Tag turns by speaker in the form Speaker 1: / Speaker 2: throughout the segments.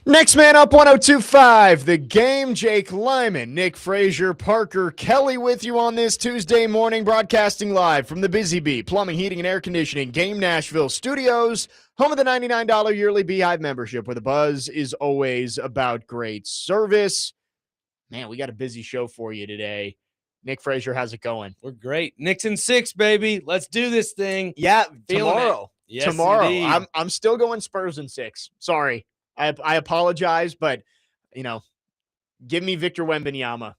Speaker 1: Next man up, 1025, The Game. Jake Lyman, Nick Frazier, Parker Kelly with you on this Tuesday morning, broadcasting live from the Busy Bee Plumbing, Heating, and Air Conditioning Game Nashville Studios, home of the $99 yearly Beehive membership, where the buzz is always about great service. Man, we got a busy show for you today. Nick Frazier, how's it going?
Speaker 2: We're great. Knicks in 6, baby. Let's do this thing.
Speaker 1: Yeah,
Speaker 2: Feeling
Speaker 1: tomorrow.
Speaker 2: it. Yes,
Speaker 1: tomorrow.
Speaker 2: indeed.
Speaker 1: I'm still going Spurs in 6. Sorry. I apologize, but, give me Victor Wembanyama.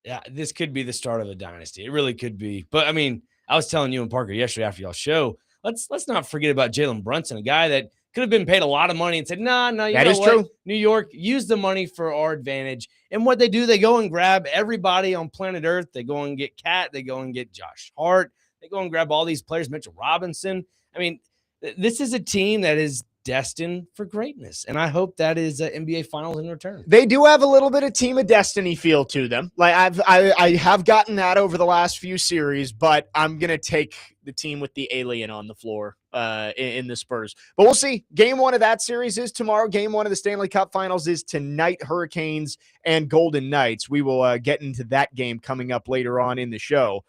Speaker 2: Yeah, this could be the start of a dynasty. It really could be. But, I mean, I was telling you and Parker yesterday after y'all's show, let's not forget about Jalen Brunson, a guy that could have been paid a lot of money and said, no, you
Speaker 1: that
Speaker 2: know
Speaker 1: is
Speaker 2: what?
Speaker 1: True.
Speaker 2: New York, use the money for our advantage. And what they do, they go and grab everybody on planet Earth. They go and get Cat. They go and get Josh Hart. They go and grab all these players, Mitchell Robinson. I mean, this is a team that is destined for greatness, and I hope that is NBA Finals in return.
Speaker 1: They do have a little bit of Team of Destiny feel to them. Like I have gotten that over the last few series, but I'm gonna take the team with the alien on the floor in the Spurs. But we'll see. Game 1 of that series is tomorrow. Game 1 of the Stanley Cup Finals is tonight. Hurricanes and Golden Knights. We will get into that game coming up later on in the show.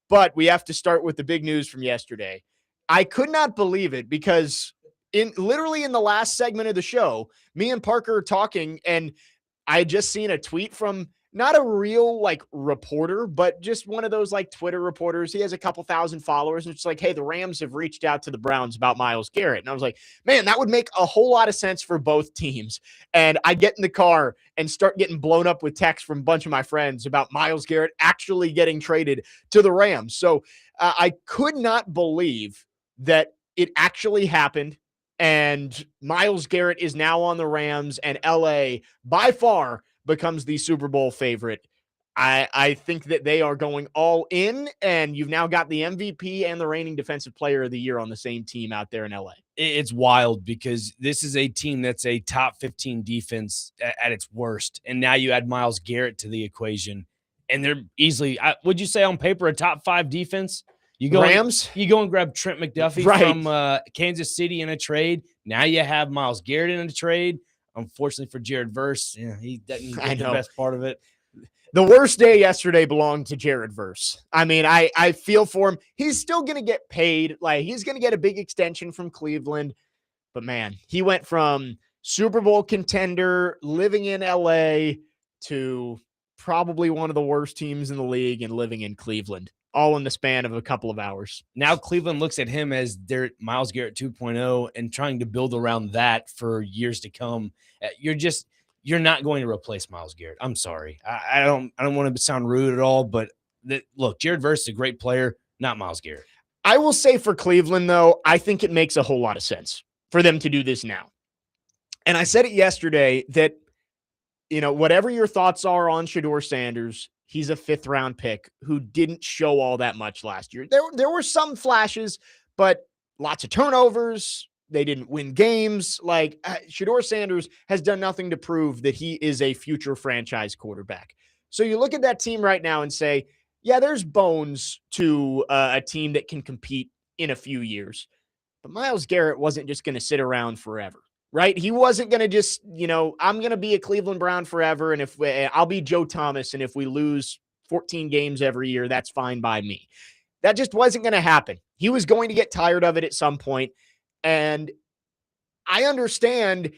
Speaker 1: But we have to start with the big news from yesterday. I could not believe it because literally in the last segment of the show, me and Parker are talking, and I had just seen a tweet from not a real reporter, but just one of those Twitter reporters. He has a couple thousand followers, and it's like, hey, the Rams have reached out to the Browns about Myles Garrett. And I was like, man, that would make a whole lot of sense for both teams. And I get in the car and start getting blown up with texts from a bunch of my friends about Myles Garrett actually getting traded to the Rams. So I could not believe that it actually happened. And Myles Garrett is now on the Rams, and LA by far becomes the Super Bowl favorite. I think that they are going all in, and you've now got the MVP and the reigning Defensive Player of the Year on the same team out there in LA.
Speaker 2: It's wild because this is a team that's a top 15 defense at its worst. And now you add Myles Garrett to the equation, and they're easily, would you say on paper, a top 5 defense? You go
Speaker 1: Rams.
Speaker 2: You go and grab Trent McDuffie from Kansas City in a trade. Now you have Myles Garrett in a trade. Unfortunately for Jared Verse, he doesn't get the best part of it.
Speaker 1: The worst day yesterday belonged to Jared Verse. I mean, I feel for him. He's still going to get paid. He's going to get a big extension from Cleveland. But, man, he went from Super Bowl contender, living in L.A., to probably one of the worst teams in the league and living in Cleveland, all in the span of a couple of hours.
Speaker 2: Now Cleveland looks at him as their Myles Garrett 2.0 and trying to build around that for years to come. You're not going to replace Myles Garrett. I'm sorry. I don't want to sound rude at all, but look, Jared Verse is a great player, not Myles Garrett.
Speaker 1: I will say for Cleveland, though, I think it makes a whole lot of sense for them to do this now. And I said it yesterday that, whatever your thoughts are on Shedeur Sanders, he's a 5th-round pick who didn't show all that much last year. There were some flashes, but lots of turnovers. They didn't win games. Shedeur Sanders has done nothing to prove that he is a future franchise quarterback. So you look at that team right now and say, yeah, there's bones to a team that can compete in a few years. But Myles Garrett wasn't just going to sit around forever. Right? He wasn't going to just, I'm going to be a Cleveland Brown forever, and I'll be Joe Thomas, and if we lose 14 games every year, that's fine by me. That just wasn't going to happen. He was going to get tired of it at some point, and I understand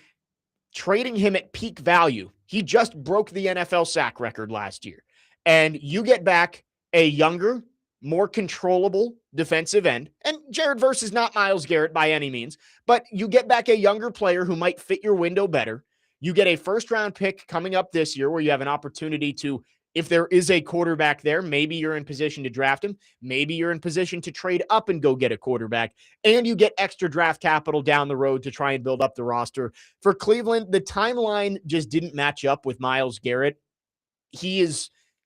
Speaker 1: trading him at peak value. He just broke the NFL sack record last year, and you get back a younger, more controllable defensive end. And Jared Verse is not Myles Garrett by any means, but you get back a younger player who might fit your window better. You get a 1st-round pick coming up this year where you have an opportunity to, if there is a quarterback there, maybe you're in position to draft him. Maybe you're in position to trade up and go get a quarterback. And you get extra draft capital down the road to try and build up the roster. For Cleveland, the timeline just didn't match up with Myles Garrett.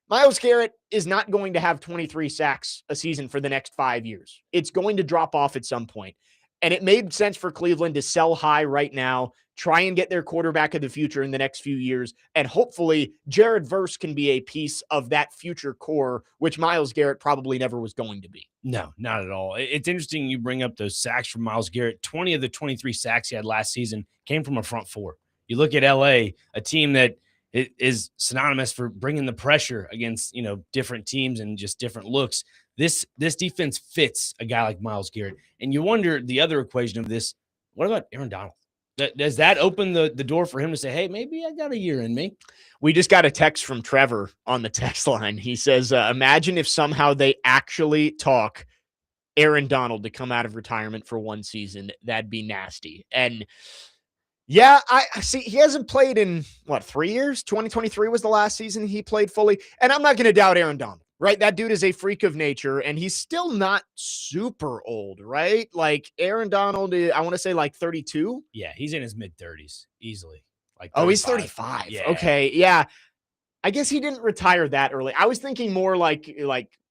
Speaker 1: Myles Garrett is not going to have 23 sacks a season for the next 5 years. It's going to drop off at some point. And it made sense for Cleveland to sell high right now, try and get their quarterback of the future in the next few years, and hopefully Jared Verse can be a piece of that future core, which Myles Garrett probably never was going to be.
Speaker 2: No, not at all. It's interesting you bring up those sacks from Myles Garrett. 20 of the 23 sacks he had last season came from a front 4. You look at LA, a team that is synonymous for bringing the pressure against, different teams and just different looks. This defense fits a guy like Myles Garrett. And you wonder the other equation of this, what about Aaron Donald? Does that open the door for him to say, hey, maybe I got a year in me?
Speaker 1: We just got a text from Trevor on the text line. He says, imagine if somehow they actually talk Aaron Donald to come out of retirement for one season. That'd be nasty. And yeah, I see he hasn't played in 3 years? 2023 was the last season he played fully. And I'm not going to doubt Aaron Donald, right? That dude is a freak of nature and he's still not super old, right? Like Aaron Donald, I want to say like 32.
Speaker 2: Yeah, he's in his mid 30s easily. Like
Speaker 1: 35. Oh, he's 35.
Speaker 2: Yeah.
Speaker 1: Okay. Yeah. I guess he didn't retire that early. I was thinking more like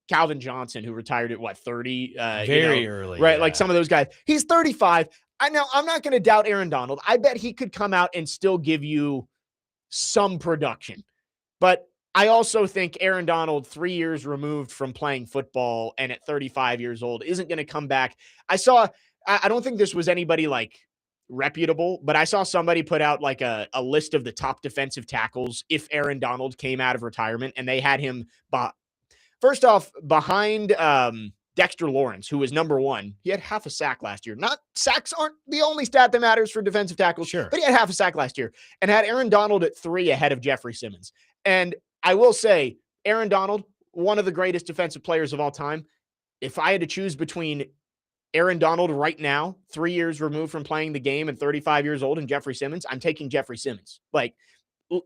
Speaker 1: Calvin Johnson, who retired at 30?
Speaker 2: Very early.
Speaker 1: Right.
Speaker 2: Yeah.
Speaker 1: Like some of those guys. He's 35. I know I'm not going to doubt Aaron Donald. I bet he could come out and still give you some production. But I also think Aaron Donald, 3 years removed from playing football and at 35 years old, isn't going to come back. I don't think this was anybody like reputable, but I saw somebody put out like a list of the top defensive tackles if Aaron Donald came out of retirement, and they had him first off behind Dexter Lawrence, who was number one. He had half a sack last year. Not sacks aren't the only stat that matters for defensive tackles,
Speaker 2: sure,
Speaker 1: but he had half a sack last year and had Aaron Donald at 3 ahead of Jeffrey Simmons. And I will say, Aaron Donald, one of the greatest defensive players of all time. If I had to choose between Aaron Donald right now, 3 years removed from playing the game and 35 years old, and Jeffrey Simmons, I'm taking Jeffrey Simmons. Like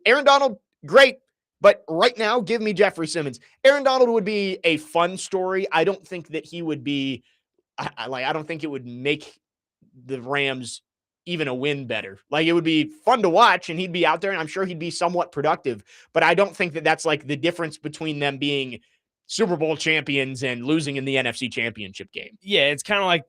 Speaker 1: Aaron Donald, great. But right now, give me Jeffrey Simmons. Aaron Donald would be a fun story. I don't think that he would be I don't think it would make the Rams even a win better. Like it would be fun to watch and he'd be out there and I'm sure he'd be somewhat productive, but I don't think that that's like the difference between them being Super Bowl champions and losing in the NFC Championship game.
Speaker 2: Yeah, it's kind of like,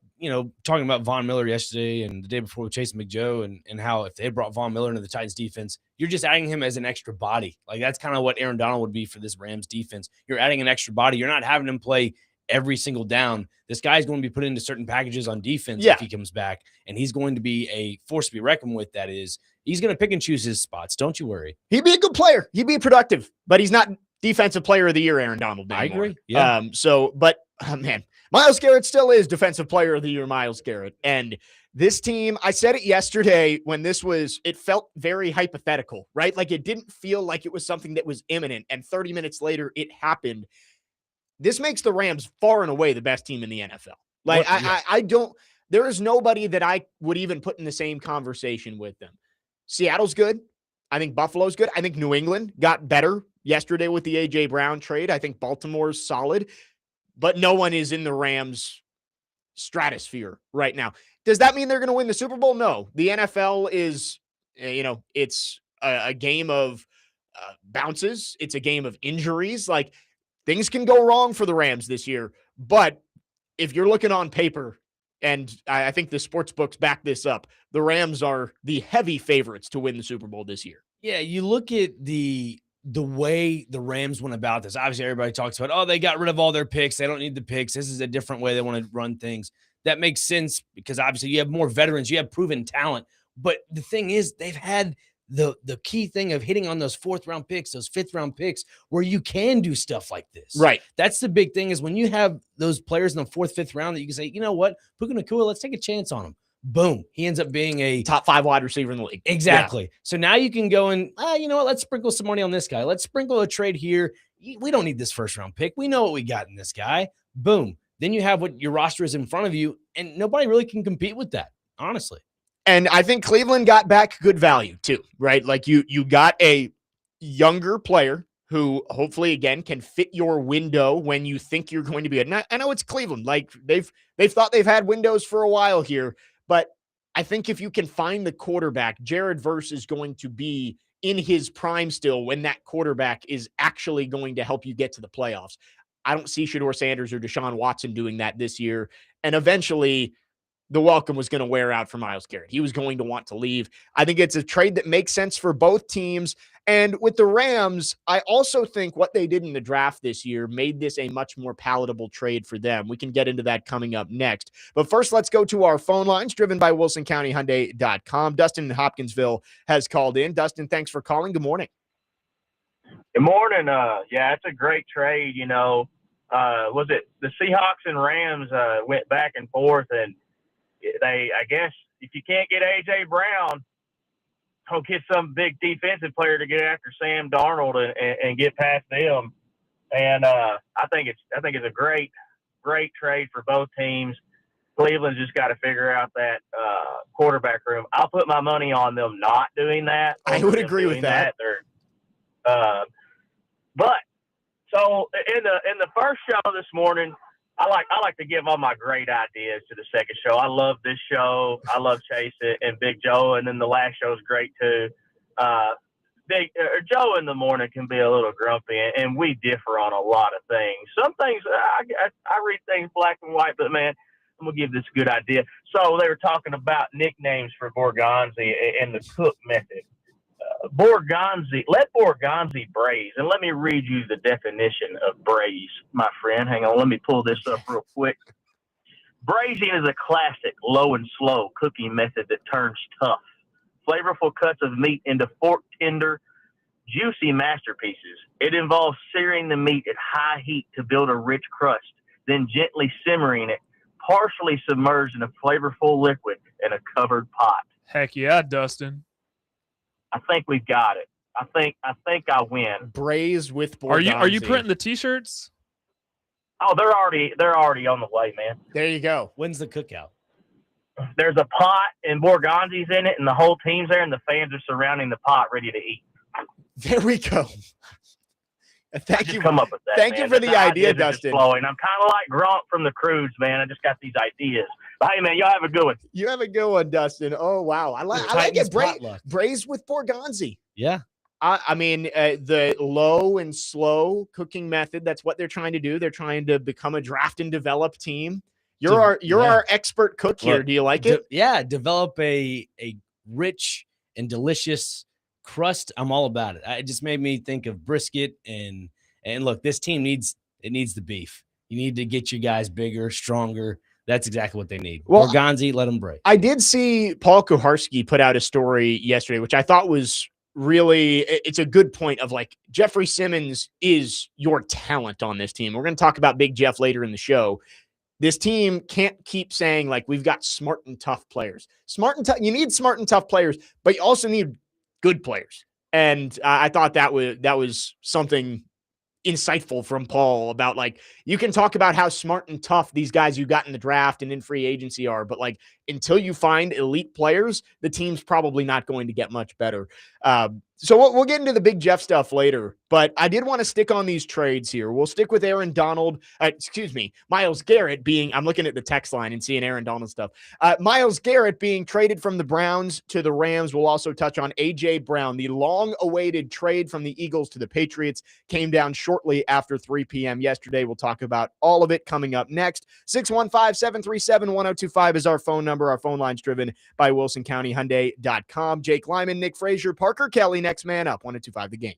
Speaker 2: talking about Von Miller yesterday and the day before with Chase McJoe and how if they had brought Von Miller into the Titans defense, you're just adding him as an extra body. Like that's kind of what Aaron Donald would be for this Rams defense. You're adding an extra body. You're not having him play every single down. This guy's going to be put into certain packages on defense if he comes back, and he's going to be a force to be reckoned with. That is, he's going to pick and choose his spots. Don't you worry.
Speaker 1: He'd be a good player. He'd be productive, but he's not Defensive Player of the Year, Aaron Donald. Anymore.
Speaker 2: I agree. Yeah.
Speaker 1: Man, Myles Garrett still is Defensive Player of the Year, Myles Garrett. And this team, I said it yesterday when it felt very hypothetical, right? Like it didn't feel like it was something that was imminent. And 30 minutes later, it happened. This makes the Rams far and away the best team in the NFL. Like there is nobody that I would even put in the same conversation with them. Seattle's good. I think Buffalo's good. I think New England got better yesterday with the A.J. Brown trade. I think Baltimore's solid, but no one is in the Rams stratosphere right now. Does that mean they're going to win the Super Bowl? No. The NFL is, it's a game of bounces. It's a game of injuries. Like things can go wrong for the Rams this year, but if you're looking on paper, and I think the sports books back this up, the Rams are the heavy favorites to win the Super Bowl this year.
Speaker 2: Yeah, you look at the way the Rams went about this. Obviously, everybody talks about, they got rid of all their picks. They don't need the picks. This is a different way they want to run things. That makes sense because obviously you have more veterans. You have proven talent. But the thing is, they've had the key thing of hitting on those 4th-round picks, those 5th-round picks, where you can do stuff like this.
Speaker 1: Right.
Speaker 2: That's the big thing is when you have those players in the 4th, 5th round that you can say, you know what, Puka Nacua, let's take a chance on him. Boom. He ends up being a
Speaker 1: top 5 wide receiver in the league.
Speaker 2: Exactly. Yeah. So now you can go and, you know what, let's sprinkle some money on this guy. Let's sprinkle a trade here. We don't need this 1st-round pick. We know what we got in this guy. Boom. Then you have what your roster is in front of you, and nobody really can compete with that, honestly.
Speaker 1: And I think Cleveland got back good value too, right? Like you got a younger player who hopefully again can fit your window when you think you're going to be good. And I know it's Cleveland. Like they've thought they've had windows for a while here, but I think if you can find the quarterback, Jared Verse is going to be in his prime still when that quarterback is actually going to help you get to the playoffs. I don't see Shedeur Sanders or Deshaun Watson doing that this year. And eventually the welcome was going to wear out for Myles Garrett. He was going to want to leave. I think it's a trade that makes sense for both teams. And with the Rams, I also think what they did in the draft this year made this a much more palatable trade for them. We can get into that coming up next. But first, let's go to our phone lines driven by WilsonCountyHyundai.com. Dustin in Hopkinsville has called in. Dustin, thanks for calling. Good morning.
Speaker 3: Good morning. Yeah, it's a great trade. Was it the Seahawks and Rams went back and forth, and I guess if you can't get A.J. Brown, go get some big defensive player to get after Sam Darnold and get past them. And I think it's a great trade for both teams. Cleveland's just got to figure out that quarterback room. I'll put my money on them not doing that.
Speaker 1: I would agree with that.
Speaker 3: But so in the first show this morning, I like to give all my great ideas to the second show. I love this show. I love Chase and Big Joe, and then the last show is great too. Joe in the morning can be a little grumpy, and we differ on a lot of things. Some things I read things black and white, but man, I'm gonna give this a good idea. So they were talking about nicknames for Borgonzi and the Cook method. Borgonzi, let Borgonzi braise. And let me read you the definition of braise, my friend. Hang on, let me pull this up real quick. Braising is a classic low and slow cooking method that turns tough, flavorful cuts of meat into fork tender, juicy masterpieces. It involves searing the meat at high heat to build a rich crust, then gently simmering it, partially submerged in a flavorful liquid in a covered pot.
Speaker 4: Heck yeah, Dustin.
Speaker 3: I think we've got it. I think I win.
Speaker 1: Braised with Borgonzi.
Speaker 4: Are you printing the T-shirts?
Speaker 3: Oh, they're already on the way, man.
Speaker 1: There you go.
Speaker 2: When's the cookout?
Speaker 3: There's a pot and Borgonzi's in it, and the whole team's there, and the fans are surrounding the pot, ready to eat.
Speaker 1: There we go. Thank you.
Speaker 3: Come up with that.
Speaker 1: Thank
Speaker 3: man.
Speaker 1: you for the idea, Dustin.
Speaker 3: Flowing. I'm kind of like Gronk from the Crudes, man. I just got these ideas. But hey, man, y'all have a good one.
Speaker 1: You have a good one, Dustin. Oh wow, I like it. Braised with Borgonzi.
Speaker 2: Yeah.
Speaker 1: I mean, the low and slow cooking method. That's what they're trying to do. They're trying to become a draft and develop team. You're our expert cook here. Do you like it?
Speaker 2: Yeah. Develop a rich and delicious crust. I'm all about it. It just made me think of brisket and look, this team needs the beef. You need to get your guys bigger, stronger. That's exactly what they need. Well, Borgonzi, let them break.
Speaker 1: I did see Paul Kuharski put out a story yesterday, which I thought was really, it's a good point of like Jeffrey Simmons is your talent on this team. We're going to talk about Big Jeff later in the show. This team can't keep saying like we've got smart and tough players. You need smart and tough players, but you also need good players. And I thought that was something insightful from Paul about like, you can talk about how smart and tough these guys you got in the draft and in free agency are, but like until you find elite players, the team's probably not going to get much better. So we'll get into the Big Jeff stuff later, but I did want to stick on these trades here. We'll stick with Myles Garrett being, I'm looking at the text line and seeing Aaron Donald stuff. Myles Garrett being traded from the Browns to the Rams. We'll also touch on A.J. Brown. The long-awaited trade from the Eagles to the Patriots came down shortly after 3 p.m. yesterday. We'll talk about all of it coming up next. 615-737-1025 is our phone number. Our phone line's driven by WilsonCountyHyundai.com. Jake Lyman, Nick Frazier, Parker Kelly, next man up. 1025 The Game.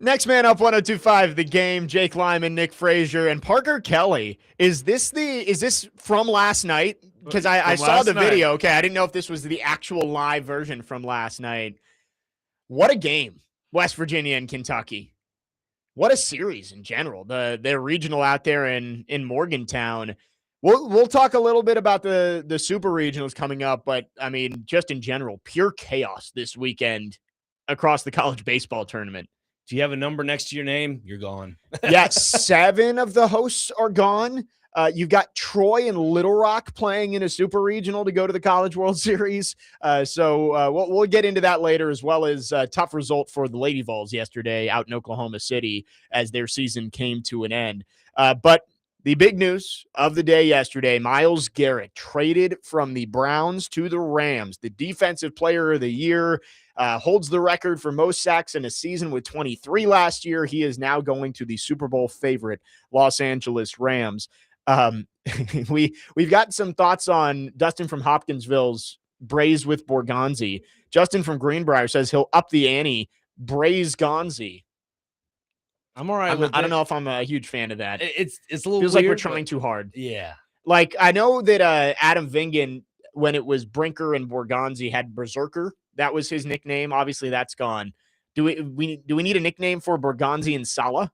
Speaker 1: Next man up, 102.5 The Game, Jake Lyman, Nick Frazier, and Parker Kelly. Is this from last night? Because I
Speaker 4: From
Speaker 1: saw
Speaker 4: last
Speaker 1: the
Speaker 4: night.
Speaker 1: video. Okay, I didn't know if this was the actual live version from last night. What a game, West Virginia and Kentucky. What a series in general. Their regional out there in Morgantown. We'll talk a little bit about the super regionals coming up, but I mean, just in general, pure chaos this weekend across the college baseball tournament.
Speaker 2: If you have a number next to your name, you're gone.
Speaker 1: Yeah, 7 of the hosts are gone. You've got Troy and Little Rock playing in a super regional to go to the College World Series. So we'll get into that later, as well as a tough result for the Lady Vols yesterday out in Oklahoma City as their season came to an end. But the big news of the day yesterday, Myles Garrett traded from the Browns to the Rams. The defensive player of the year, holds the record for most sacks in a season with 23 last year. He is now going to the Super Bowl favorite Los Angeles Rams. We've got some thoughts on Dustin from Hopkinsville's Braise with Borgonzi. Justin from Greenbrier says he'll up the ante, Braise Gonzi.
Speaker 2: I'm all right with it.
Speaker 1: I don't know if I'm a huge fan of that.
Speaker 2: It's a little
Speaker 1: Feels
Speaker 2: weird,
Speaker 1: like we're trying too hard.
Speaker 2: Yeah.
Speaker 1: Like, I know that Adam Vingan, when it was Brinker and Borgonzi, had Berserker. That was his nickname. Obviously, that's gone. Do we need a nickname for Borgonzi and Sala?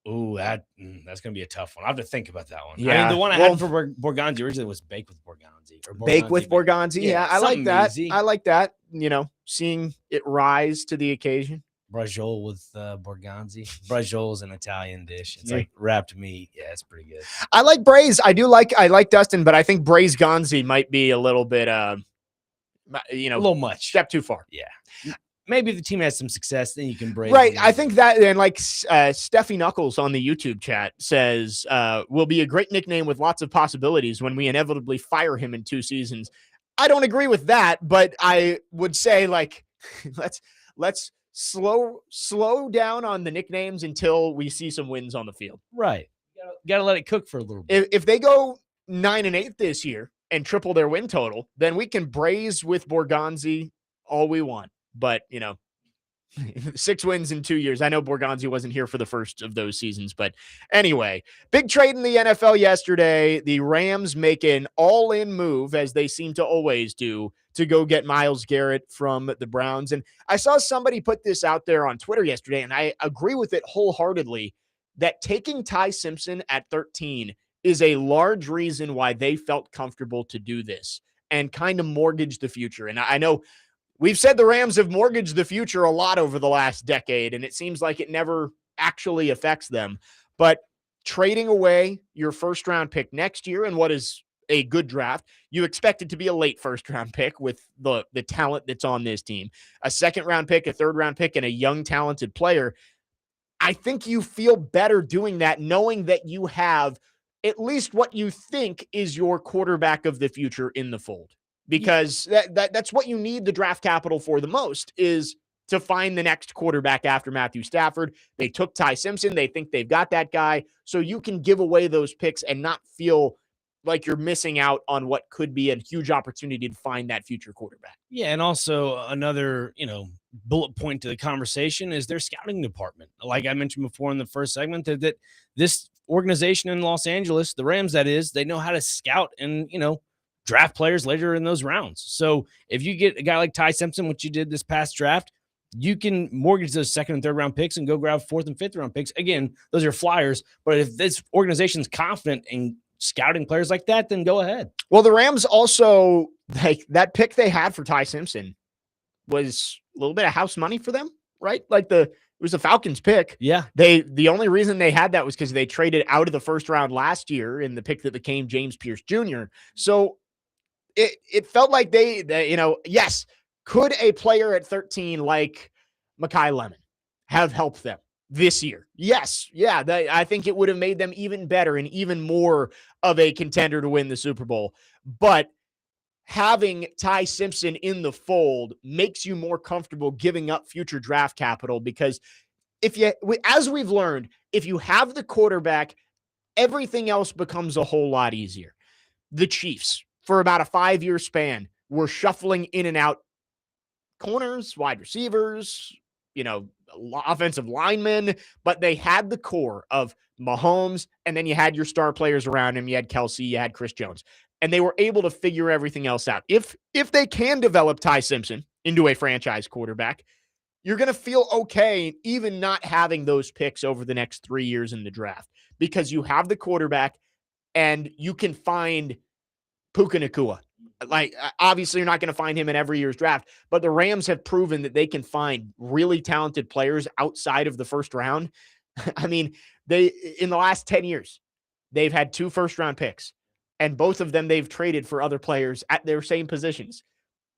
Speaker 2: Ooh, that's going to be a tough one. I have to think about that one. I
Speaker 1: Yeah.
Speaker 2: mean, the one I had for Borgonzi originally was Bake with Borgonzi. Or
Speaker 1: Bake with Borgonzi. Yeah, I like that.
Speaker 2: easy.
Speaker 1: I like that. You know, seeing it rise to the occasion.
Speaker 2: Braciole with Borgonzi. Braciole is an Italian dish. It's
Speaker 1: Yeah.
Speaker 2: like wrapped meat. Yeah, it's pretty good.
Speaker 1: I like Braise. I like Dustin, but I think Braise Gonzi might be a little bit,
Speaker 2: A little much.
Speaker 1: step too far.
Speaker 2: Yeah. Maybe if the team has some success, then you can break.
Speaker 1: Right. I think that, and like Steffi Knuckles on the YouTube chat says, will be a great nickname with lots of possibilities when we inevitably fire him in 2 seasons. I don't agree with that, but I would say, like, let's slow down on the nicknames until we see some wins on the field.
Speaker 2: Right. Got to let it cook for a little bit.
Speaker 1: If they go 9-8 this year and triple their win total, then we can Braise with Borgonzi all we want. But, 6 wins in 2 years. I know Borgonzi wasn't here for the first of those seasons, but anyway, big trade in the NFL yesterday. The Rams make an all-in move, as they seem to always do, to go get Myles Garrett from the Browns. And I saw somebody put this out there on Twitter yesterday, and I agree with it wholeheartedly, that taking Ty Simpson at 13 is a large reason why they felt comfortable to do this and kind of mortgage the future. And I know we've said the Rams have mortgaged the future a lot over the last decade, and it seems like it never actually affects them. But trading away your first-round pick next year and what is a good draft, you expect it to be a late first-round pick with the talent that's on this team. A second-round pick, a third-round pick, and a young, talented player. I think you feel better doing that, knowing that you have at least what you think is your quarterback of the future in the fold. Because that's what you need the draft capital for the most, is to find the next quarterback after Matthew Stafford. They took Ty Simpson. They think they've got that guy. So you can give away those picks and not feel like you're missing out on what could be a huge opportunity to find that future quarterback.
Speaker 2: Yeah, and also another, bullet point to the conversation is their scouting department. Like I mentioned before in the first segment, that this organization in Los Angeles, the Rams, that is, they know how to scout and, draft players later in those rounds. So if you get a guy like Ty Simpson, which you did this past draft, you can mortgage those second and third round picks and go grab 4th and 5th round picks. Again, those are flyers, but if this organization's confident in scouting players like that, then go ahead.
Speaker 1: Well, the Rams also, like, that pick they had for Ty Simpson was a little bit of house money for them, right? Like it was a Falcons pick.
Speaker 2: Yeah.
Speaker 1: The only reason they had that was because they traded out of the first round last year in the pick that became James Pierce Jr. So it felt like they yes, could a player at 13 like Mekhi Lemon have helped them this year? Yes. Yeah. I think it would have made them even better and even more of a contender to win the Super Bowl. But having Ty Simpson in the fold makes you more comfortable giving up future draft capital, because as we've learned, if you have the quarterback, everything else becomes a whole lot easier. The Chiefs, for about a 5-year span, were shuffling in and out corners, wide receivers, offensive linemen, but they had the core of Mahomes, and then you had your star players around him. You had Kelsey, you had Chris Jones, and they were able to figure everything else out. If they can develop Ty Simpson into a franchise quarterback, you're going to feel okay even not having those picks over the next 3 years in the draft because you have the quarterback and you can find Puka Nacua. Like, obviously, you're not going to find him in every year's draft, but the Rams have proven that they can find really talented players outside of the first round. I mean, in the last 10 years, they've had 2 first-round picks, and both of them they've traded for other players at their same positions.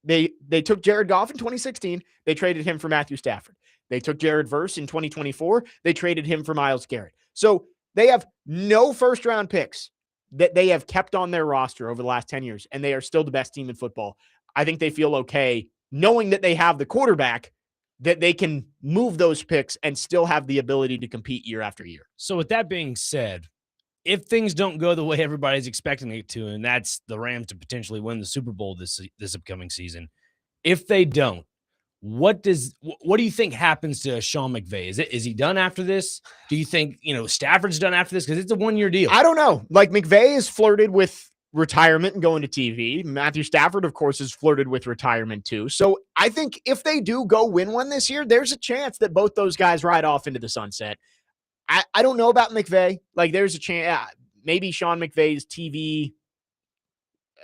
Speaker 1: They took Jared Goff in 2016. They traded him for Matthew Stafford. They took Jared Verse in 2024. They traded him for Myles Garrett. So they have no first-round picks that they have kept on their roster over the last 10 years, and they are still the best team in football. I think they feel okay knowing that they have the quarterback, that they can move those picks and still have the ability to compete year after year.
Speaker 2: So with that being said, if things don't go the way everybody's expecting it to, and that's the Rams to potentially win the Super Bowl this upcoming season, if they don't, what do you think happens to Sean McVay? Is he done after this? Do you think, Stafford's done after this? Because it's a 1-year deal.
Speaker 1: I don't know. Like, McVay has flirted with retirement and going to TV. Matthew Stafford, of course, has flirted with retirement too. So I think if they do go win one this year, there's a chance that both those guys ride off into the sunset. I don't know about McVay. Like, there's a chance maybe Sean McVay's TV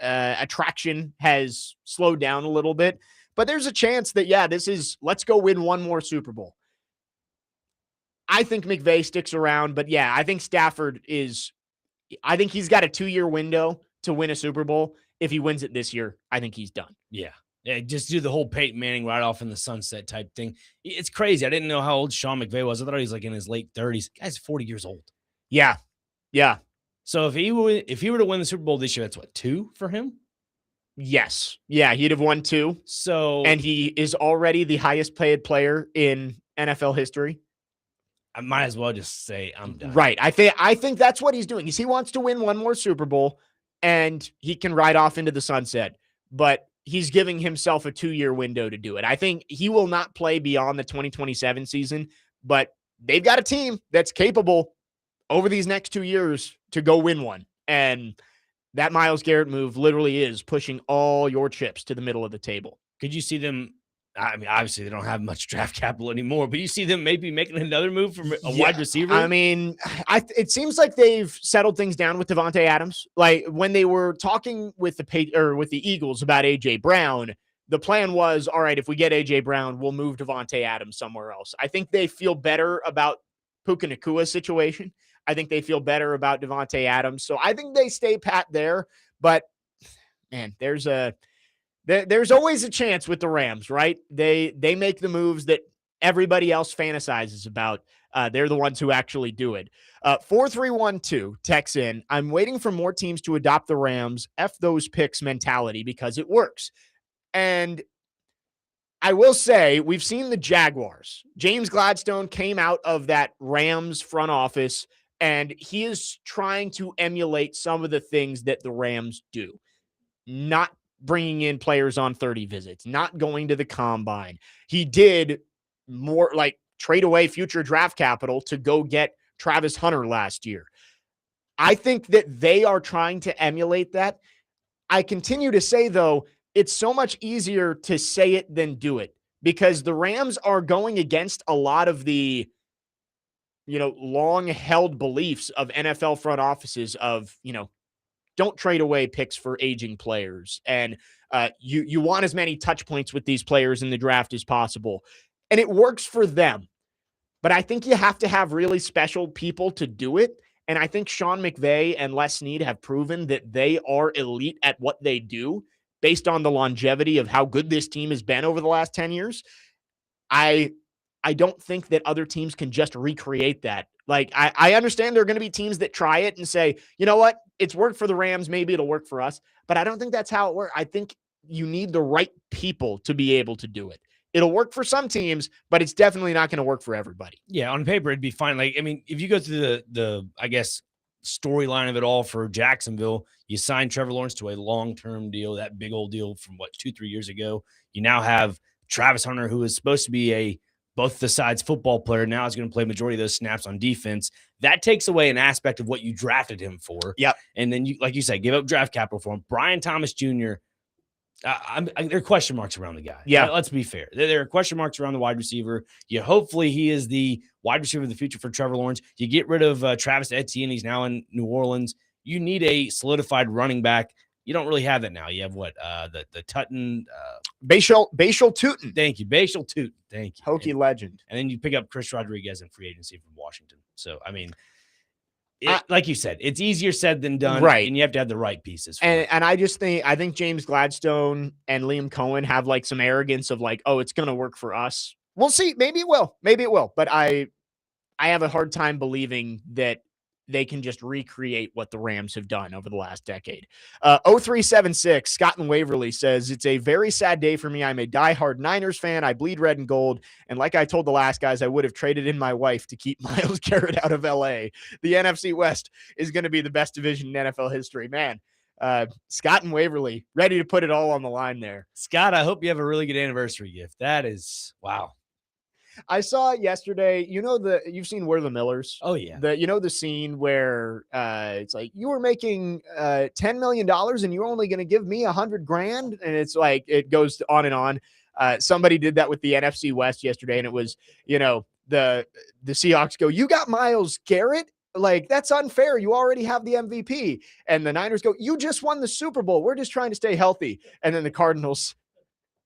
Speaker 1: attraction has slowed down a little bit. But there's a chance that, let's go win one more Super Bowl. I think McVay sticks around, but I think Stafford I think he's got a 2-year window to win a Super Bowl. If he wins it this year, I think he's done.
Speaker 2: Yeah, just do the whole Peyton Manning right off in the sunset type thing. It's crazy. I didn't know how old Sean McVay was. I thought he was like in his late 30s. The guy's 40 years old.
Speaker 1: Yeah.
Speaker 2: So if he were to win the Super Bowl this year, that's what, 2 for him?
Speaker 1: Yes. Yeah, he'd have won 2. And he is already the highest paid player in NFL history.
Speaker 2: I might as well just say I'm done.
Speaker 1: Right. I think that's what he's doing. He wants to win one more Super Bowl and he can ride off into the sunset. But he's giving himself a 2-year window to do it. I think he will not play beyond the 2027 season, but they've got a team that's capable over these next 2 years to go win one. And that Myles Garrett move literally is pushing all your chips to the middle of the table.
Speaker 2: Could you see them? I mean, obviously they don't have much draft capital anymore, but you see them maybe making another move from a wide receiver?
Speaker 1: I mean, it seems like they've settled things down with Devontae Adams. Like when they were talking with the Eagles about A.J. Brown, the plan was, all right, if we get A.J. Brown, we'll move Devontae Adams somewhere else. I think they feel better about Puka Nacua's situation. I think they feel better about Devontae Adams. So I think they stay pat there. But, man, there's always a chance with the Rams, right? They make the moves that everybody else fantasizes about. They're the ones who actually do it. 4312 texts in, I'm waiting for more teams to adopt the Rams F those picks mentality because it works. And I will say, we've seen the Jaguars. James Gladstone came out of that Rams front office, and he is trying to emulate some of the things that the Rams do. Not bringing in players on 30 visits, not going to the combine. He did more like trade away future draft capital to go get Travis Hunter last year. I think that they are trying to emulate that. I continue to say, though, it's so much easier to say it than do it because the Rams are going against a lot of the long held beliefs of NFL front offices of, don't trade away picks for aging players. And you want as many touch points with these players in the draft as possible. And it works for them. But I think you have to have really special people to do it. And I think Sean McVay and Les Snead have proven that they are elite at what they do based on the longevity of how good this team has been over the last 10 years. I don't think that other teams can just recreate that. Like, I understand there are going to be teams that try it and say, you know what, it's worked for the Rams, maybe it'll work for us. But I don't think that's how it works. I think you need the right people to be able to do it. It'll work for some teams, but it's definitely not going to work for everybody.
Speaker 2: Yeah, on paper, it'd be fine. Like, I mean, if you go through the I guess, storyline of it all for Jacksonville, you signed Trevor Lawrence to a long-term deal, that big old deal from 2-3 years ago. You now have Travis Hunter, who is supposed to be a both the sides football player now is going to play majority of those snaps on defense. That takes away an aspect of what you drafted him for.
Speaker 1: Yep.
Speaker 2: And then you, like you said, give up draft capital for him. Brian Thomas Jr., there are question marks around the guy.
Speaker 1: Yeah.
Speaker 2: Let's be fair. There are question marks around the wide receiver. Hopefully he is the wide receiver of the future for Trevor Lawrence. You get rid of Travis Etienne. He's now in New Orleans. You need a solidified running back. You don't really have that now. You have what? The Tutton.
Speaker 1: Bashal Tootin.
Speaker 2: Thank you. Bashal Tootin. Thank you.
Speaker 1: Hokie legend.
Speaker 2: And then you pick up Chris Rodriguez in free agency from Washington. So, I mean, like you said, it's easier said than done.
Speaker 1: Right.
Speaker 2: And you have to have the right pieces.
Speaker 1: And I think James Gladstone and Liam Cohen have like some arrogance of like, oh, it's going to work for us. We'll see. Maybe it will. But I have a hard time believing that they can just recreate what the Rams have done over the last decade. 0376, Scott in Waverly says, it's a very sad day for me. I'm a diehard Niners fan. I bleed red and gold. And like I told the last guys, I would have traded in my wife to keep Myles Garrett out of LA. The NFC West is going to be the best division in NFL history. Man, Scott in Waverly, ready to put it all on the line there.
Speaker 2: Scott, I hope you have a really good anniversary gift. That is, wow.
Speaker 1: I saw yesterday, you've seen We're the Millers.
Speaker 2: Oh yeah.
Speaker 1: The scene where it's like, you were making $10 million and you're only going to give me $100,000. And it's like, it goes on and on. Somebody did that with the NFC West yesterday. And it was, the Seahawks go, you got Myles Garrett. Like, that's unfair. You already have the MVP. And the Niners go, you just won the Super Bowl. We're just trying to stay healthy. And then the Cardinals,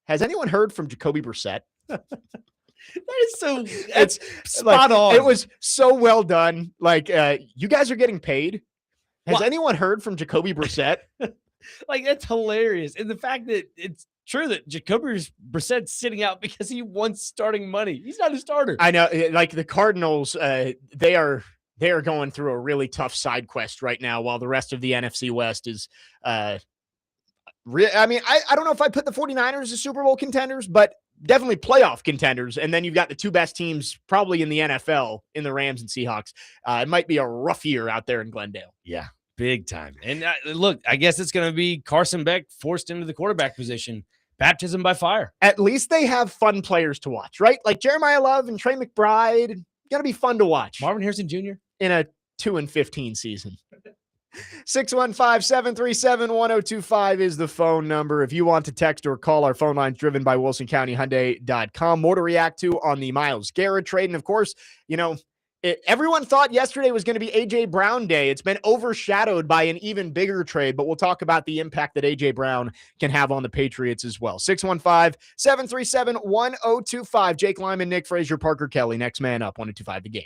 Speaker 1: has anyone heard from Jacoby Brissett?
Speaker 2: That's spot on.
Speaker 1: It was so well done. Like, you guys are getting paid. Has anyone heard from Jacoby Brissett?
Speaker 2: Like, that's hilarious. And the fact that it's true that Jacoby Brissett's sitting out because he wants starting money. He's not a starter.
Speaker 1: I know. Like, the Cardinals, they are going through a really tough side quest right now, while the rest of the NFC West is I don't know if I put the 49ers as Super Bowl contenders, but definitely playoff contenders. And then you've got the two best teams probably in the NFL in the Rams and Seahawks. It might be a rough year out there in Glendale.
Speaker 2: Yeah, big time. And look, I guess it's going to be Carson Beck forced into the quarterback position. Baptism by fire.
Speaker 1: At least they have fun players to watch, right? Like Jeremiah Love and Trey McBride. Going to be fun to watch.
Speaker 2: Marvin Harrison Jr.
Speaker 1: in a 2-15 season. 615-737-1025 is the phone number. If you want to text or call, our phone line's driven by WilsonCountyHyundai.com. More to react to on the Myles Garrett trade. And of course, everyone thought yesterday was going to be A.J. Brown day. It's been overshadowed by an even bigger trade, but we'll talk about the impact that A.J. Brown can have on the Patriots as well. 615-737-1025. Jake Lyman, Nick Frazier, Parker Kelly. Next man up, 102.5 The Game.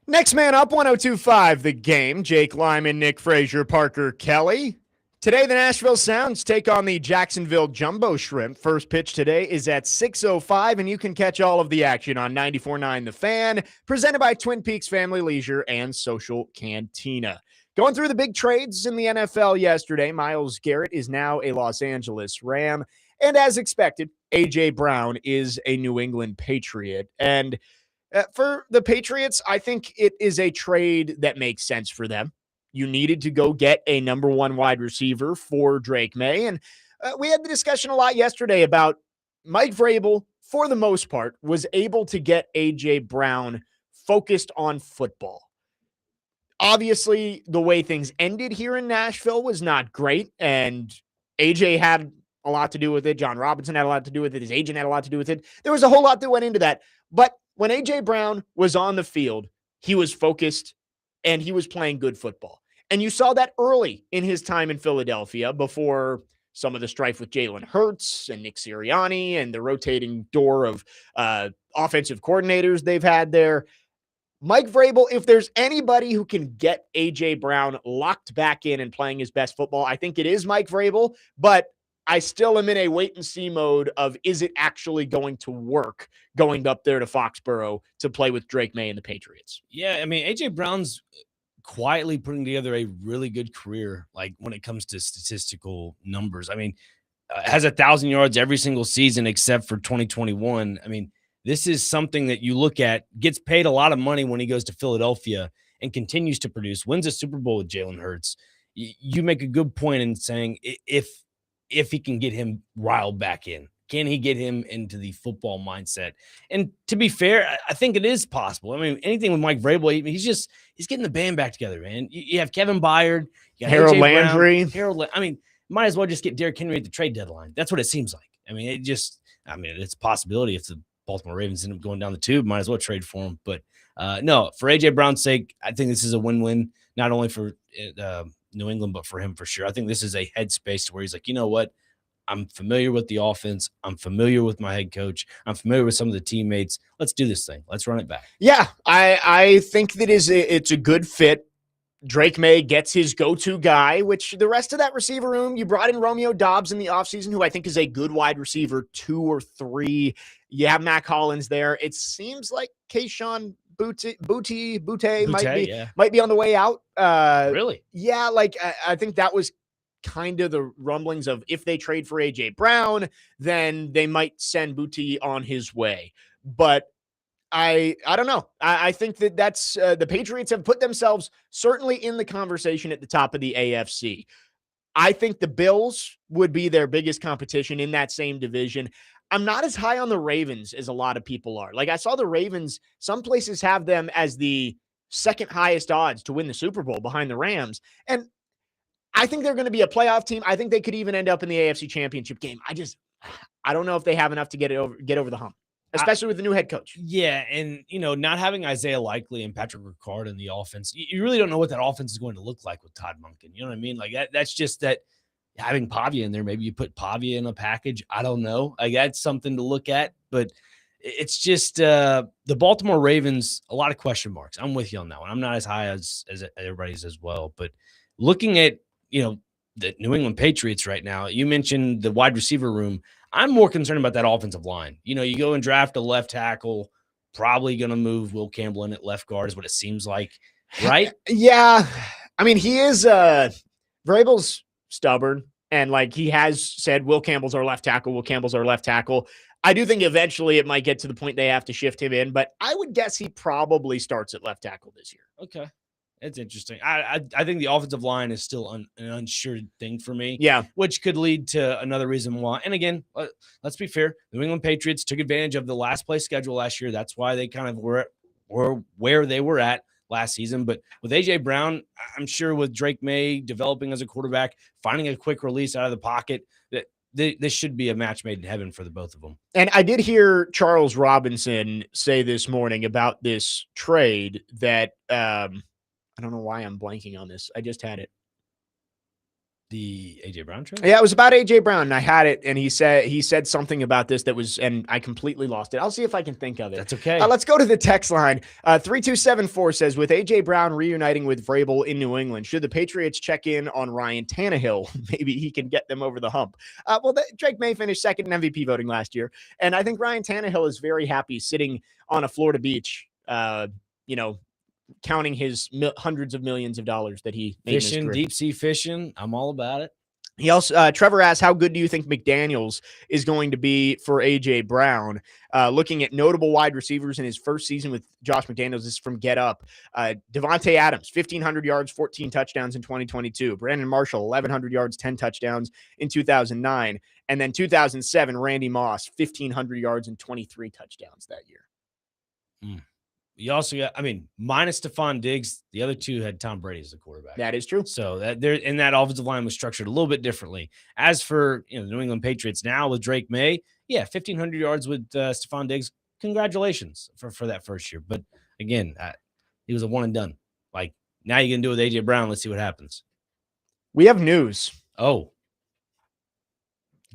Speaker 1: Next man up, 102.5 The Game. Jake Lyman, Nick Frazier, Parker Kelly. Today, the Nashville Sounds take on the Jacksonville Jumbo Shrimp. First pitch today is at 6:05, and you can catch all of the action on 94.9 The Fan, presented by Twin Peaks Family Leisure and Social Cantina. Going through the big trades in the NFL yesterday, Myles Garrett is now a Los Angeles Ram, and as expected, A.J. Brown is a New England Patriot. And for the Patriots, I think it is a trade that makes sense for them. You needed to go get a number one wide receiver for Drake May. And we had the discussion a lot yesterday about Mike Vrabel, for the most part, was able to get A.J. Brown focused on football. Obviously, the way things ended here in Nashville was not great, and A.J. had a lot to do with it. John Robinson had a lot to do with it. His agent had a lot to do with it. There was a whole lot that went into that. But when A.J. Brown was on the field, he was focused and he was playing good football. And you saw that early in his time in Philadelphia before some of the strife with Jalen Hurts and Nick Sirianni and the rotating door of offensive coordinators they've had there. Mike Vrabel, if there's anybody who can get A.J. Brown locked back in and playing his best football, I think it is Mike Vrabel. But I still am in a wait-and-see mode of, is it actually going to work going up there to Foxborough to play with Drake May and the Patriots?
Speaker 2: Yeah, I mean, A.J. Brown's quietly putting together a really good career, like when it comes to statistical numbers. I mean, has 1,000 yards every single season except for 2021. I mean, this is something that you look at, gets paid a lot of money when he goes to Philadelphia and continues to produce, wins a Super Bowl with Jalen Hurts. You make a good point in saying if he can get him riled back in, can he get him into the football mindset? And to be fair, I think it is possible. I mean, anything with Mike Vrabel, he's getting the band back together, man. You have Kevin Byard, you got
Speaker 1: Harold
Speaker 2: AJ
Speaker 1: Landry.
Speaker 2: Brown, I mean, might as well just get Derrick Henry at the trade deadline. That's what it seems like. I mean, it's a possibility if the Baltimore Ravens end up going down the tube, might as well trade for him. But no, for A.J. Brown's sake, I think this is a win-win, not only for New England, but for him for sure. I think this is a headspace to where he's like, you know what? I'm familiar with the offense. I'm familiar with my head coach. I'm familiar with some of the teammates. Let's do this thing. Let's run it back.
Speaker 1: Yeah, I think that it's a good fit. Drake May gets his go-to guy, which the rest of that receiver room, you brought in Romeo Doubs in the offseason, who I think is a good wide receiver 2 or 3. You have Mac Hollins there. It seems like Kayshon Boutte might be on the way out.
Speaker 2: Really?
Speaker 1: Yeah, like I think that was kind of the rumblings of, if they trade for A.J. Brown, then they might send Boutte on his way. But I don't know. I think that's the Patriots have put themselves certainly in the conversation at the top of the AFC. I think the Bills would be their biggest competition in that same division. I'm not as high on the Ravens as a lot of people are. Like, I saw the Ravens, some places have them as the second highest odds to win the Super Bowl behind the Rams. And I think they're going to be a playoff team. I think they could even end up in the AFC Championship game. I don't know if they have enough to get over the hump, especially with the new head coach.
Speaker 2: Yeah, and not having Isaiah Likely and Patrick Ricard in the offense, you really don't know what that offense is going to look like with Todd Monken. You know what I mean? Like that's just that having Pavia in there. Maybe you put Pavia in a package. I don't know. Like that's something to look at, but it's just the Baltimore Ravens. A lot of question marks. I'm with you on that one. I'm not as high as everybody's as well, but looking at the New England Patriots right now, you mentioned the wide receiver room. I'm more concerned about that offensive line. You go and draft a left tackle, probably going to move Will Campbell in at left guard is what it seems like, right?
Speaker 1: Yeah. I mean, he is Vrabel's stubborn, and like he has said, Will Campbell's our left tackle. I do think eventually it might get to the point they have to shift him in, but I would guess he probably starts at left tackle this year.
Speaker 2: Okay. It's interesting. I think the offensive line is still an unsure thing for me.
Speaker 1: Yeah.
Speaker 2: Which could lead to another reason why. And again, let's be fair. New England Patriots took advantage of the last place schedule last year. That's why they kind of were where they were at last season. But with A.J. Brown, I'm sure with Drake May developing as a quarterback, finding a quick release out of the pocket, that this should be a match made in heaven for the both of them.
Speaker 1: And I did hear Charles Robinson say this morning about this trade that I don't know why I'm blanking on this. I just had it.
Speaker 2: The AJ Brown trade?
Speaker 1: Yeah, it was about AJ Brown, and I had it, and he said something about this that was, and I completely lost it. I'll see if I can think of it.
Speaker 2: That's okay.
Speaker 1: Let's go to the text line. 3274 says, with AJ Brown reuniting with Vrabel in New England, should the Patriots check in on Ryan Tannehill? Maybe he can get them over the hump. Drake May finished second in MVP voting last year, and I think Ryan Tannehill is very happy sitting on a Florida beach, counting his hundreds of millions of dollars that he made in his
Speaker 2: Fishing,
Speaker 1: career.
Speaker 2: deep sea fishing. I'm all about it.
Speaker 1: He also, Trevor asks, how good do you think McDaniels is going to be for AJ Brown? Looking at notable wide receivers in his first season with Josh McDaniels, this is from Get Up. Devontae Adams, 1,500 yards, 14 touchdowns in 2022. Brandon Marshall, 1,100 yards, 10 touchdowns in 2009. And then 2007, Randy Moss, 1,500 yards and 23 touchdowns that year.
Speaker 2: You also got, minus Stephon Diggs, the other two had Tom Brady as the quarterback.
Speaker 1: That is true.
Speaker 2: So that offensive line was structured a little bit differently. As for the New England Patriots now with Drake May, 1,500 yards with Stephon Diggs. Congratulations for that first year. But again, he was a one and done. Like now you can do it with AJ Brown. Let's see what happens.
Speaker 1: We have news.
Speaker 2: Oh.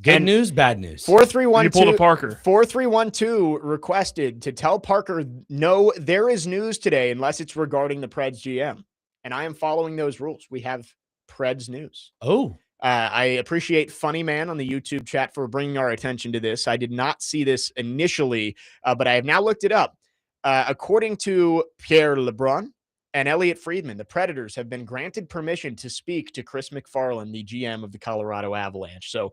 Speaker 2: Good
Speaker 1: And
Speaker 2: news, bad news.
Speaker 1: 4312.
Speaker 4: You pulled a Parker.
Speaker 1: 4312 requested to tell Parker, no, there is news today unless it's regarding the Preds GM. And I am following those rules. We have Preds news.
Speaker 2: Oh.
Speaker 1: I appreciate Funny Man on the YouTube chat for bringing our attention to this. I did not see this initially, but I have now looked it up. According to Pierre Lebrun and Elliot Friedman, the Predators have been granted permission to speak to Chris MacFarland, the GM of the Colorado Avalanche. So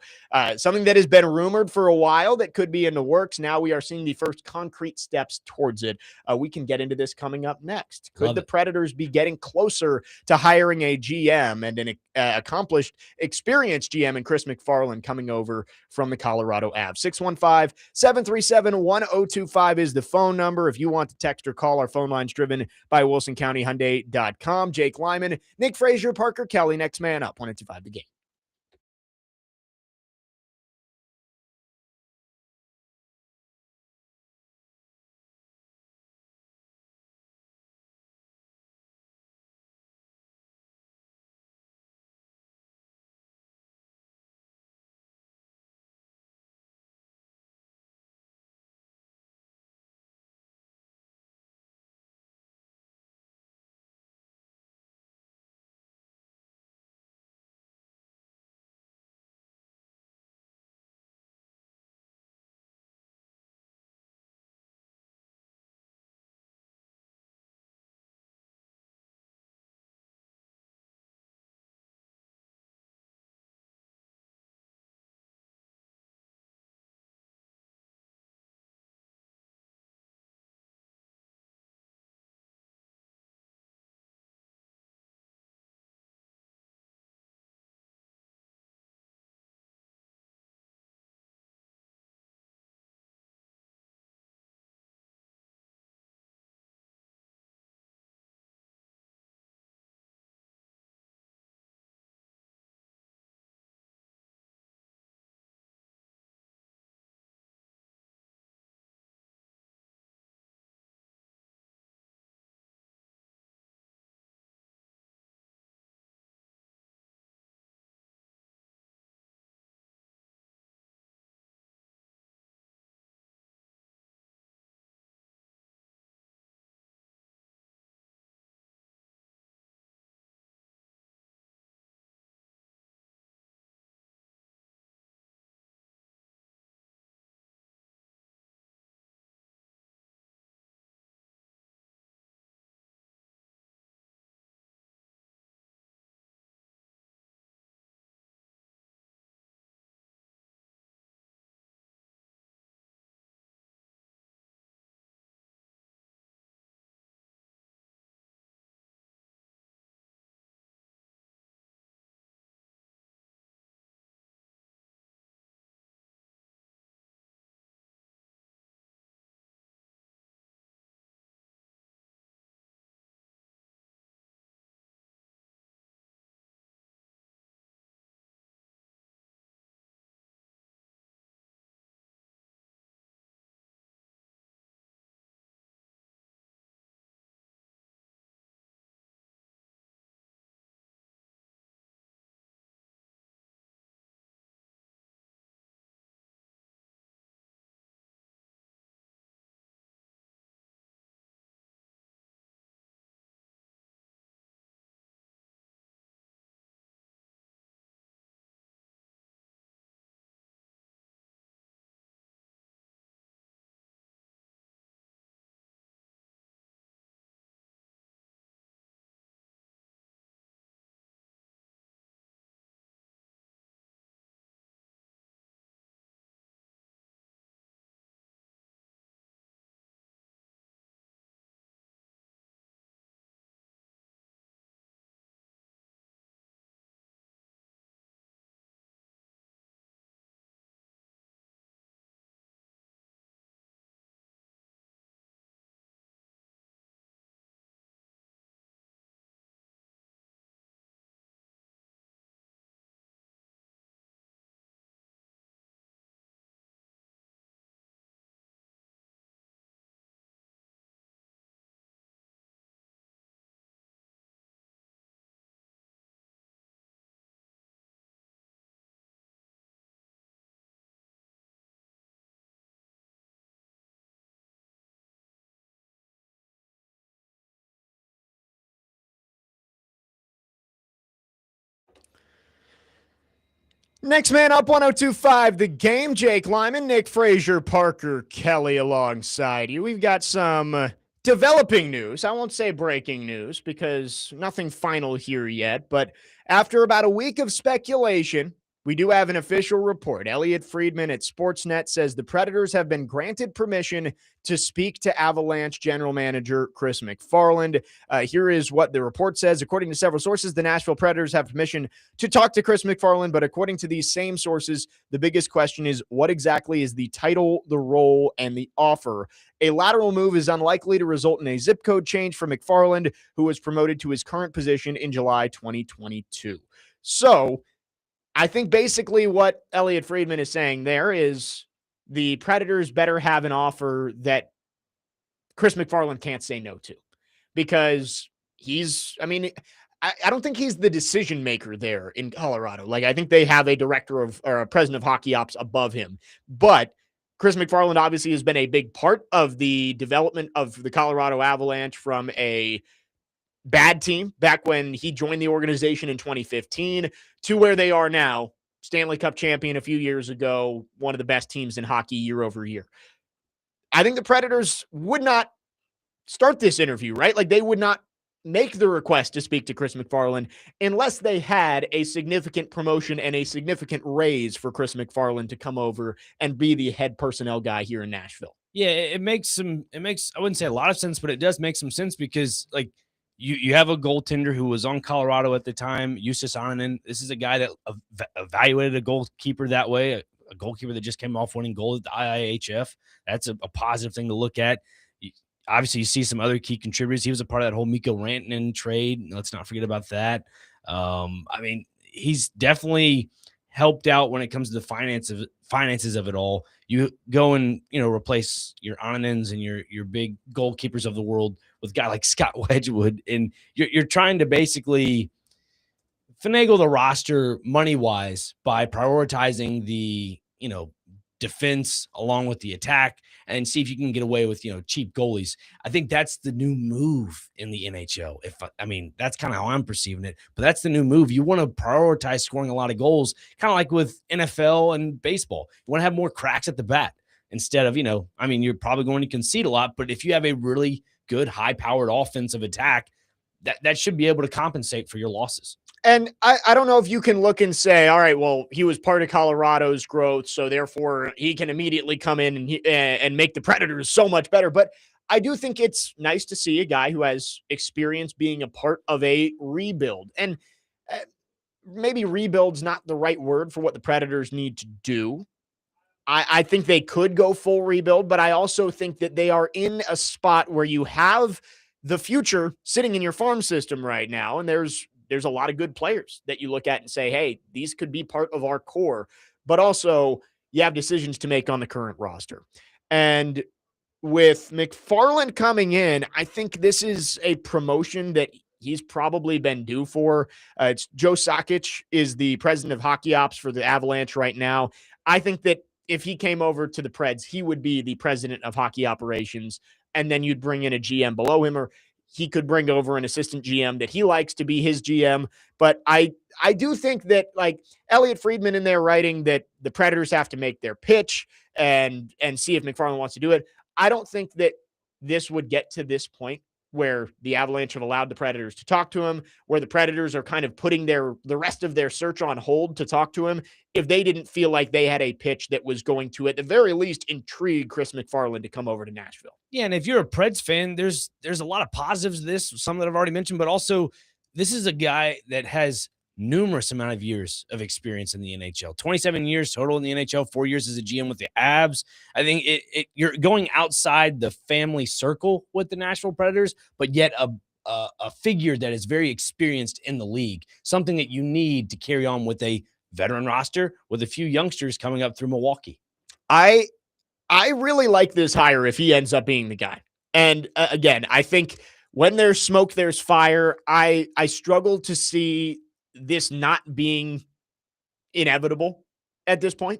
Speaker 1: something that has been rumored for a while that could be in the works. Now we are seeing the first concrete steps towards it. We can get into this coming up next. Could the Predators be getting closer to hiring a GM and an accomplished, experienced GM and Chris MacFarland coming over from the Colorado Avs? 615-737-1025 is the phone number. If you want to text or call, our phone line's driven by WilsonCountyHyundai.com. Jake Lyman, Nick Frazier, Parker Kelly, next man up, 102.5 The Game. Next man up, 102.5 The Game. Jake Lyman, Nick Frazier, Parker Kelly alongside you. We've got some developing news. I won't say breaking news because nothing final here yet. But after about a week of speculation, we do have an official report. Elliot Friedman at Sportsnet says the Predators have been granted permission to speak to Avalanche general manager Chris MacFarland. Here is what the report says. According to several sources, the Nashville Predators have permission to talk to Chris MacFarland, but according to these same sources, the biggest question is what exactly is the title, the role, and the offer? A lateral move is unlikely to result in a zip code change for MacFarland, who was promoted to his current position in July 2022. So, I think basically what Elliot Friedman is saying there is the Predators better have an offer that Chris MacFarland can't say no to, because I don't think he's the decision maker there in Colorado. Like, I think they have a director of or a president of hockey ops above him, but Chris MacFarland obviously has been a big part of the development of the Colorado Avalanche from a bad team back when he joined the organization in 2015 to where they are now, Stanley Cup champion a few years ago, one of the best teams in hockey year over year. I think the Predators would not start this interview, right? Like, they would not make the request to speak to Chris MacFarland unless they had a significant promotion and a significant raise for Chris MacFarland to come over and be the head personnel guy here in Nashville.
Speaker 2: Yeah, it makes I wouldn't say a lot of sense, but it does make some sense because, like, you have a goaltender who was on Colorado at the time, Justus Annunen. This is a guy that evaluated a goalkeeper that way, a goalkeeper that just came off winning gold at the IIHF. That's a positive thing to look at. Obviously, you see some other key contributors. He was a part of that whole Mikko Rantanen trade. Let's not forget about that. He's definitely helped out when it comes to the finances of it all. You go and, replace your Annanens and your big goalkeepers of the world with a guy like Scott Wedgwood, and you're trying to basically finagle the roster money-wise by prioritizing the, defense along with the attack and see if you can get away with, cheap goalies. I think that's the new move in the NHL. That's kind of how I'm perceiving it, but that's the new move. You want to prioritize scoring a lot of goals, kind of like with NFL and baseball. You want to have more cracks at the bat instead of, you're probably going to concede a lot, but if you have a really good high-powered offensive attack, that should be able to compensate for your losses.
Speaker 1: And I don't know if you can look and say, all right, well, he was part of Colorado's growth, so therefore he can immediately come in and make the Predators so much better. But I do think it's nice to see a guy who has experience being a part of a rebuild. And maybe rebuild's not the right word for what the Predators need to do. I think they could go full rebuild, but I also think that they are in a spot where you have the future sitting in your farm system right now, and there's a lot of good players that you look at and say, hey, these could be part of our core, but also you have decisions to make on the current roster. And with MacFarland coming in, I think this is a promotion that he's probably been due for. It's Joe Sakic is the president of hockey ops for the Avalanche right now. I think that if he came over to the Preds, he would be the president of hockey operations, and then you'd bring in a GM below him, or he could bring over an assistant GM that he likes to be his GM. But I do think that, like, Elliot Friedman in there writing that the Predators have to make their pitch and see if MacFarland wants to do it. I don't think that this would get to this point where the Avalanche have allowed the Predators to talk to him, where the Predators are kind of putting the rest of their search on hold to talk to him, if they didn't feel like they had a pitch that was going to, at the very least, intrigue Chris MacFarland to come over to Nashville.
Speaker 2: Yeah, and if you're a Preds fan, there's a lot of positives to this, some that I've already mentioned, but also this is a guy that has numerous amount of years of experience in the NHL. 27 years total in the NHL, 4 years as a GM with the Avs. I think you're going outside the family circle with the Nashville Predators, but yet a figure that is very experienced in the league, something that you need to carry on with a veteran roster with a few youngsters coming up through Milwaukee.
Speaker 1: I really like this hire if he ends up being the guy. And again, I think when there's smoke, there's fire. I struggle to see this not being inevitable at this point,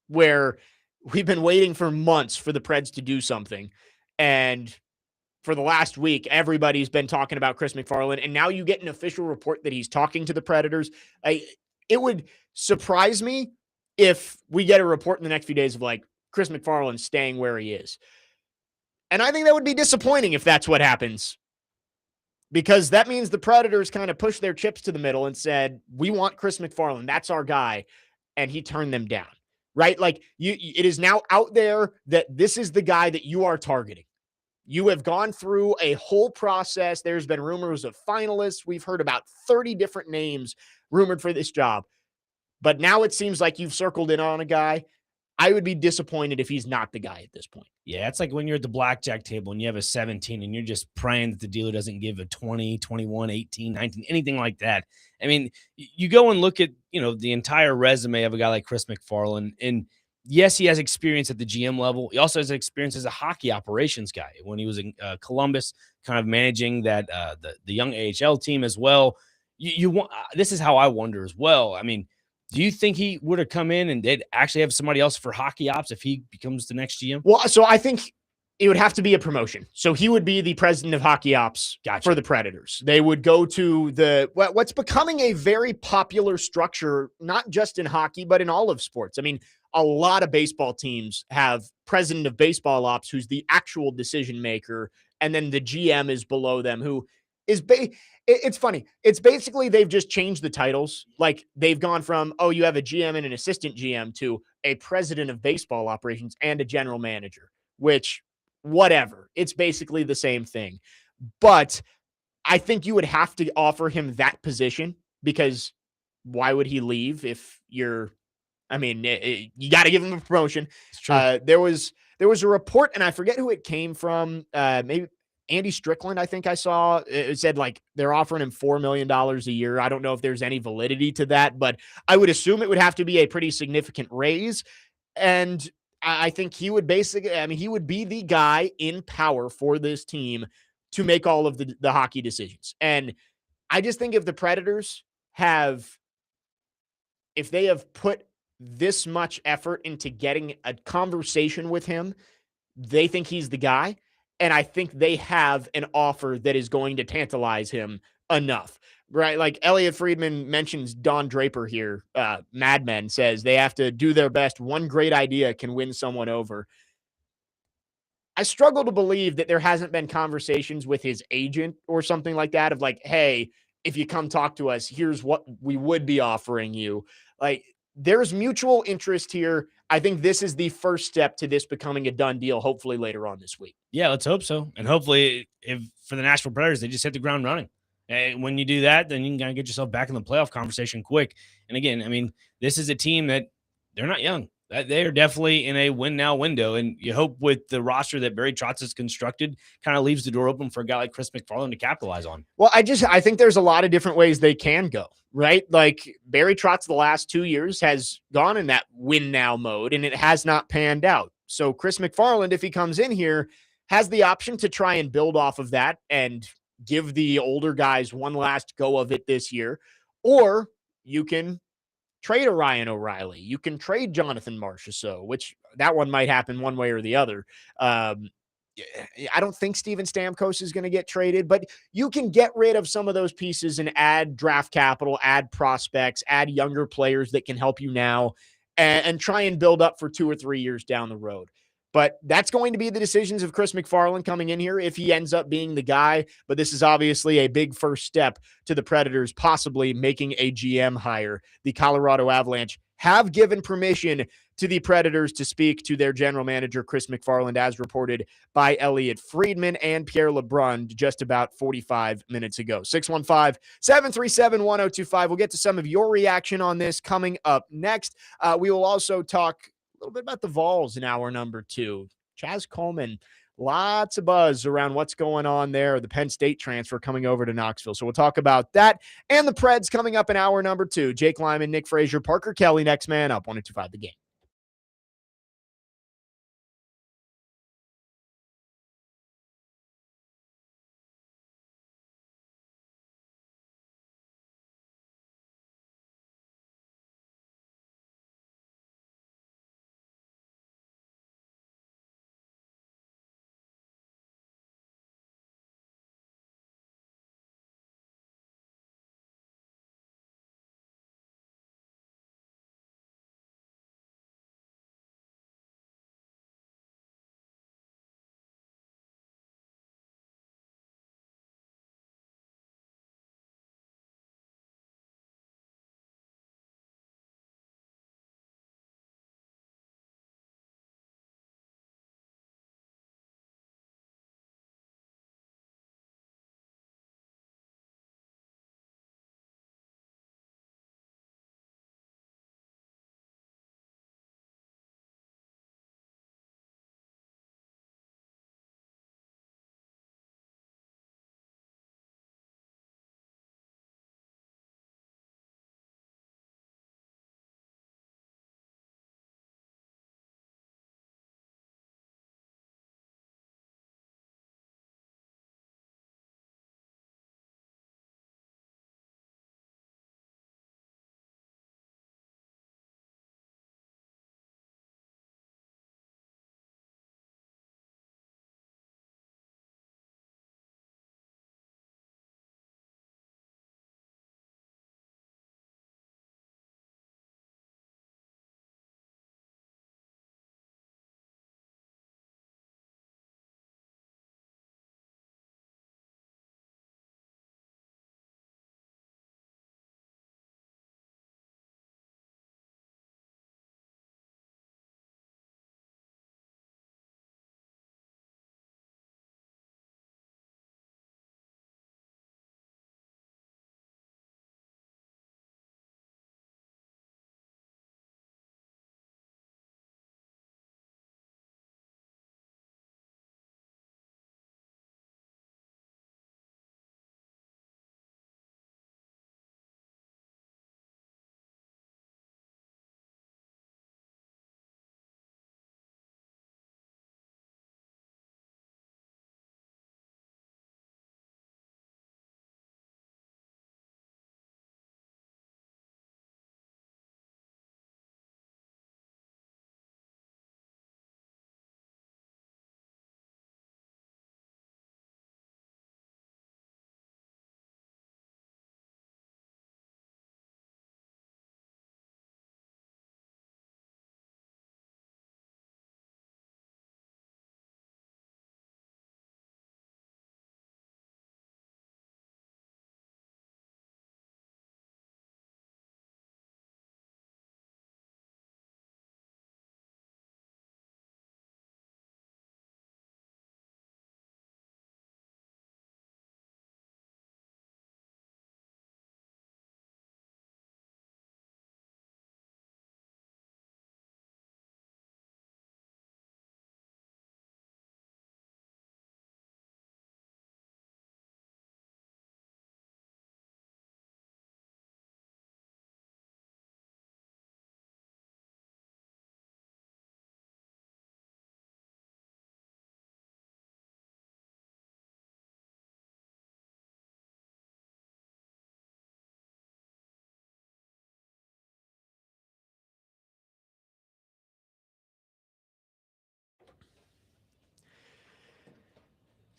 Speaker 1: where we've been waiting for months for the Preds to do something. And for the last week, everybody's been talking about Chris MacFarland. And now you get an official report that he's talking to the Predators. It would surprise me if we get a report in the next few days of like Chris MacFarland staying where he is. And I think that would be disappointing if that's what happens, because that means the Predators kind of pushed their chips to the middle and said, we want Chris MacFarland. That's our guy. And he turned them down, right? Like it is now out there that this is the guy that you are targeting. You have gone through a whole process. There's been rumors of finalists. We've heard about 30 different names rumored for this job. But now it seems like you've circled in on a guy. I would be disappointed if he's not the guy at this point.
Speaker 2: Yeah, it's like when you're at the blackjack table and you have a 17 and you're just praying that the dealer doesn't give a 20, 21, 18, 19, anything like that. I mean, you go and look at, the entire resume of a guy like Chris MacFarland, and yes, he has experience at the GM level. He also has experience as a hockey operations guy when he was in Columbus, kind of managing that the young AHL team as well. You want this is how I wonder as well. I mean, do you think he would have come in and they'd actually have somebody else for hockey ops if he becomes the next GM?
Speaker 1: Well, so I think it would have to be a promotion. So he would be the president of hockey ops for the Predators. They would go to what's becoming a very popular structure, not just in hockey, but in all of sports. I mean, a lot of baseball teams have president of baseball ops who's the actual decision maker, and then the GM is below them, who is it's funny. It's basically they've just changed the titles. Like they've gone from, oh, you have a GM and an assistant GM to a president of baseball operations and a general manager, which whatever. It's basically the same thing. But I think you would have to offer him that position, because why would he leave if you got to give him a promotion. There was a report, and I forget who it came from. Maybe Andy Strickland, I think I saw. It said like they're offering him $4 million a year. I don't know if there's any validity to that, but I would assume it would have to be a pretty significant raise. And I think he would he would be the guy in power for this team to make all of the hockey decisions. And I just think if the Predators if they have put this much effort into getting a conversation with him, they think he's the guy. And I think they have an offer that is going to tantalize him enough, right? Like Elliot Friedman mentions Don Draper here. Mad Men says they have to do their best. One great idea can win someone over. I struggle to believe that there hasn't been conversations with his agent or something like that of like, hey, if you come talk to us, here's what we would be offering you. Like, there's mutual interest here. I think this is the first step to this becoming a done deal, hopefully later on this week.
Speaker 2: Yeah, let's hope so. And hopefully, if for the Nashville Predators, they just hit the ground running. And when you do that, then you can kind of get yourself back in the playoff conversation quick. And again, I mean, this is a team that they're not young. They are definitely in a win-now window. And you hope with the roster that Barry Trotz has constructed kind of leaves the door open for a guy like Chris MacFarland to capitalize on.
Speaker 1: Well, I think there's a lot of different ways they can go, right? Like Barry Trotz the last 2 years has gone in that win-now mode, and it has not panned out. So Chris MacFarland, if he comes in here, has the option to try and build off of that and give the older guys one last go of it this year. Or you can trade a Ryan O'Reilly. You can trade Jonathan Marchessault, which that one might happen one way or the other. I don't think Steven Stamkos is going to get traded, but you can get rid of some of those pieces and add draft capital, add prospects, add younger players that can help you now, and try and build up for 2 or 3 years down the road. But that's going to be the decisions of Chris MacFarland coming in here if he ends up being the guy. But this is obviously a big first step to the Predators possibly making a GM hire. The Colorado Avalanche have given permission to the Predators to speak to their general manager, Chris MacFarland, as reported by Elliot Friedman and Pierre LeBrun just about 45 minutes ago. 615-737-1025. We'll get to some of your reaction on this coming up next. We will also talk a little bit about the Vols in hour number 2. Chaz Coleman, lots of buzz around what's going on there. The Penn State transfer coming over to Knoxville. So we'll talk about that and the Preds coming up in hour number 2. Jake Lyman, Nick Frazier, Parker Kelly, next man up. 102.5 The Game.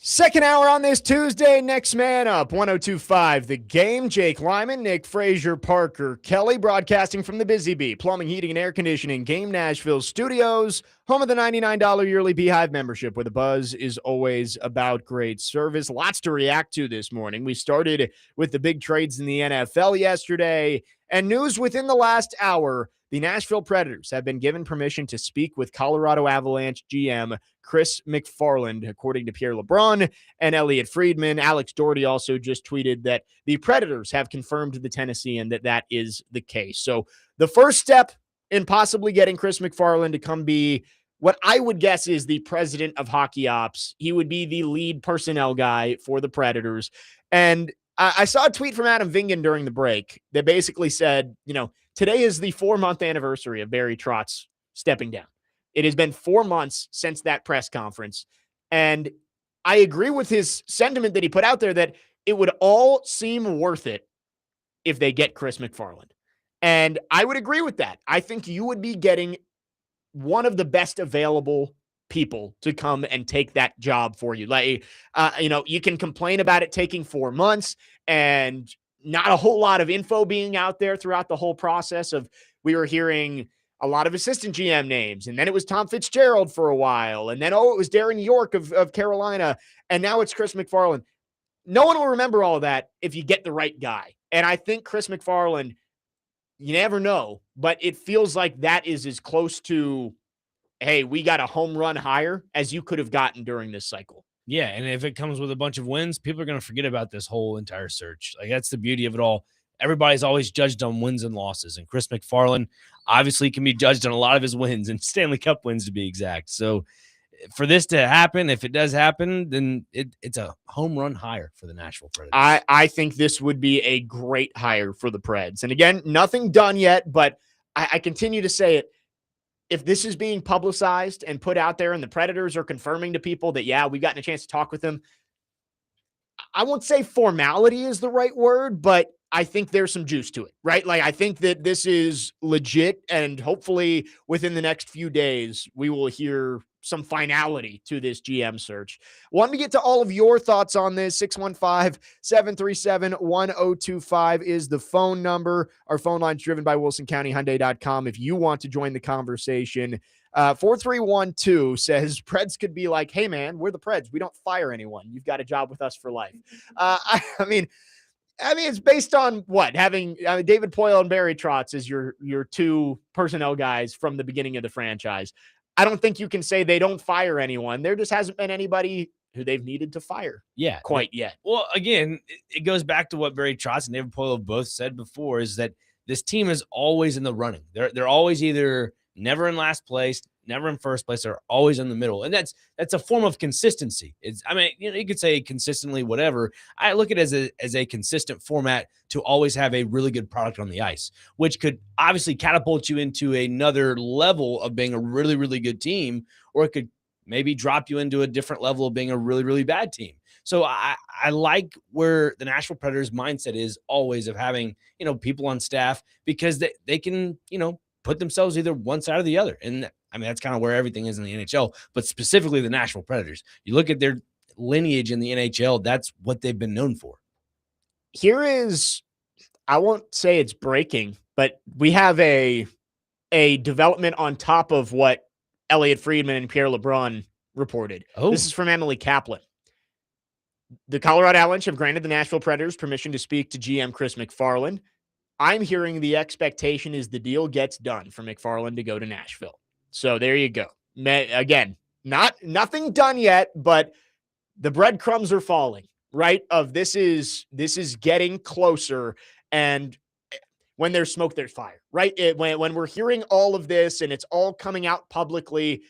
Speaker 1: Second hour on this Tuesday, next man up, 102.5 The Game. Jake Lyman, Nick Frazier, Parker Kelly, broadcasting from the Busy Bee Plumbing, Heating, and Air Conditioning Game Nashville Studios, home of the $99 yearly Beehive membership, where the buzz is always about great service. Lots to react to this morning. We started with the big trades in the NFL yesterday, and news within the last hour. The Nashville Predators have been given permission to speak with Colorado Avalanche GM Chris MacFarland, according to Pierre LeBrun and Elliot Friedman. Alex Doherty also just tweeted that the Predators have confirmed to the Tennessean that that is the case. So the first step in possibly getting Chris MacFarland to come be what I would guess is the president of hockey ops. He would be the lead personnel guy for the Predators. And I saw a tweet from Adam Vingan during the break that basically said, today is the 4-month anniversary of Barry Trotz stepping down. It has been 4 months since that press conference. And I agree with his sentiment that he put out there that it would all seem worth it if they get Chris MacFarland. And I would agree with that. I think you would be getting one of the best available people to come and take that job for you. You can complain about it taking 4 months and not a whole lot of info being out there throughout the whole process of, we were hearing a lot of assistant GM names, and then it was Tom Fitzgerald for a while, and then, it was Darren York of Carolina, and now it's Chris MacFarland. No one will remember all of that if you get the right guy. And I think Chris MacFarland, you never know, but it feels like that is as close to, hey, we got a home run hire as you could have gotten during this cycle.
Speaker 2: Yeah, and if it comes with a bunch of wins, people are going to forget about this whole entire search. Like, that's the beauty of it all. Everybody's always judged on wins and losses, and Chris MacFarland obviously can be judged on a lot of his wins, and Stanley Cup wins to be exact. So for this to happen, if it does happen, then it's a home run hire for the Nashville Predators.
Speaker 1: I think this would be a great hire for the Preds. And again, nothing done yet, but I continue to say it. If this is being publicized and put out there and the Predators are confirming to people that, yeah, we've gotten a chance to talk with them, I won't say formality is the right word, but I think there's some juice to it, right? Like, I think that this is legit, and hopefully within the next few days, we will hear some finality to this GM search. Want to get to all of your thoughts on this. 615-737-1025 is the phone number. Our phone line's driven by WilsonCountyHyundai.com. If you want to join the conversation, 4312 says Preds could be like, hey man, we're the Preds. We don't fire anyone. You've got a job with us for life. I mean, it's based on what? Having David Poile and Barry Trotz as your two personnel guys from the beginning of the franchise. I don't think you can say they don't fire anyone. There just hasn't been anybody who they've needed to fire quite yet.
Speaker 2: Well, again, it goes back to what Barry Trotz and David Poile have both said before, is that this team is always in the running. They're always either never in last place, never in first place, they're always in the middle. And that's a form of consistency. You could say consistently whatever. I look at it as a consistent format to always have a really good product on the ice, which could obviously catapult you into another level of being a really, really good team, or it could maybe drop you into a different level of being a really, really bad team. So I like where the Nashville Predators mindset is always of having, people on staff, because they can, put themselves either one side or the other. And that's kind of where everything is in the NHL, but specifically the Nashville Predators. You look at their lineage in the NHL, that's what they've been known for.
Speaker 1: Here is, I won't say it's breaking, but we have a development on top of what Elliot Friedman and Pierre LeBrun reported.
Speaker 2: Oh.
Speaker 1: This is from Emily Kaplan. The Colorado Avalanche have granted the Nashville Predators permission to speak to GM Chris MacFarland. I'm hearing the expectation is the deal gets done for MacFarland to go to Nashville. So there you go. Again, nothing done yet, but the breadcrumbs are falling, right? This is getting closer, and when there's smoke, there's fire, right? When we're hearing all of this and it's all coming out publicly,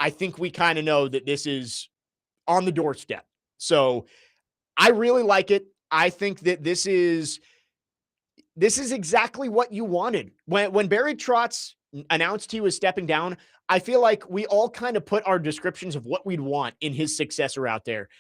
Speaker 1: I think we kind of know that this is on the doorstep. So I really like it. I think that this is exactly what you wanted. When Barry Trotz announced he was stepping down, I feel like we all kind of put our descriptions of what we'd want in his successor out there.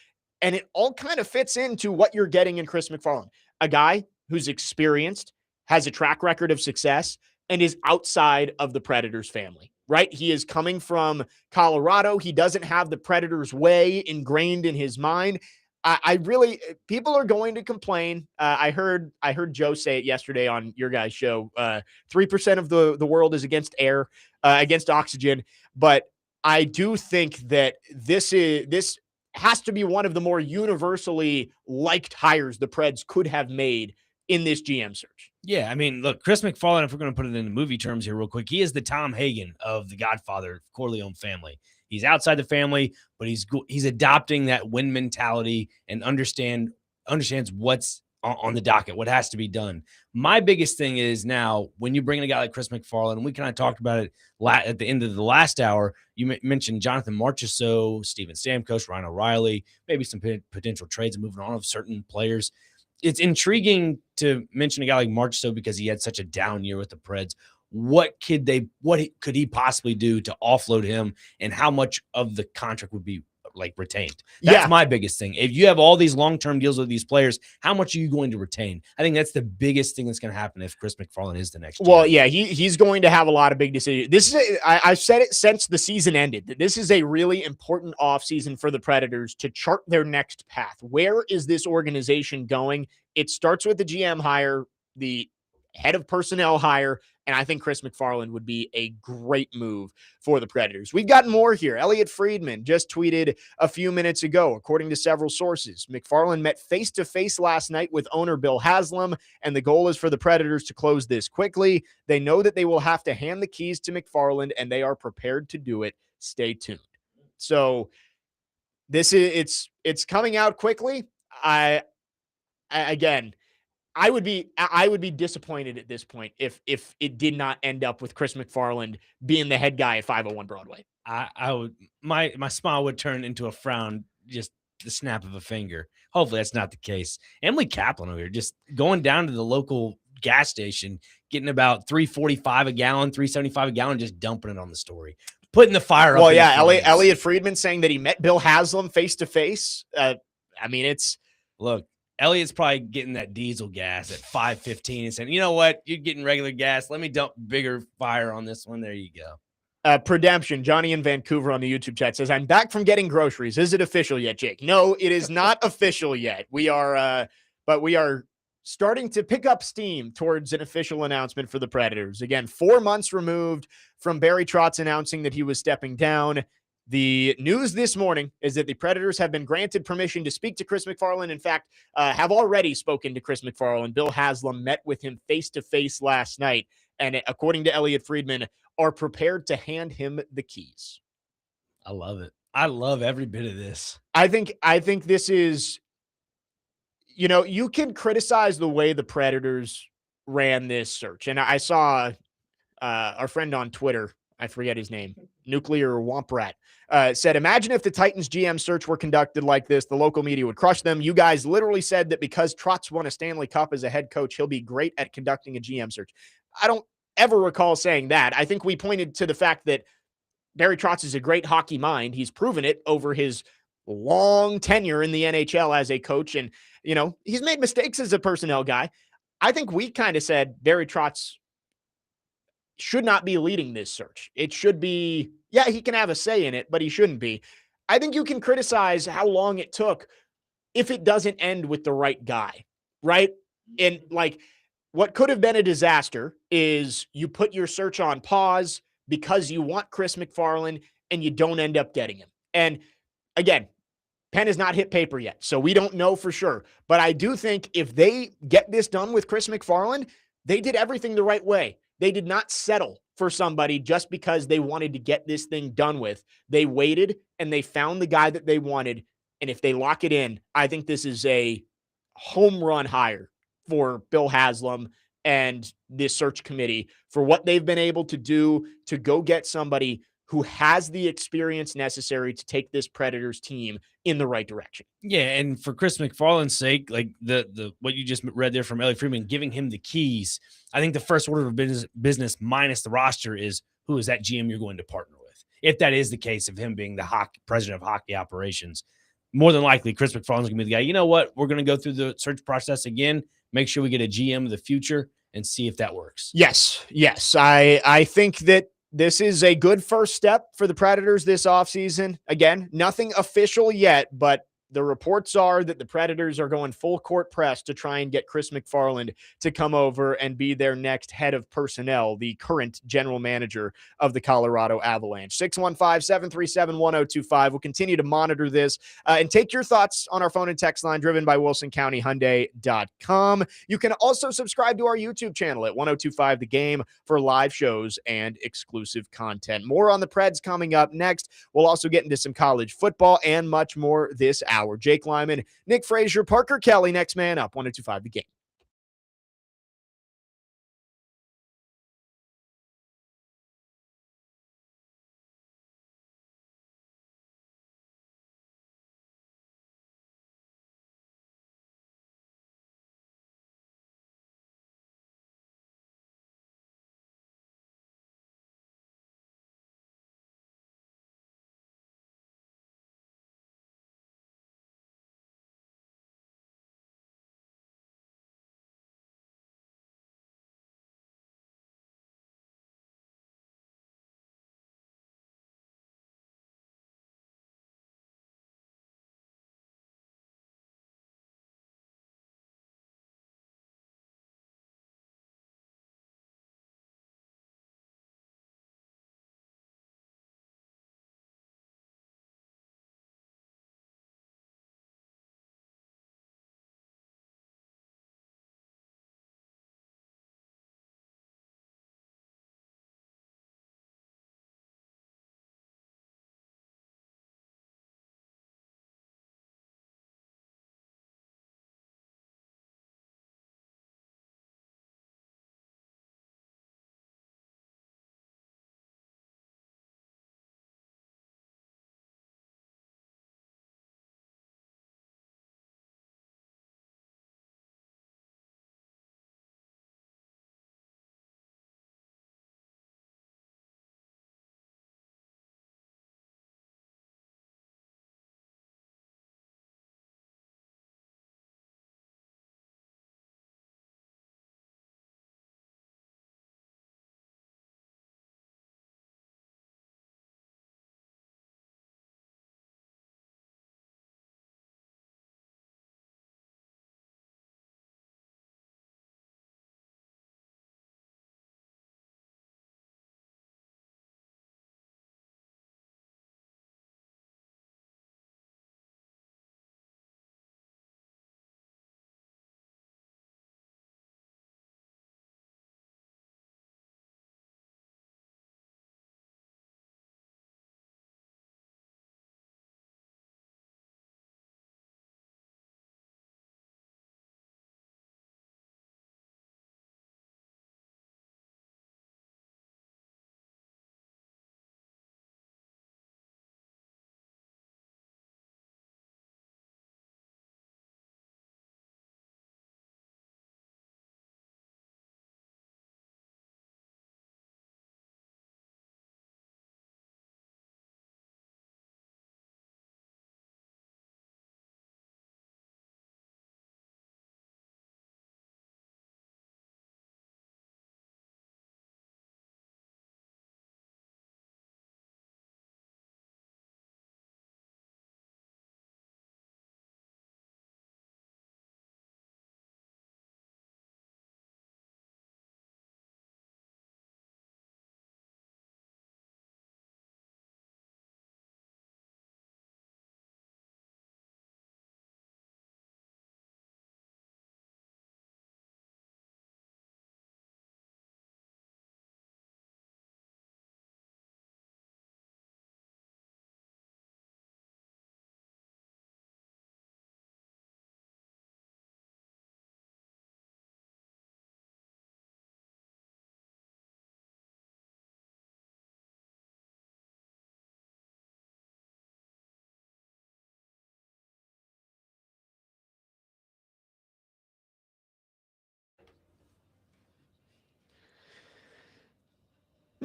Speaker 1: And it all kind of fits into what you're getting in Chris MacFarland, a guy who's experienced, has a track record of success, and is outside of the Predators family. right? He is coming from Colorado. He doesn't have the Predators way ingrained in his mind. I really, people are going to complain. I heard Joe say it yesterday on your guys' show. 3% of the world is against air, against oxygen. But I do think that this has to be one of the more universally liked hires the Preds could have made in this GM search.
Speaker 2: Yeah, I mean, look, Chris MacFarland, if we're going to put it into movie terms here real quick, he is the Tom Hagen of the Godfather Corleone family. He's outside the family, but he's adopting that win mentality and understands what's on the docket, what has to be done. My biggest thing is now when you bring in a guy like Chris MacFarland, and we kind of talked about it at the end of the last hour, you mentioned Jonathan Marchessault, Steven Stamkos, Ryan O'Reilly, maybe some potential trades and moving on of certain players. It's intriguing to mention a guy like Marchessault because he had such a down year with the Preds. What could he possibly do to offload him, and how much of the contract would be like retained? That's my biggest thing. If you have all these long-term deals with these players, how much are you going to retain? I think that's the biggest thing that's going to happen if Chris MacFarland is the next year.
Speaker 1: Well, yeah, he's going to have a lot of big decisions. This is I've said it since the season ended that this is a really important offseason for the Predators to chart their next path. Where is this organization going? It starts with the GM hire, the head of personnel hire, and I think Chris MacFarland would be a great move for the Predators. We've got more here. Elliot Friedman just tweeted a few minutes ago, according to several sources, MacFarland met face-to-face last night with owner Bill Haslam, and the goal is for the Predators to close this quickly. They know that they will have to hand the keys to MacFarland, and they are prepared to do it. Stay tuned. So this is it's coming out quickly. I would be disappointed at this point if it did not end up with Chris MacFarland being the head guy at 501 Broadway.
Speaker 2: I would my smile would turn into a frown just the snap of a finger. Hopefully that's not the case. Emily Kaplan over here just going down to the local gas station, getting about $3.45 a gallon, $3.75 a gallon, just dumping it on the story, putting the fire up.
Speaker 1: Well, yeah, Elliot Friedman saying that he met Bill Haslam face to face. I mean,
Speaker 2: look. Elliot's probably getting that diesel gas at 5.15 and saying, you know what? You're getting regular gas. Let me dump bigger fire on this one. There you go.
Speaker 1: Predemption, Johnny in Vancouver on the YouTube chat says, I'm back from getting groceries. Is it official yet, Jake? No, it is not official yet. We are starting to pick up steam towards an official announcement for the Predators. Again, 4 months removed from Barry Trotz announcing that he was stepping down. The news this morning is that the Predators have been granted permission to speak to Chris MacFarland. In fact, have already spoken to Chris MacFarland. Bill Haslam met with him face-to-face last night, and according to Elliot Friedman, are prepared to hand him the keys.
Speaker 2: I love it. I love every bit of this.
Speaker 1: I think this is, you can criticize the way the Predators ran this search. And I saw our friend on Twitter, I forget his name, Nuclear Womp Rat, said, imagine if the Titans GM search were conducted like this, the local media would crush them. You guys literally said that because Trotz won a Stanley Cup as a head coach, he'll be great at conducting a GM search. I don't ever recall saying that. I think we pointed to the fact that Barry Trotz is a great hockey mind. He's proven it over his long tenure in the NHL as a coach. And, he's made mistakes as a personnel guy. I think we kind of said Barry Trotz should not be leading this search. It should be, he can have a say in it, but he shouldn't be. I think you can criticize how long it took if it doesn't end with the right guy, right? And what could have been a disaster is you put your search on pause because you want Chris MacFarland and you don't end up getting him. And again, pen has not hit paper yet, so we don't know for sure. But I do think if they get this done with Chris MacFarland, they did everything the right way. They did not settle for somebody just because they wanted to get this thing done with. They waited and they found the guy that they wanted. And if they lock it in, I think this is a home run hire for Bill Haslam and this search committee for what they've been able to do to go get somebody who has the experience necessary to take this Predators team in the right direction.
Speaker 2: Yeah, and for Chris MacFarland's sake, like the what you just read there from Elliot Friedman, giving him the keys, I think the first order of business minus the roster is who is that GM you're going to partner with. If that is the case of him being the president of hockey operations, more than likely Chris MacFarland's going to be the guy. You know what? We're going to go through the search process again, make sure we get a GM of the future and see if that works.
Speaker 1: Yes. I think that this is a good first step for the Predators this offseason. Again, nothing official yet, but the reports are that the Predators are going full court press to try and get Chris MacFarland to come over and be their next head of personnel, the current general manager of the Colorado Avalanche. 615-737-1025. We'll continue to monitor this and take your thoughts on our phone and text line driven by WilsonCountyHyundai.com. You can also subscribe to our YouTube channel at 1025 The Game for live shows and exclusive content. More on the Preds coming up next. We'll also get into some college football and much more this hour. Jake Lyman, Nick Frazier, Parker Kelly, next man up, 1025 The Game.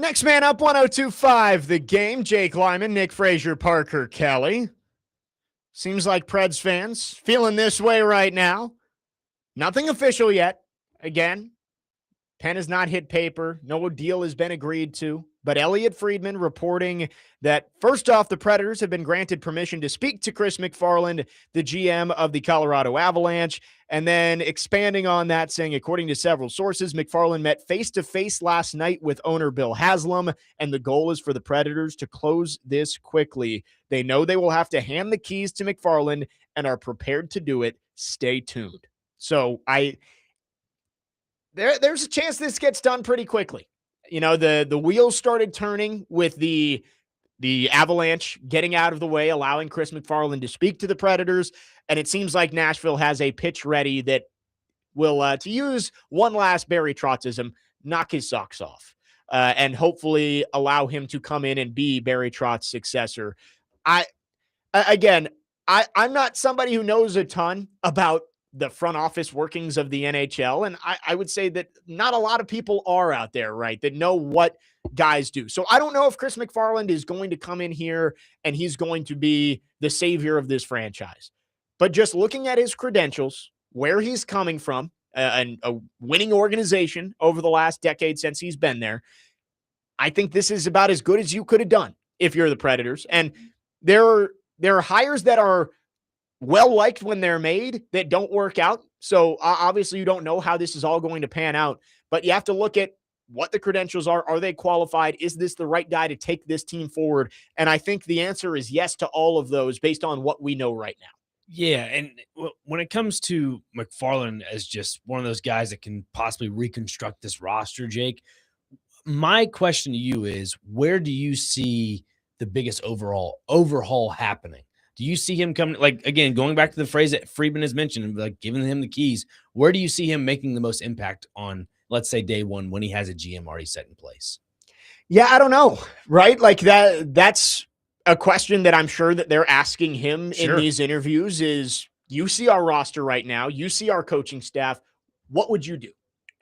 Speaker 1: Next man up, 1025 The Game. Jake Lyman, Nick Frazier, Parker Kelly. Seems like Preds fans feeling this way right now. Nothing official yet. Again, pen has not hit paper. No deal has been agreed to. But Elliot Friedman reporting that, first off, the Predators have been granted permission to speak to Chris MacFarland, the GM of the Colorado Avalanche, and then expanding on that, saying, according to several sources, MacFarland met face-to-face last night with owner Bill Haslam, and the goal is for the Predators to close this quickly. They know they will have to hand the keys to MacFarland and are prepared to do it. Stay tuned. So there's a chance this gets done pretty quickly. You know, the wheels started turning with the Avalanche getting out of the way, allowing Chris MacFarland to speak to the Predators. And it seems like Nashville has a pitch ready that will, to use one last Barry Trotzdism, knock his socks off and hopefully allow him to come in and be Barry Trotz's successor. I'm not somebody who knows a ton about the front office workings of the NHL. And I would say that not a lot of people are out there, right, that know what guys do. So I don't know if Chris MacFarland is going to come in here and he's going to be the savior of this franchise. But just looking at his credentials, where he's coming from, a winning organization over the last decade since he's been there, I think this is about as good as you could have done if you're the Predators. And there are hires that are well-liked when they're made that don't work out. So obviously you don't know how this is all going to pan out, but you have to look at what the credentials are. Are they qualified? Is this the right guy to take this team forward? And I think the answer is yes to all of those based on what we know right now.
Speaker 2: Yeah, and when it comes to MacFarland as just one of those guys that can possibly reconstruct this roster, Jake, my question to you is, where do you see the biggest overhaul happening? Do you see him coming, like, again, going back to the phrase that Friedman has mentioned, like giving him the keys, where do you see him making the most impact on, let's say, day one when he has a GM already set in place?
Speaker 1: Yeah, I don't know, right? Like that's a question that I'm sure that they're asking him in these interviews is, you see our roster right now, you see our coaching staff, what would you do?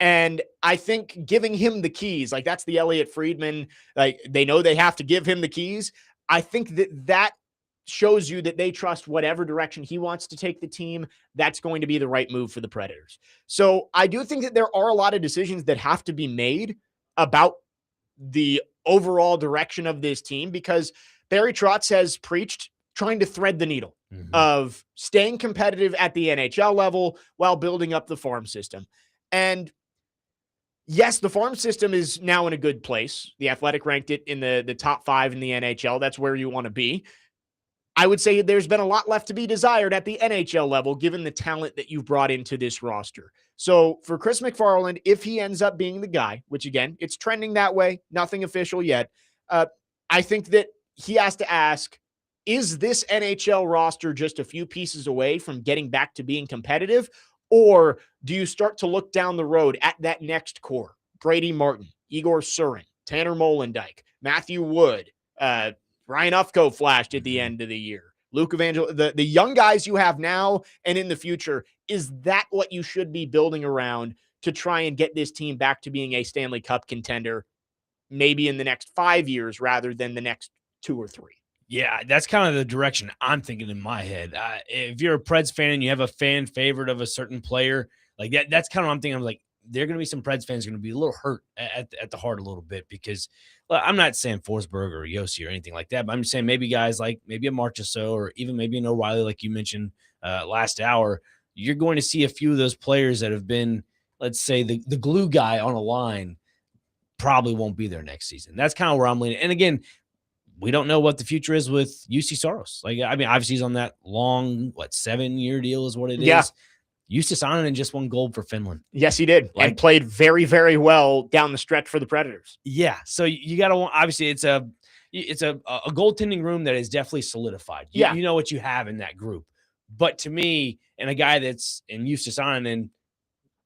Speaker 1: And I think giving him the keys, like that's the Elliot Friedman, like they know they have to give him the keys. I think that shows you that they trust whatever direction he wants to take the team. That's going to be the right move for the Predators. So I do think that there are a lot of decisions that have to be made about the overall direction of this team, because Barry Trotz has preached trying to thread the needle of staying competitive at the NHL level while building up the farm system. And yes, the farm system is now in a good place. The Athletic ranked it in the top 5 in the NHL. That's where you want to be. I would say there's been a lot left to be desired at the NHL level, given the talent that you've brought into this roster. So for Chris MacFarland, if he ends up being the guy, which again, it's trending that way, nothing official yet, I think that he has to ask, is this NHL roster just a few pieces away from getting back to being competitive? Or do you start to look down the road at that next core? Brady Martin, Igor Surin, Tanner Molendyk, Matthew Wood, Ryan Ufko flashed at the end of the year. Luke Evangel, the young guys you have now and in the future, is that what you should be building around to try and get this team back to being a Stanley Cup contender, maybe in the next 5 years rather than the next 2 or 3?
Speaker 2: Yeah, that's kind of the direction I'm thinking in my head. If you're a Preds fan and you have a fan favorite of a certain player, like that's kind of what I'm thinking. I'm like, there are going to be some Preds fans going to be a little hurt at the heart a little bit, because I'm not saying Forsberg or Yossi or anything like that, but I'm just saying maybe guys like maybe a Marchessault or even maybe an O'Reilly, like you mentioned last hour, you're going to see a few of those players that have been, let's say, the glue guy on a line probably won't be there next season. That's kind of where I'm leaning. And again, we don't know what the future is with UC Saros. Like, I mean, obviously he's on that long, 7-year deal is what it is. Jussi Saarinen just won gold for Finland.
Speaker 1: Yes, he did. And played very, very well down the stretch for the Predators.
Speaker 2: Yeah. So you got to, obviously it's a goaltending room that is definitely solidified. You know what you have in that group. But to me, and a guy that's in Jussi Saarinen,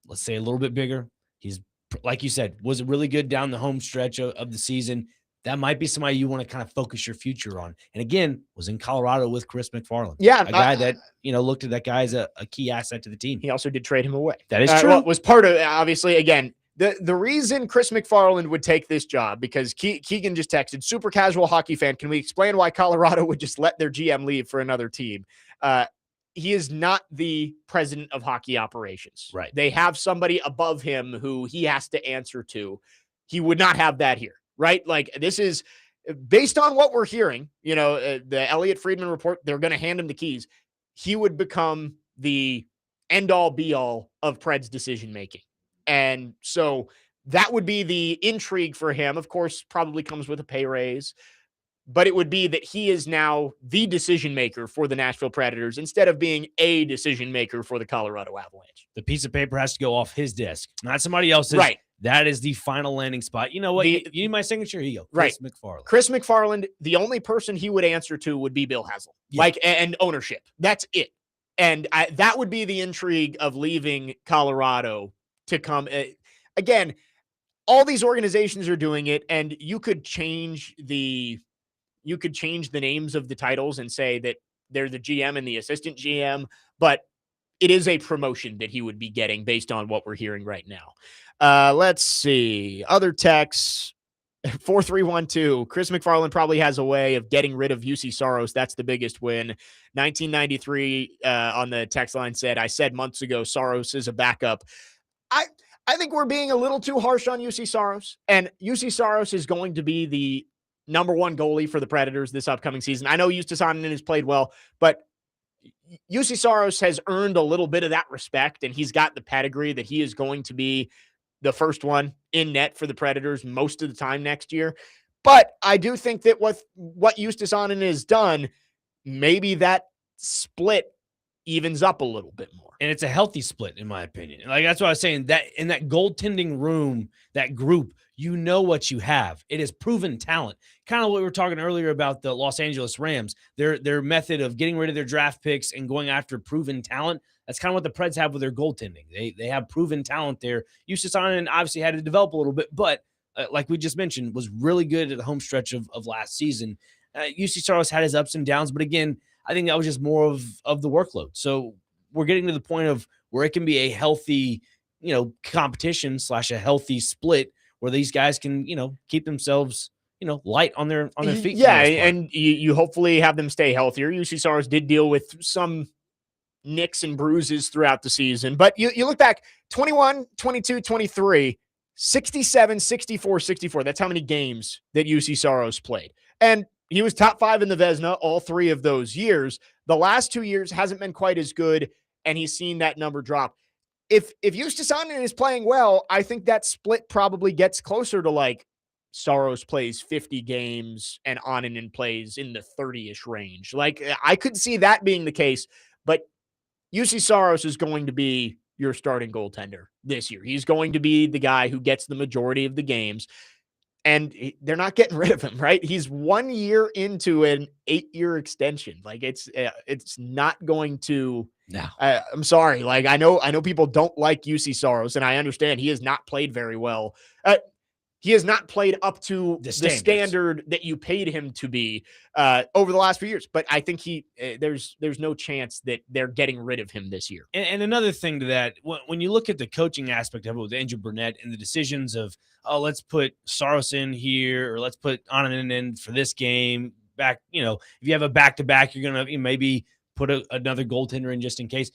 Speaker 2: let's say a little bit bigger, he's, like you said, was really good down the home stretch of the season. That might be somebody you want to kind of focus your future on. And again, was in Colorado with Chris MacFarland.
Speaker 1: Yeah.
Speaker 2: A guy that, looked at that guy as a key asset to the team.
Speaker 1: He also did trade him away.
Speaker 2: That is true.
Speaker 1: Well, was part of, obviously, again, the reason Chris MacFarland would take this job, because Keegan just texted, super casual hockey fan, can we explain why Colorado would just let their GM leave for another team? He is not the president of hockey operations.
Speaker 2: Right.
Speaker 1: They have somebody above him who he has to answer to. He would not have that here. right? Like, this is based on what we're hearing, the Elliot Friedman report, they're going to hand him the keys. He would become the end all be all of Preds decision making. And so that would be the intrigue for him. Of course, probably comes with a pay raise, but it would be that he is now the decision maker for the Nashville Predators instead of being a decision maker for the Colorado Avalanche.
Speaker 2: The piece of paper has to go off his desk, not somebody else's.
Speaker 1: Right.
Speaker 2: That is the final landing spot. You know what? You need my signature? Here you go. Chris MacFarland.
Speaker 1: Chris MacFarland, the only person he would answer to would be Bill Hessel. Yeah. And ownership. That's it. And that would be the intrigue of leaving Colorado to come. Again, all these organizations are doing it, and you could change the names of the titles and say that they're the GM and the assistant GM, but it is a promotion that he would be getting based on what we're hearing right now. Let's see. Other texts. 4312. Chris MacFarland probably has a way of getting rid of UC Saros. That's the biggest win. 1993 on the text line said, I said months ago, Saros is a backup. I think we're being a little too harsh on UC Saros, and UC Saros is going to be the number one goalie for the Predators this upcoming season. I know Justus Annunen has played well, but UC Saros has earned a little bit of that respect, and he's got the pedigree that he is going to be the first one in net for the Predators most of the time next year. But I do think that what Justus Annunen has done, maybe that split evens up a little bit more.
Speaker 2: And it's a healthy split, in my opinion. Like, that's what I was saying, that in that goaltending room, that group, you know what you have. It is proven talent. Kind of what we were talking earlier about the Los Angeles Rams, their method of getting rid of their draft picks and going after proven talent. That's kind of what the Preds have with their goaltending. They have proven talent there. Justus Annunen obviously had to develop a little bit, but like we just mentioned, was really good at the home stretch of last season. UC Saros had his ups and downs, but again, I think that was just more of the workload. So we're getting to the point of where it can be a healthy, competition / a healthy split where these guys can, keep themselves, light on their feet.
Speaker 1: Yeah, and you hopefully have them stay healthier. UC Saros did deal with some nicks and bruises throughout the season, but you look back, 21, 22, 23, 67, 64, 64. That's how many games that UC Saros played. And he was top 5 in the Vezina all 3 of those years. The last 2 years hasn't been quite as good, and he's seen that number drop. If Justus Annunen is playing well, I think that split probably gets closer to like Saros plays 50 games and Annunen plays in the 30-ish range. Like, I could see that being the case, but UC Saros is going to be your starting goaltender this year. He's going to be the guy who gets the majority of the games. And they're not getting rid of him, right? He's 1 year into an 8-year extension. Like, it's not going to. No, I'm sorry. Like, I know people don't like UC Saros, and I understand he has not played very well. He has not played up to the standard that you paid him to be over the last few years. But I think there's no chance that they're getting rid of him this year.
Speaker 2: And another thing to that, when you look at the coaching aspect of it with Andrew Burnett and the decisions of, let's put Saros in here or let's put Annunen in for this game back. If you have a back-to-back, you're going to maybe put another goaltender in just in case.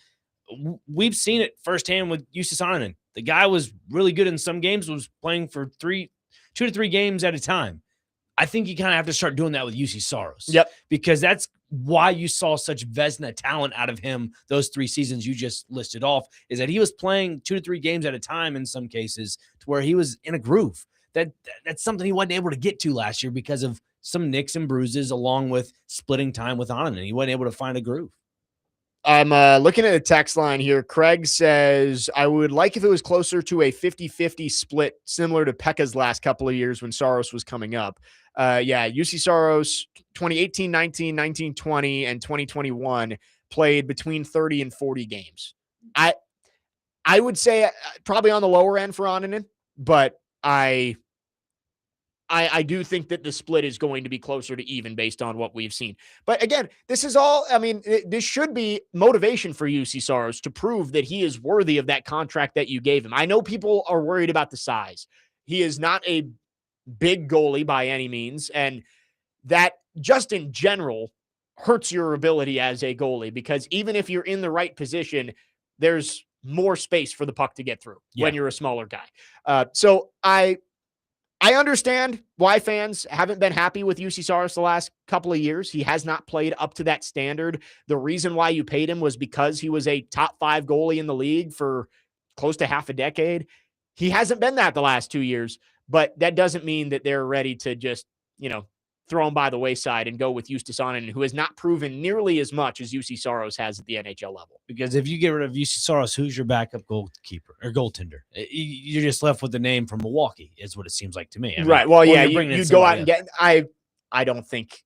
Speaker 2: We've seen it firsthand with Justus Annunen. The guy was really good in some games, was playing for 2 to 3 games at a time. I think you kind of have to start doing that with UC Saros.
Speaker 1: Yep.
Speaker 2: Because that's why you saw such Vezina talent out of him those 3 seasons you just listed off, is that he was playing 2 to 3 games at a time in some cases to where he was in a groove. That's something he wasn't able to get to last year because of some nicks and bruises along with splitting time with Annunen. He wasn't able to find a groove.
Speaker 1: I'm looking at a text line here. Craig says, I would like if it was closer to a 50-50 split, similar to Pekka's last couple of years when Saros was coming up. UC Saros, 2018, 19, 19, 20, and 2021 played between 30 and 40 games. I would say probably on the lower end for Annunen, but I do think that the split is going to be closer to even based on what we've seen. But again, this is all, this should be motivation for UC Saros to prove that he is worthy of that contract that you gave him. I know people are worried about the size. He is not a big goalie by any means. And that just in general hurts your ability as a goalie, because even if you're in the right position, there's more space for the puck to get through when you're a smaller guy. So I I understand why fans haven't been happy with UC Saros the last couple of years. He has not played up to that standard. The reason why you paid him was because he was a top 5 goalie in the league for close to half a decade. He hasn't been that the last 2 years, but that doesn't mean that they're ready to just, throw him by the wayside and go with Justus Onanen, who has not proven nearly as much as UC Saros has at the NHL level.
Speaker 2: Because if you get rid of UC Saros, who's your backup goalkeeper or goaltender? You're just left with the name from Milwaukee, is what it seems like to me. I mean,
Speaker 1: right. Well, yeah,
Speaker 2: you'd
Speaker 1: you'd go out and get. I don't think.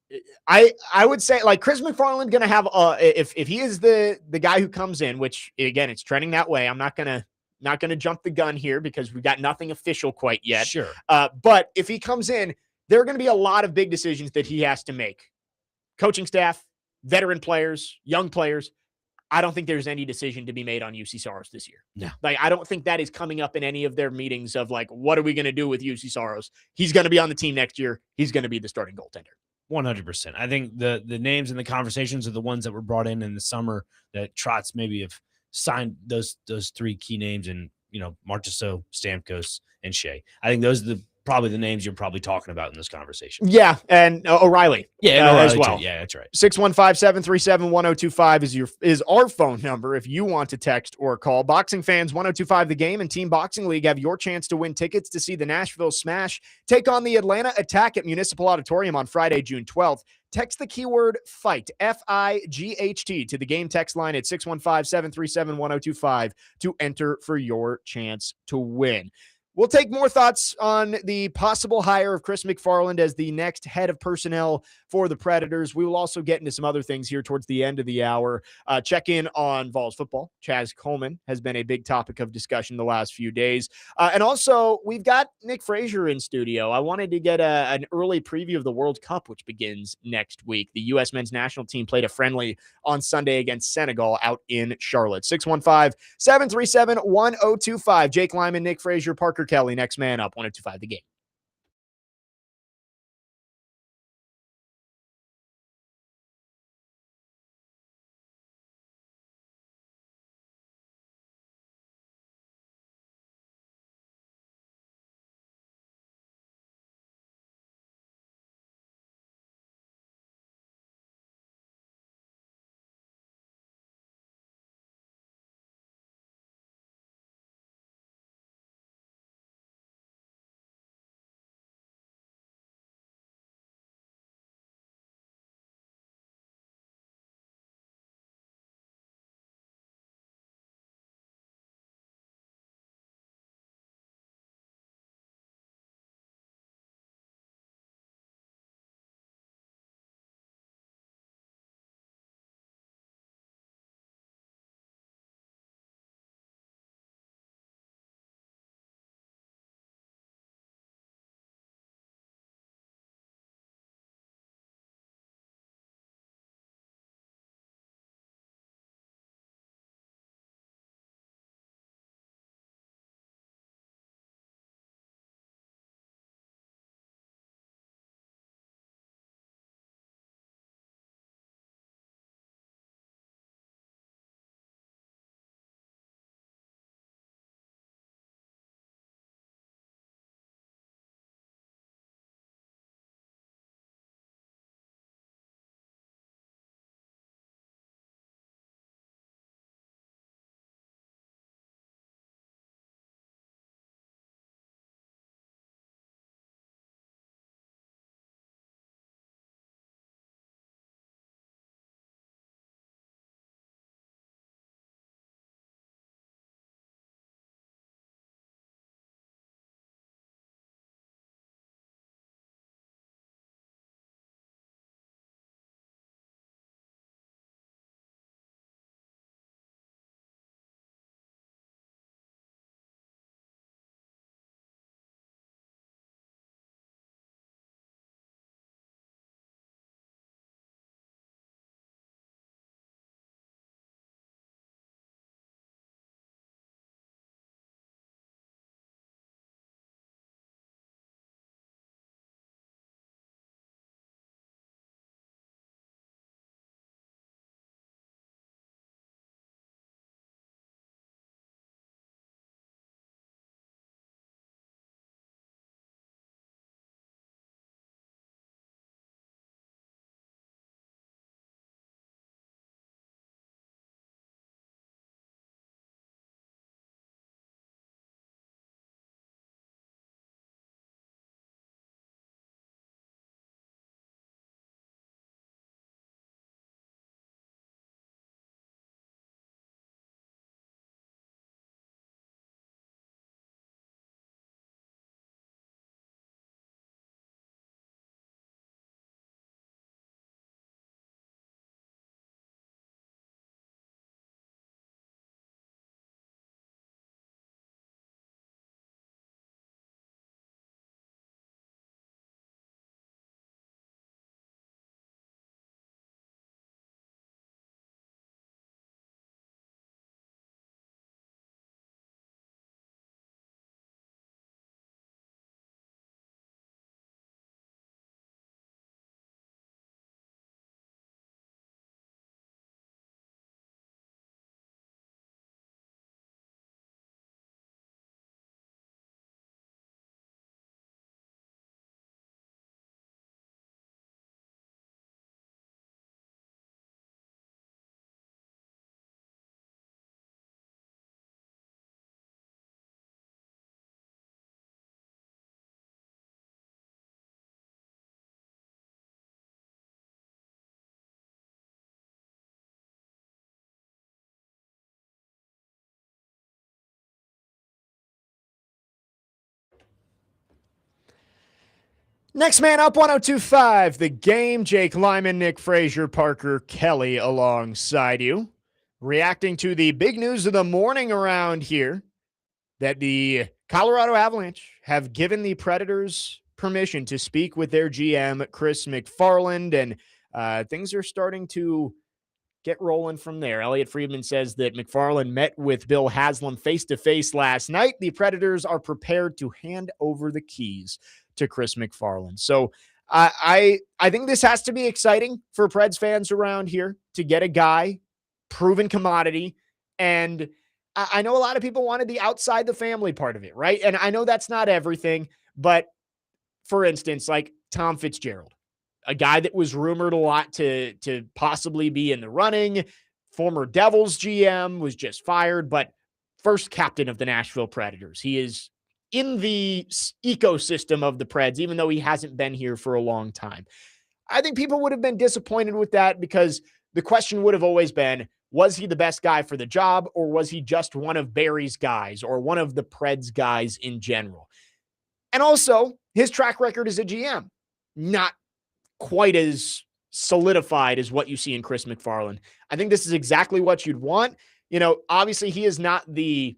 Speaker 1: I would say like Chris MacFarland going to have if he is the guy who comes in, which again it's trending that way. I'm not gonna jump the gun here because we've got nothing official quite yet.
Speaker 2: Sure.
Speaker 1: But if he comes in, there are going to be a lot of big decisions that he has to make. Coaching staff, veteran players, young players. I don't think there's any decision to be made on UC Saros this year.
Speaker 2: No.
Speaker 1: Like, I don't think that is coming up in any of their meetings of like, what are we going to do with UC Saros? He's going to be on the team next year. He's going to be the starting goaltender.
Speaker 2: 100%. I think the names and the conversations are the ones that were brought in the summer that Trotz maybe have signed those 3 key names and, Marchessault, Stamkos, and Shea. I think those are probably the names you're probably talking about in this conversation.
Speaker 1: Yeah, and O'Reilly.
Speaker 2: O'Reilly
Speaker 1: as well.
Speaker 2: Too. Yeah, that's right.
Speaker 1: 615-737-1025 is our phone number if you want to text or call. Boxing fans, 1025 The Game and Team Boxing League have your chance to win tickets to see the Nashville Smash take on the Atlanta Attack at Municipal Auditorium on Friday, June 12th. Text the keyword FIGHT, FIGHT, to the game text line at 615-737-1025 to enter for your chance to win. We'll take more thoughts on the possible hire of Chris MacFarland as the next head of personnel for the Predators. We will also get into some other things here towards the end of the hour. Check in on Vols football. Chaz Coleman has been a big topic of discussion the last few days. And also, we've got Nick Frazier in studio. I wanted to get an early preview of the World Cup, which begins next week. The U.S. men's national team played a friendly on Sunday against Senegal out in Charlotte. 615-737-1025. Jake Lyman, Nick Frazier, Parker Kelly, next man up, 1025 The Game. Next man up, 102.5 The Game. Jake Lyman, Nick Frazier, Parker Kelly alongside you. Reacting to the big news of the morning around here that the Colorado Avalanche have given the Predators permission to speak with their GM, Chris MacFarland, and things are starting to get rolling from there. Elliot Friedman says that MacFarland met with Bill Haslam face-to-face last night. The Predators are prepared to hand over the keys to Chris MacFarland. So I think this has to be exciting for Preds fans around here to get a guy, proven commodity, and I know a lot of people wanted the outside the family part of it, right? And I know that's not everything, but for instance, like Tom Fitzgerald, a guy that was rumored a lot to possibly be in the running, former Devils GM, was just fired, but first captain of the Nashville Predators. He is in the ecosystem of the Preds, even though he hasn't been here for a long time. I think people would have been disappointed with that because the question would have always been, was he the best guy for the job, or was he just one of Barry's guys or one of the Preds guys in general? And also, his track record as a GM, not quite as solidified as what you see in Chris MacFarland. I think this is exactly what you'd want. You know, obviously he is not the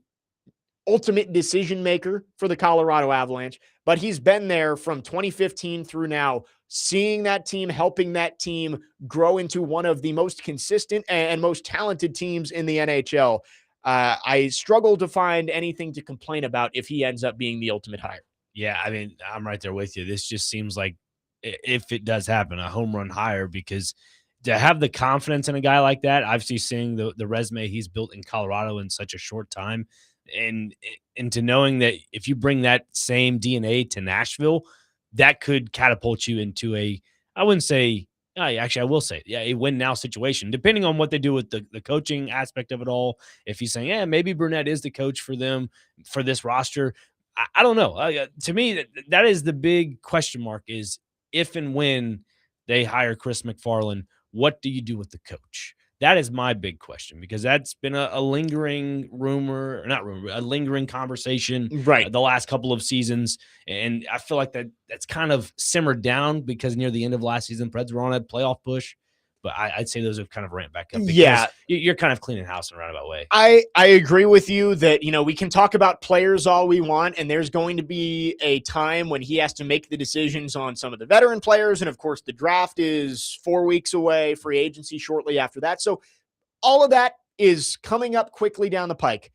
Speaker 1: ultimate decision maker for the Colorado Avalanche, but he's been there from 2015 through now, seeing that team, helping that team grow into one of the most consistent and most talented teams in the NHL. I struggle to find anything to complain about if he ends up being the ultimate hire.
Speaker 2: Yeah, I mean, I'm right there with you. This just seems like, if it does happen, a home run hire, because to have the confidence in a guy like that, obviously seeing the resume he's built in Colorado in such a short time, and to knowing that if you bring that same DNA to Nashville, that could catapult you into I wouldn't say, actually, I will say, a win now situation, depending on what they do with the coaching aspect of it all. If he's saying, yeah, maybe Brunette is the coach for them, for this roster, I don't know. To me, that is the big question mark, is if and when they hire Chris MacFarland, what do you do with the coach? That is my big question, because that's been a lingering rumor, or not rumor, a lingering conversation
Speaker 1: Right.
Speaker 2: the last couple of seasons. And I feel like that's kind of simmered down, because near the end of last season, Preds were on a playoff push. But I'd say those have kind of ramped back up, because
Speaker 1: Yeah.
Speaker 2: you're kind of cleaning house in a roundabout way.
Speaker 1: I agree with you that, you know, we can talk about players all we want, and there's going to be a time when he has to make the decisions on some of the veteran players. And of course, the draft is 4 weeks away, free agency shortly after that. So all of that is coming up quickly down the pike.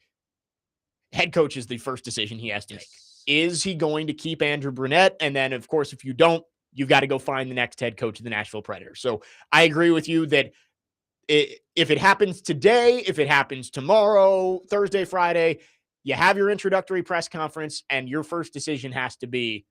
Speaker 1: Head coach is the first decision he has to make. Is he going to keep Andrew Brunette? And then, of course, if you don't, you've got to go find the next head coach of the Nashville Predators. So I agree with you that if it happens today, if it happens tomorrow, Thursday, Friday, you have your introductory press conference, and your first decision has to be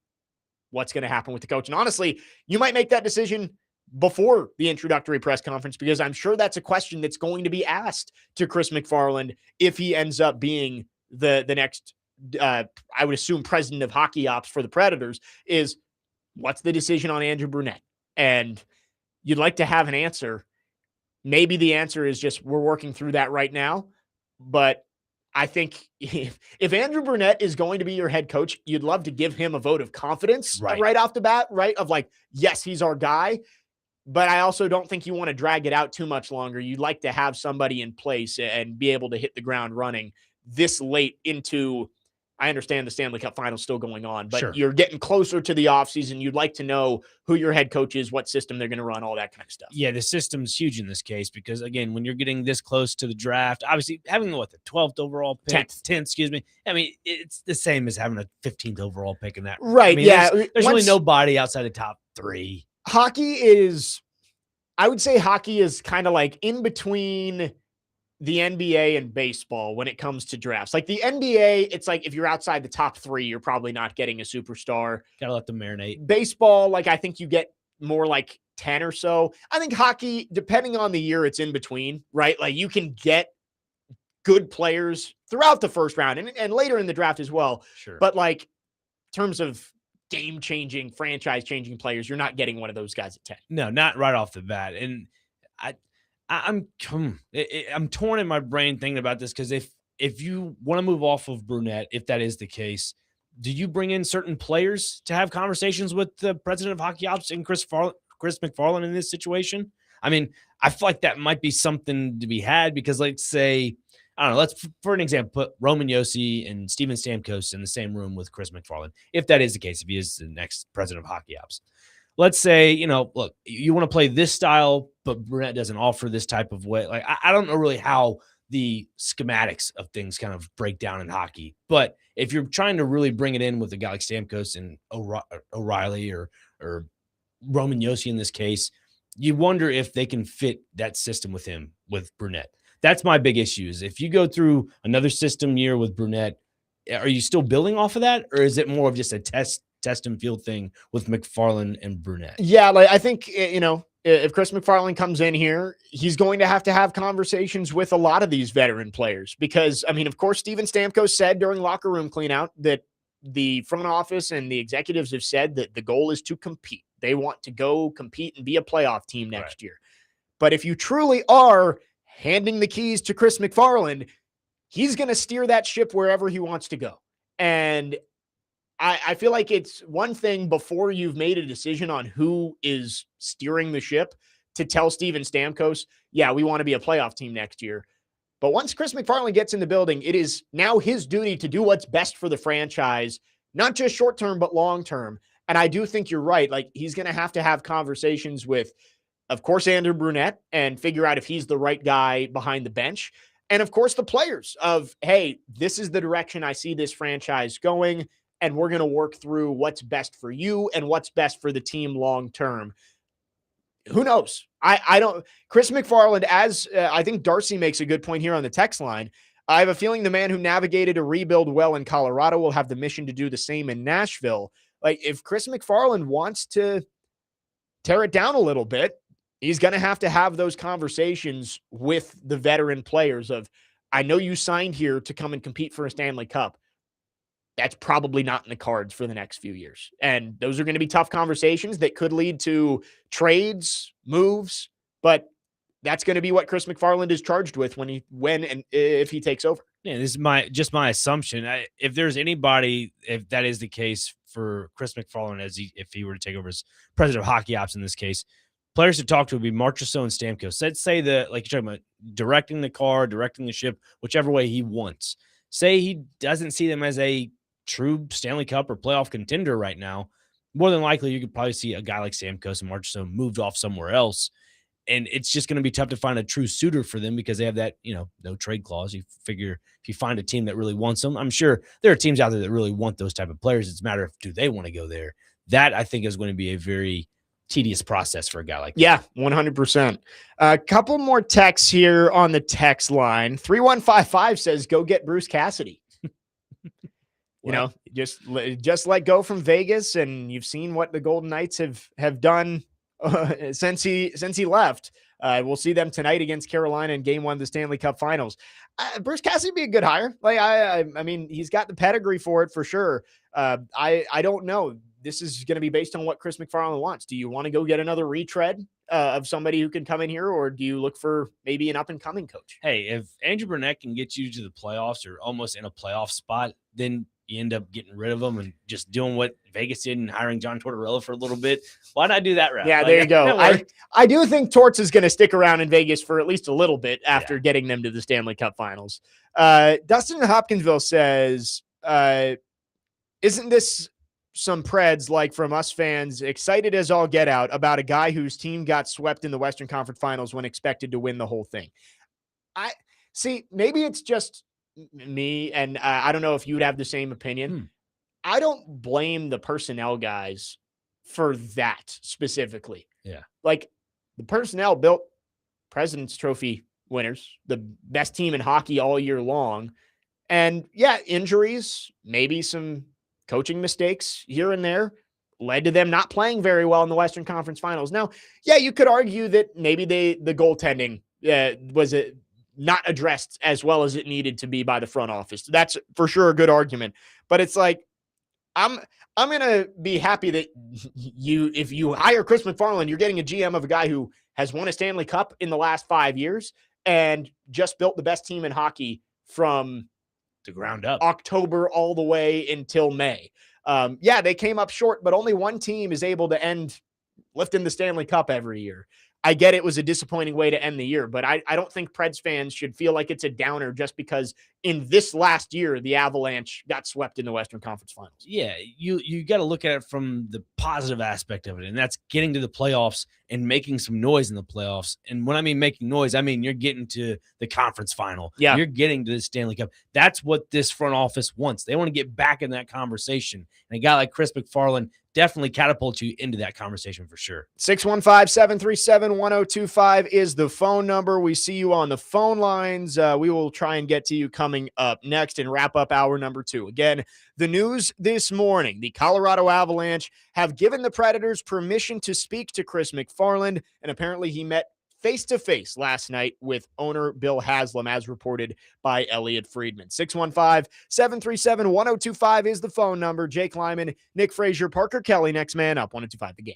Speaker 1: what's going to happen with the coach. And honestly, you might make that decision before the introductory press conference, because I'm sure that's a question that's going to be asked to Chris MacFarland if he ends up being the next, I would assume, president of hockey ops for the Predators, is what's the decision on Andrew Brunette? And you'd like to have an answer. Maybe the answer is just, we're working through that right now. But I think if Andrew Brunette is going to be your head coach, you'd love to give him a vote of confidence right off the bat, right? Of like, yes, he's our guy. But I also don't think you want to drag it out too much longer. You'd like to have somebody in place and be able to hit the ground running this late into, I understand the Stanley Cup Finals still going on, but you're getting closer to the offseason. You'd like to know who your head coach is, what system they're going to run, all that kind of stuff.
Speaker 2: Yeah, the system's huge in this case, because, again, when you're getting this close to the draft, obviously having, the 12th overall pick, 10th, excuse me. I mean, it's the same as having a 15th overall pick in that.
Speaker 1: Right,
Speaker 2: I mean,
Speaker 1: yeah.
Speaker 2: There's really nobody outside the top 3.
Speaker 1: Hockey is, I would say hockey is kind of like in between the NBA and baseball when it comes to drafts. Like the NBA, it's like if you're outside the top 3, you're probably not getting a superstar.
Speaker 2: Gotta let them marinate.
Speaker 1: Baseball, like I think you get more like 10 or so. I think hockey, depending on the year, it's in between, right? Like you can get good players throughout the first round and later in the draft as well.
Speaker 2: Sure.
Speaker 1: But like in terms of game-changing, franchise-changing players, you're not getting one of those guys at 10.
Speaker 2: No, not right off the bat. And I'm torn in my brain thinking about this, because if you want to move off of Brunette, if that is the case, do you bring in certain players to have conversations with the president of hockey ops and Chris MacFarland in this situation? I mean, I feel like that might be something to be had because, let's say, I don't know, let's, for an example, put Roman Josi and Steven Stamkos in the same room with Chris MacFarland, if that is the case, if he is the next president of hockey ops. Let's say, look, you want to play this style, but Brunette doesn't offer this type of way. Like, I don't know really how the schematics of things kind of break down in hockey. But if you're trying to really bring it in with a guy like Stamkos and O'Reilly or Roman Josi in this case, you wonder if they can fit that system with him, with Brunette. That's my big issue is if you go through another system year with Brunette, are you still building off of that? Or is it more of just a test and field thing with MacFarland and Brunette?
Speaker 1: Yeah, like I think, if Chris MacFarland comes in here, he's going to have conversations with a lot of these veteran players because, I mean, of course, Steven Stamkos said during locker room cleanout that the front office and the executives have said that the goal is to compete. They want to go compete and be a playoff team next year. But if you truly are handing the keys to Chris MacFarland, he's going to steer that ship wherever he wants to go. And I feel like it's one thing before you've made a decision on who is steering the ship to tell Steven Stamkos, yeah, we want to be a playoff team next year. But once Chris MacFarland gets in the building, it is now his duty to do what's best for the franchise, not just short-term, but long-term. And I do think you're right. Like, he's going to have conversations with, of course, Andrew Brunette and figure out if he's the right guy behind the bench. And, of course, the players of, hey, this is the direction I see this franchise going, and we're going to work through what's best for you and what's best for the team long-term. Who knows? I don't – Chris MacFarland, as I think Darcy makes a good point here on the text line, I have a feeling the man who navigated a rebuild well in Colorado will have the mission to do the same in Nashville. Like, if Chris MacFarland wants to tear it down a little bit, he's going to have those conversations with the veteran players of, I know you signed here to come and compete for a Stanley Cup. That's probably not in the cards for the next few years. And those are going to be tough conversations that could lead to trades, moves, but that's going to be what Chris MacFarland is charged with when and if he takes over.
Speaker 2: Yeah, this is my assumption. If there's anybody, if that is the case for Chris MacFarland, if he were to take over as president of hockey ops in this case, players to talk to would be Marchessault and Stamkos. Let's say like you're talking about directing the car, directing the ship, whichever way he wants. Say he doesn't see them as a true Stanley Cup or playoff contender right now. More than likely, you could probably see a guy like Stamkos and Marchessault moved off somewhere else. And it's just going to be tough to find a true suitor for them because they have that, no trade clause. You figure if you find a team that really wants them, I'm sure there are teams out there that really want those type of players. It's a matter of, do they want to go there? That I think is going to be a very tedious process for a guy like that.
Speaker 1: Yeah, 100%. A couple more texts here on the text line. 3155 says, go get Bruce Cassidy. Just let go from Vegas, and you've seen what the Golden Knights have done since he left. We'll see them tonight against Carolina in Game 1 of the Stanley Cup Finals. Bruce Cassidy be a good hire. Like I mean, he's got the pedigree for it for sure. I don't know. This is going to be based on what Chris MacFarland wants. Do you want to go get another retread of somebody who can come in here, or do you look for maybe an up and coming coach?
Speaker 2: Hey, if Andrew Brunette can get you to the playoffs or almost in a playoff spot, then you end up getting rid of them and just doing what Vegas did and hiring John Tortorella for a little bit. Why not do that route?
Speaker 1: Yeah, there you go. I do think Torts is going to stick around in Vegas for at least a little bit after getting them to the Stanley Cup Finals. Dustin in Hopkinsville says, isn't this some Preds, like from us fans, excited as all get out about a guy whose team got swept in the Western Conference Finals when expected to win the whole thing? I see, maybe it's just me, and I don't know if you would have the same opinion. I don't blame the personnel guys for that specifically.
Speaker 2: Yeah.
Speaker 1: Like, the personnel built President's Trophy winners, the best team in hockey all year long. And yeah, injuries, maybe some coaching mistakes here and there led to them not playing very well in the Western Conference Finals. Now, yeah, you could argue that maybe the goaltending was not addressed as well as it needed to be by the front office. That's for sure a good argument. But it's like, I'm going to be happy that if you hire Chris MacFarland, you're getting a GM of a guy who has won a Stanley Cup in the last 5 years and just built the best team in hockey from
Speaker 2: the ground up.
Speaker 1: October all the way until May. Yeah, they came up short, but only one team is able to end lifting the Stanley Cup every year. I get it was a disappointing way to end the year, but I don't think Preds fans should feel like it's a downer just because in this last year, the Avalanche got swept in the Western Conference Finals.
Speaker 2: Yeah, you got to look at it from the positive aspect of it, and that's getting to the playoffs and making some noise in the playoffs. And when I mean making noise, I mean you're getting to the conference final.
Speaker 1: Yeah.
Speaker 2: You're getting to the Stanley Cup. That's what this front office wants. They want to get back in that conversation. And a guy like Chris MacFarland definitely catapults you into that conversation for sure.
Speaker 1: 615-737-1025 is the phone number. We see you on the phone lines. We will try and get to you coming up next and wrap up hour number 2. Again, the news this morning, the Colorado Avalanche have given the Predators permission to speak to Chris MacFarland, and apparently he met face-to-face last night with owner Bill Haslam, as reported by Elliot Friedman. 615-737-1025 is the phone number. Jake Lyman, Nick Frazier, Parker Kelly, next man up, 102.5 The Game.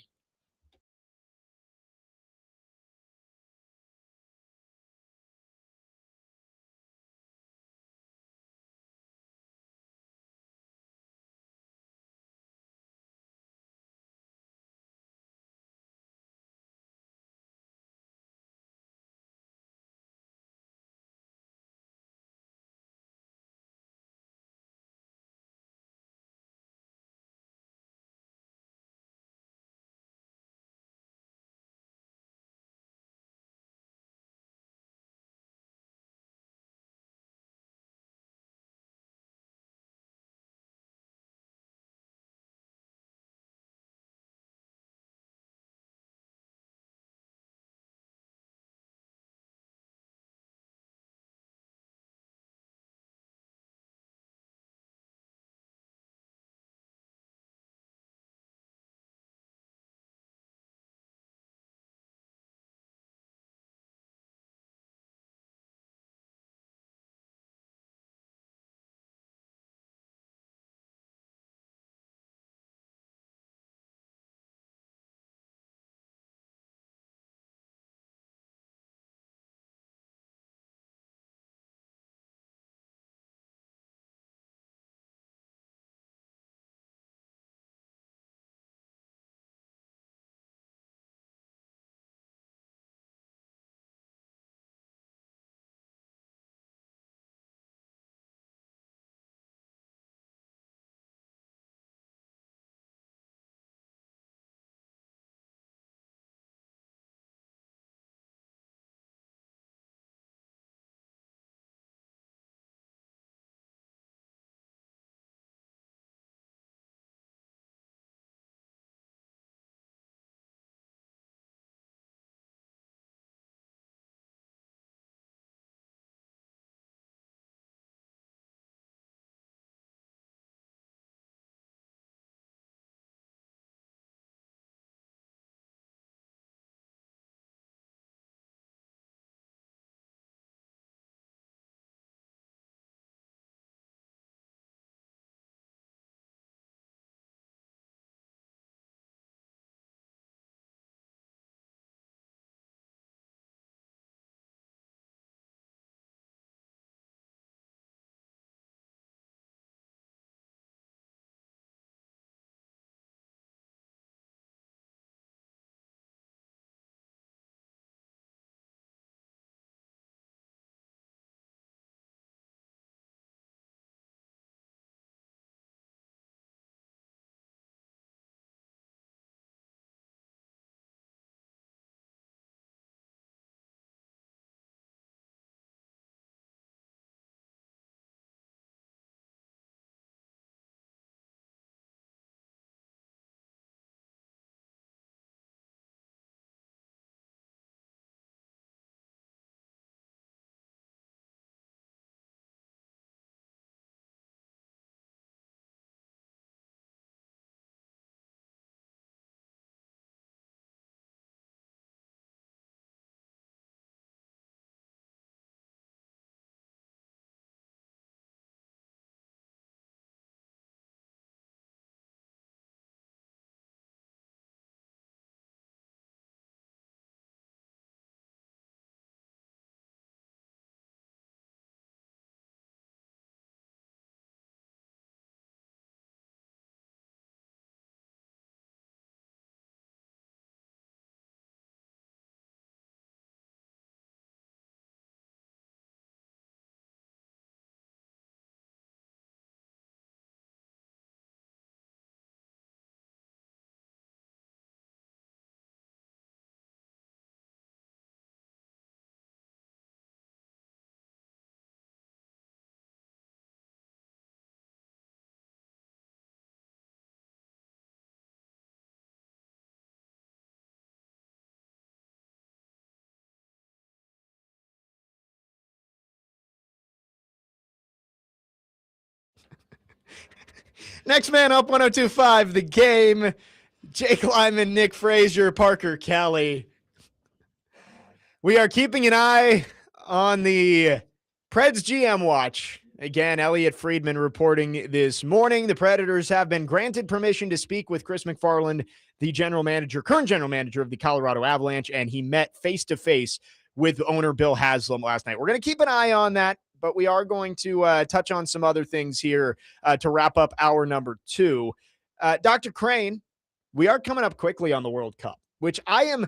Speaker 1: Next man up, 102.5 The Game. Jake Lyman, Nick Frazier, Parker Kelly. We are keeping an eye on the Preds GM watch. Again, Elliot Friedman reporting this morning. The Predators have been granted permission to speak with Chris MacFarland, the current general manager of the Colorado Avalanche, and he met face-to-face with owner Bill Haslam last night. We're going to keep an eye on that, but we are going to touch on some other things here to wrap up hour number 2. Dr. Crane, we are coming up quickly on the World Cup, which I'm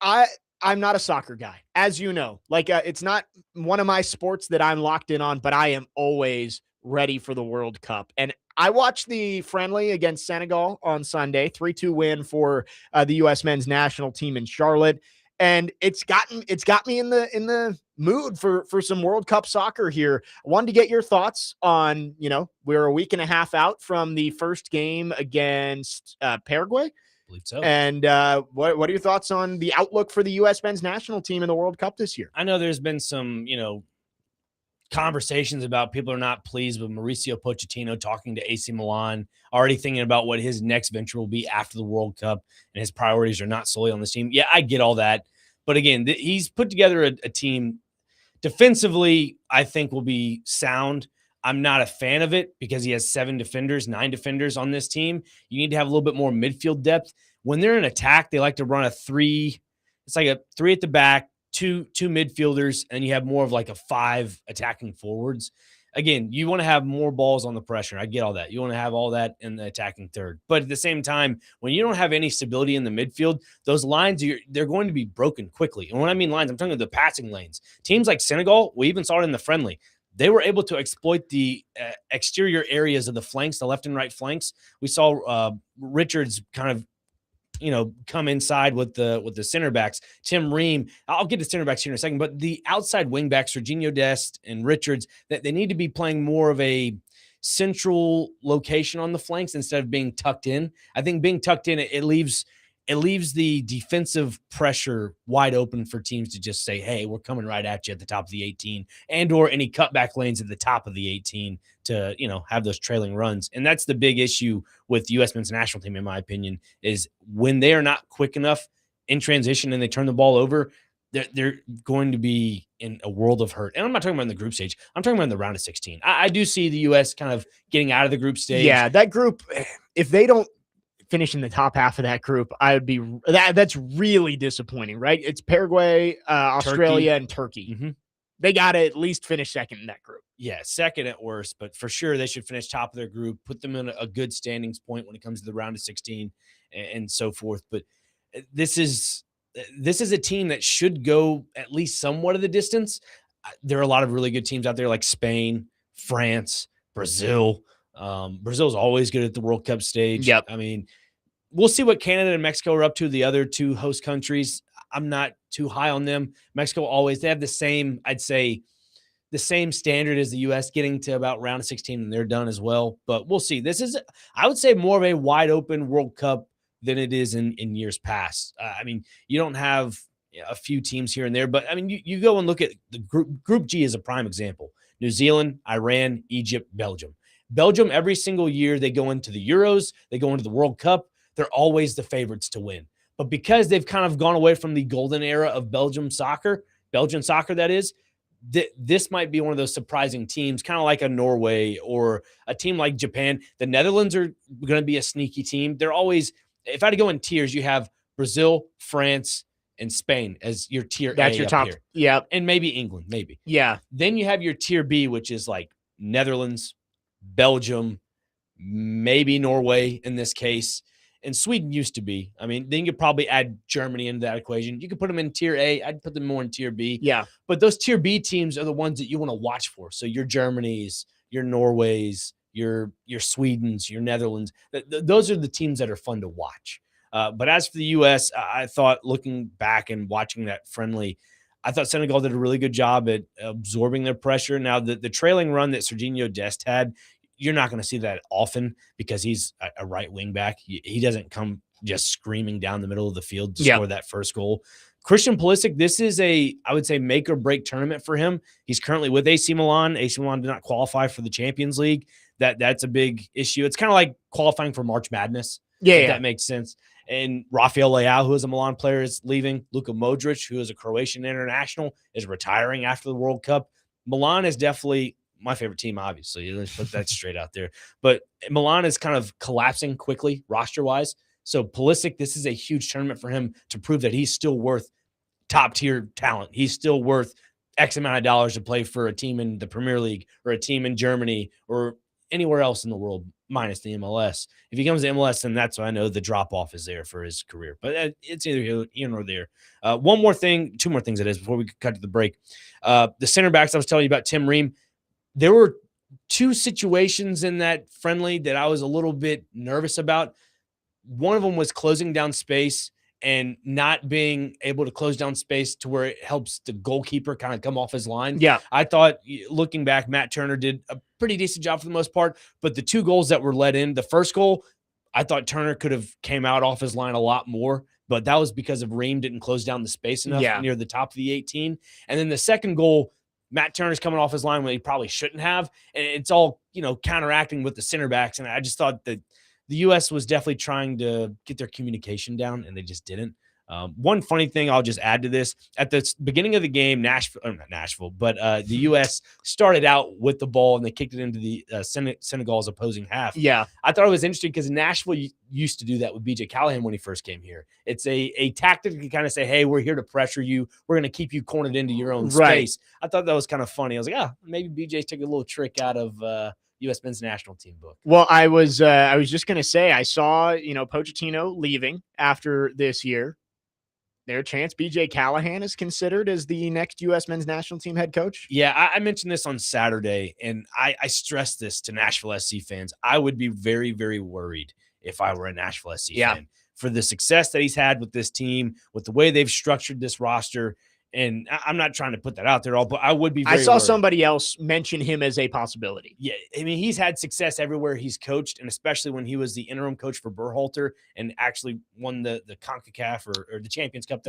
Speaker 1: not a soccer guy, as you know. It's not one of my sports that I'm locked in on, but I am always ready for the World Cup. And I watched the friendly against Senegal on Sunday, 3-2 win for the U.S. men's national team in Charlotte. And it's got me in the mood for some World Cup soccer here. I wanted to get your thoughts on, we're a week and a half out from the first game against Paraguay.
Speaker 2: Believe so.
Speaker 1: And what are your thoughts on the outlook for the U.S. men's national team in the World Cup this year?
Speaker 2: I know there's been some, conversations about people are not pleased with Mauricio Pochettino talking to AC Milan, already thinking about what his next venture will be after the World Cup, and his priorities are not solely on this team. Yeah, I get all that. But again, he's put together a team defensively, I think will be sound. I'm not a fan of it because he has 9 defenders on this team. You need to have a little bit more midfield depth. When they're in attack, they like to run a 3. It's like a 3 at the back, two midfielders, and you have more of like a 5 attacking forwards. Again, you want to have more balls on the pressure. I get all that. You want to have all that in the attacking third. But at the same time, when you don't have any stability in the midfield, those lines, they're going to be broken quickly. And when I mean lines, I'm talking about the passing lanes. Teams like Senegal, we even saw it in the friendly. They were able to exploit the exterior areas of the flanks, the left and right flanks. We saw Richards kind of, come inside with the center backs. Tim Ream, I'll get to center backs here in a second, but the outside wing backs, Serginho Dest and Richards, that they need to be playing more of a central location on the flanks instead of being tucked in. I think being tucked in, it leaves the defensive pressure wide open for teams to just say, hey, we're coming right at you at the top of the 18, and or any cutback lanes at the top of the 18 to, have those trailing runs. And that's the big issue with the U.S. men's national team, in my opinion, is when they are not quick enough in transition and they turn the ball over, they're going to be in a world of hurt. And I'm not talking about in the group stage. I'm talking about in the round of 16. I do see the U.S. kind of getting out of the group stage.
Speaker 1: Yeah, that group, if they don't finish in the top half of that group, that's really disappointing, right? It's Paraguay, Australia, and Turkey.
Speaker 2: Mm-hmm.
Speaker 1: They got to at least finish second in that group.
Speaker 2: Yeah, second at worst, but for sure they should finish top of their group, put them in a good standings point when it comes to the round of 16 and so forth. But this is a team that should go at least somewhat of the distance. There are a lot of really good teams out there like Spain, France, Brazil. Brazil's always good at the World Cup stage.
Speaker 1: Yep.
Speaker 2: I mean, we'll see what Canada and Mexico are up to, the other 2 host countries. I'm not too high on them. Mexico they have the same, I'd say, the same standard as the U.S., getting to about round of 16, and they're done as well. But we'll see. This is, I would say, more of a wide open World Cup than it is in years past. I mean, you don't have a few teams here and there, but I mean, you go and look at the Group G as a prime example. New Zealand, Iran, Egypt, Belgium. Belgium, every single year, they go into the Euros, they go into the World Cup. They're always the favorites to win. But because they've kind of gone away from the golden era of Belgian soccer, that is, this might be one of those surprising teams, kind of like a Norway or a team like Japan. The Netherlands are going to be a sneaky team. They're always, if I had to go in tiers, you have Brazil, France, and Spain as your tier A.
Speaker 1: That's your top.
Speaker 2: Here.
Speaker 1: Yeah.
Speaker 2: And maybe England, maybe.
Speaker 1: Yeah.
Speaker 2: Then you have your tier B, which is like Netherlands, Belgium, maybe Norway in this case. And Sweden used to be. I mean, then you could probably add Germany into that equation. You could put them in tier A. I'd put them more in tier B.
Speaker 1: Yeah.
Speaker 2: But those tier B teams are the ones that you want to watch for. So your Germanys, your Norways, your Swedens, your Netherlands. Those are the teams that are fun to watch. But as for the U.S., I thought looking back and watching that friendly, I thought Senegal did a really good job at absorbing their pressure. Now, the trailing run that Serginho Dest had, you're not going to see that often because he's a right wing back. He doesn't come just screaming down the middle of the field to score that first goal. Christian Pulisic, this is I would say, make or break tournament for him. He's currently with AC Milan. AC Milan did not qualify for the Champions League. That's a big issue. It's kind of like qualifying for March Madness.
Speaker 1: Yeah.
Speaker 2: That makes sense. And Rafael Leao, who is a Milan player, is leaving. Luka Modric, who is a Croatian international, is retiring after the World Cup. Milan is definitely my favorite team, obviously. Let's put that straight out there. But Milan is kind of collapsing quickly roster-wise. So Pulisic, this is a huge tournament for him to prove that he's still worth top-tier talent. He's still worth X amount of dollars to play for a team in the Premier League or a team in Germany or anywhere else in the world minus the MLS. If he comes to MLS, then that's when I know the drop-off is there for his career. But it's either here or there. One more thing, two more things it is before we cut to the break. The center backs I was telling you about, Tim Ream, there were two situations in that friendly that I was a little bit nervous about. One of them was closing down space and not being able to close down space to where it helps the goalkeeper kind of come off his line.
Speaker 1: Yeah.
Speaker 2: I thought, looking back, Matt Turner did a pretty decent job for the most part, but the two goals that were let in, the first goal, I thought Turner could have came out off his line a lot more, but that was because of Ream didn't close down the space enough near the top of the 18. And then the second goal, Matt Turner's coming off his line when he probably shouldn't have. And it's all, counteracting with the center backs. And I just thought that the U.S. was definitely trying to get their communication down, and they just didn't. One funny thing I'll just add to this, at the beginning of the game, not Nashville, but the U.S. started out with the ball, and they kicked it into the Senegal's opposing half.
Speaker 1: Yeah.
Speaker 2: I thought it was interesting because Nashville used to do that with BJ Callahan when he first came here. It's a tactic to kind of say, hey, we're here to pressure you. We're going to keep you cornered into your own space. I thought that was kind of funny. I was like, maybe BJ took a little trick out of U.S. men's national team book.
Speaker 1: Well, I was just going to say, I saw, Pochettino leaving after this year. Their chance BJ Callahan is considered as the next U.S. men's national team head coach?
Speaker 2: Yeah, I mentioned this on Saturday, and I stressed this to Nashville SC fans. I would be very, very worried if I were a Nashville SC fan for the success that he's had with this team, with the way they've structured this roster. And I'm not trying to put that out there all, but I would be very
Speaker 1: I saw
Speaker 2: worried.
Speaker 1: somebody else mention him as a possibility.
Speaker 2: Yeah, I mean, he's had success everywhere he's coached, and especially when he was the interim coach for Berhalter and actually won the CONCACAF or the Champions Cup.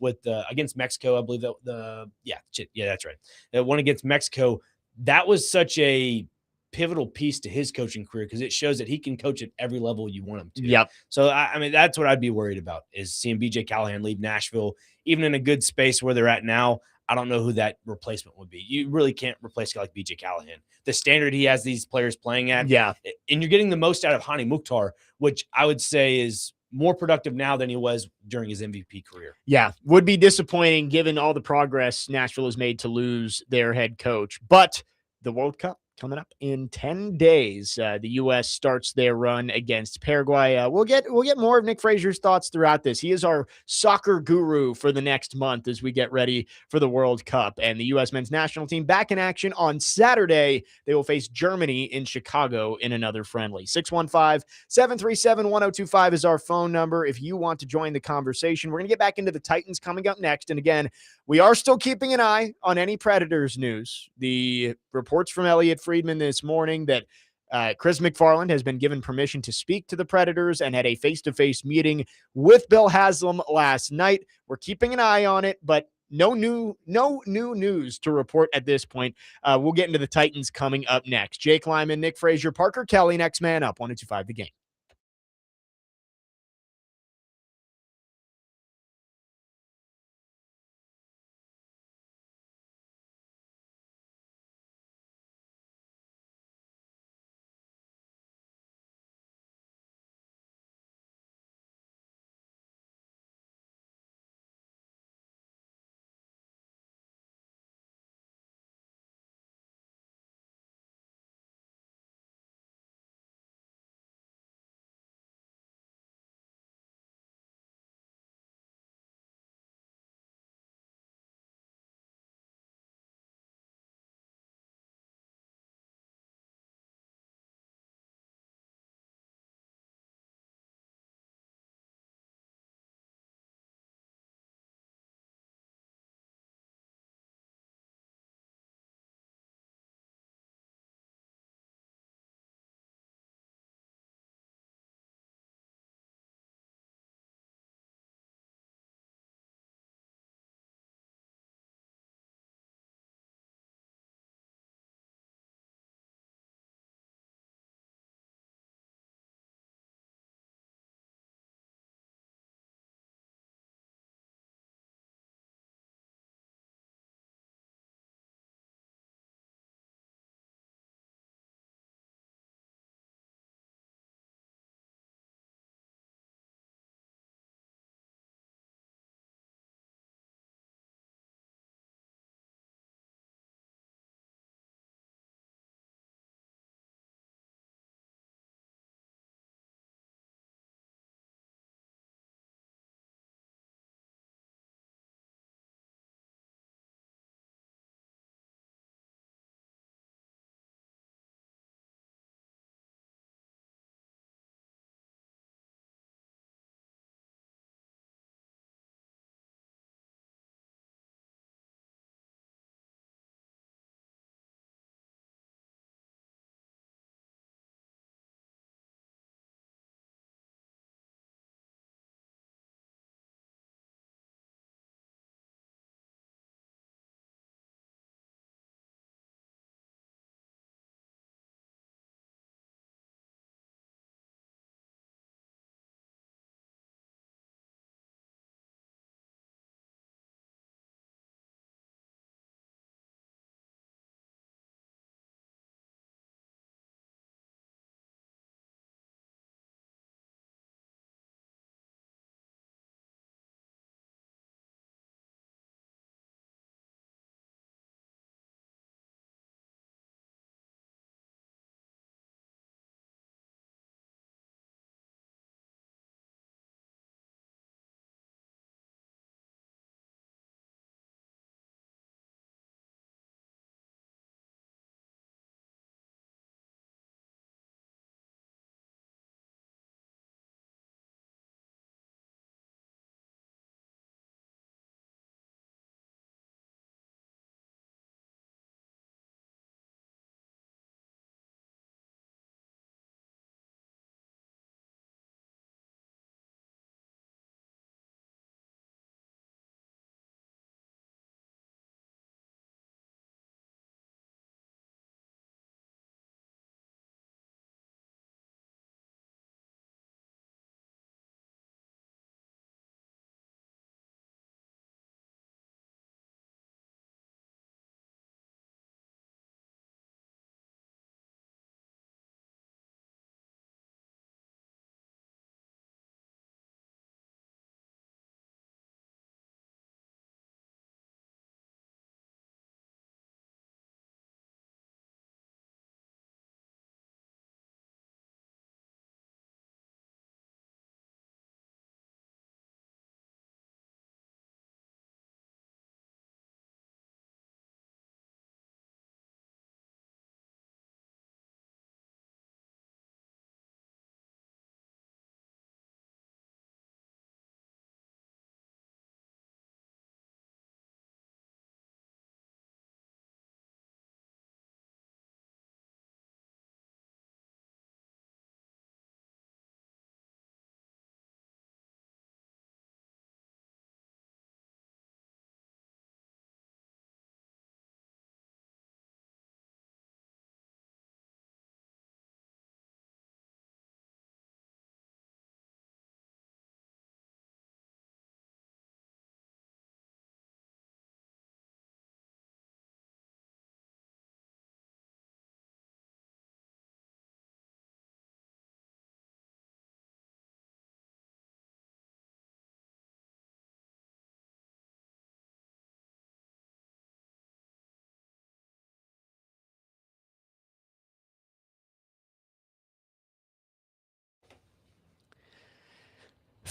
Speaker 2: With against Mexico, I believe that's right. That one against Mexico. That was such a pivotal piece to his coaching career because it shows that he can coach at every level you want him to.
Speaker 1: Yep.
Speaker 2: So, I mean, that's what I'd be worried about is seeing BJ Callahan leave Nashville, even in a good space where they're at now. I don't know who that replacement would be. You really can't replace a guy like BJ Callahan. The standard he has these players playing at.
Speaker 1: Yeah.
Speaker 2: And you're getting the most out of Hani Mukhtar, which I would say is more productive now than he was during his MVP career.
Speaker 1: Yeah. Would be disappointing given all the progress Nashville has made to lose their head coach. But the World Cup coming up in 10 days. The U.S. starts their run against Paraguay. We'll get more of Nick Frazier's thoughts throughout this. He is our soccer guru for the next month as we get ready for the World Cup. And the U.S. men's national team back in action on Saturday. They will face Germany in Chicago in another friendly. 615-737-1025 is our phone number if you want to join the conversation. We're going to get back into the Titans coming up next. And again, we are still keeping an eye on any Predators news. The reports from Elliot Friedman this morning that Chris MacFarland has been given permission to speak to the Predators and had a face-to-face meeting with Bill Haslam last night. We're keeping an eye on it, but no new news to report at this point. We'll get into the Titans coming up next. Jake Lyman, Nick Frazier, Parker Kelly, next man up, 102.5 The Game.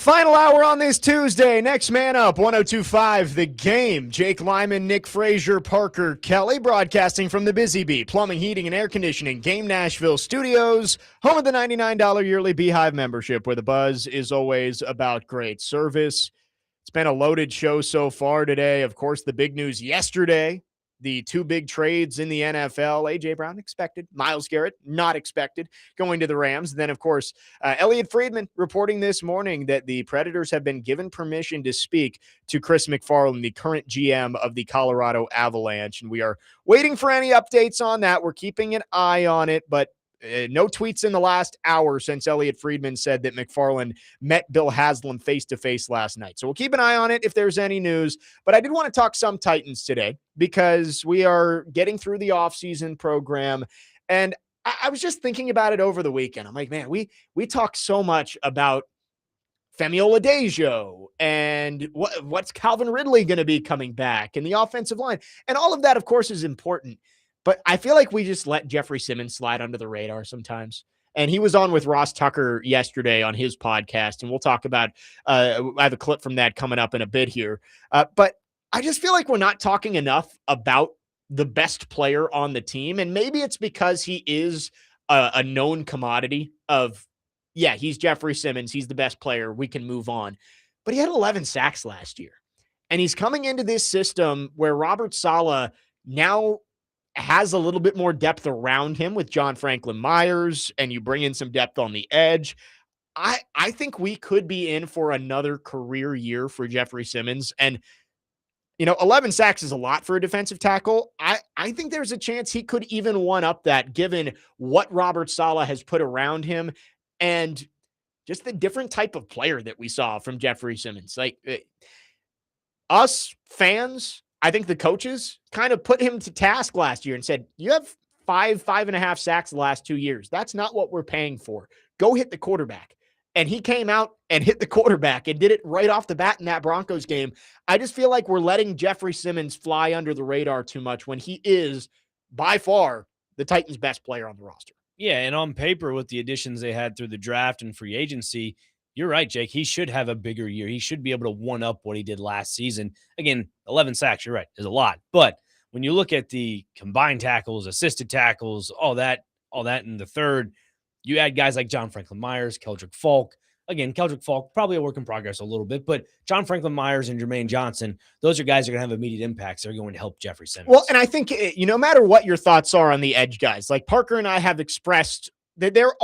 Speaker 1: Final hour on this Tuesday. Next man up, 102.5 The Game. Jake Lyman, Nick Frazier, Parker Kelly, broadcasting from the Busy Bee Plumbing, Heating, and Air Conditioning Game Nashville Studios, home of the $99 yearly Beehive membership, where the buzz is always about great service. It's been a loaded show so far today. Of course, the big news yesterday, the two big trades in the NFL. A.J. Brown expected. Myles Garrett not expected, going to the Rams. Then, of course, Elliot Friedman reporting this morning that the Predators have been given permission to speak to Chris MacFarland, the current GM of the Colorado Avalanche. And we are waiting for any updates on that. We're keeping an eye on it, but no tweets in the last hour since Elliot Friedman said that MacFarland met Bill Haslam face-to-face last night. So we'll keep an eye on it if there's any news. But I did want to talk some Titans today because we are getting through the offseason program. And I was just thinking about it over the weekend. I'm like, man, we talk so much about Femi Oladejo and what's Calvin Ridley going to be coming back and the offensive line. And all of that, of course, is important. But I feel like we just let Jeffrey Simmons slide under the radar sometimes. And he was on with Ross Tucker yesterday on his podcast, and we'll talk about I have a clip from that coming up in a bit here. But I just feel like we're not talking enough about the best player on the team. And maybe it's because he is a known commodity of, yeah, he's Jeffrey Simmons. He's the best player. We can move on. But he had 11 sacks last year. And he's coming into this system where Robert Saleh now has a little bit more depth around him with John Franklin Myers, and you bring in some depth on the edge. I think we could be in for another career year for Jeffrey Simmons. And, 11 sacks is a lot for a defensive tackle. I think there's a chance he could even one-up that given what Robert Saleh has put around him and just the different type of player that we saw from Jeffrey Simmons. Like us fans, I think the coaches kind of put him to task last year and said, you have 5.5 sacks the last 2 years. That's not what we're paying for. Go hit the quarterback. And he came out and hit the quarterback and did it right off the bat in that Broncos game. I just feel like we're letting Jeffrey Simmons fly under the radar too much when he is by far the Titans' best player on the roster.
Speaker 2: Yeah, and on paper with the additions they had through the draft and free agency, you're right, Jake. He should have a bigger year. He should be able to one-up what he did last season. Again, 11 sacks, you're right, is a lot. But when you look at the combined tackles, assisted tackles, all that in the third, you add guys like John Franklin Myers, Keldrick Falk. Again, Keldrick Falk, probably a work in progress a little bit, but John Franklin Myers and Jermaine Johnson, those are guys that are going to have immediate impacts. They're going to help Jeffrey Simmons.
Speaker 1: Well, and I think, no matter what your thoughts are on the edge guys, like Parker and I have expressed that there's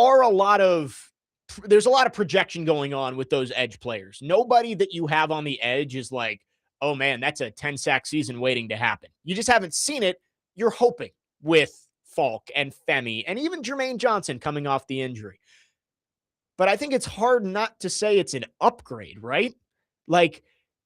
Speaker 1: a lot of projection going on with those edge players. Nobody that you have on the edge is like, oh man, that's a 10-sack season waiting to happen. You just haven't seen it. You're hoping with Falk and Femi and even Jermaine Johnson coming off the injury. But I think it's hard not to say it's an upgrade, right? Like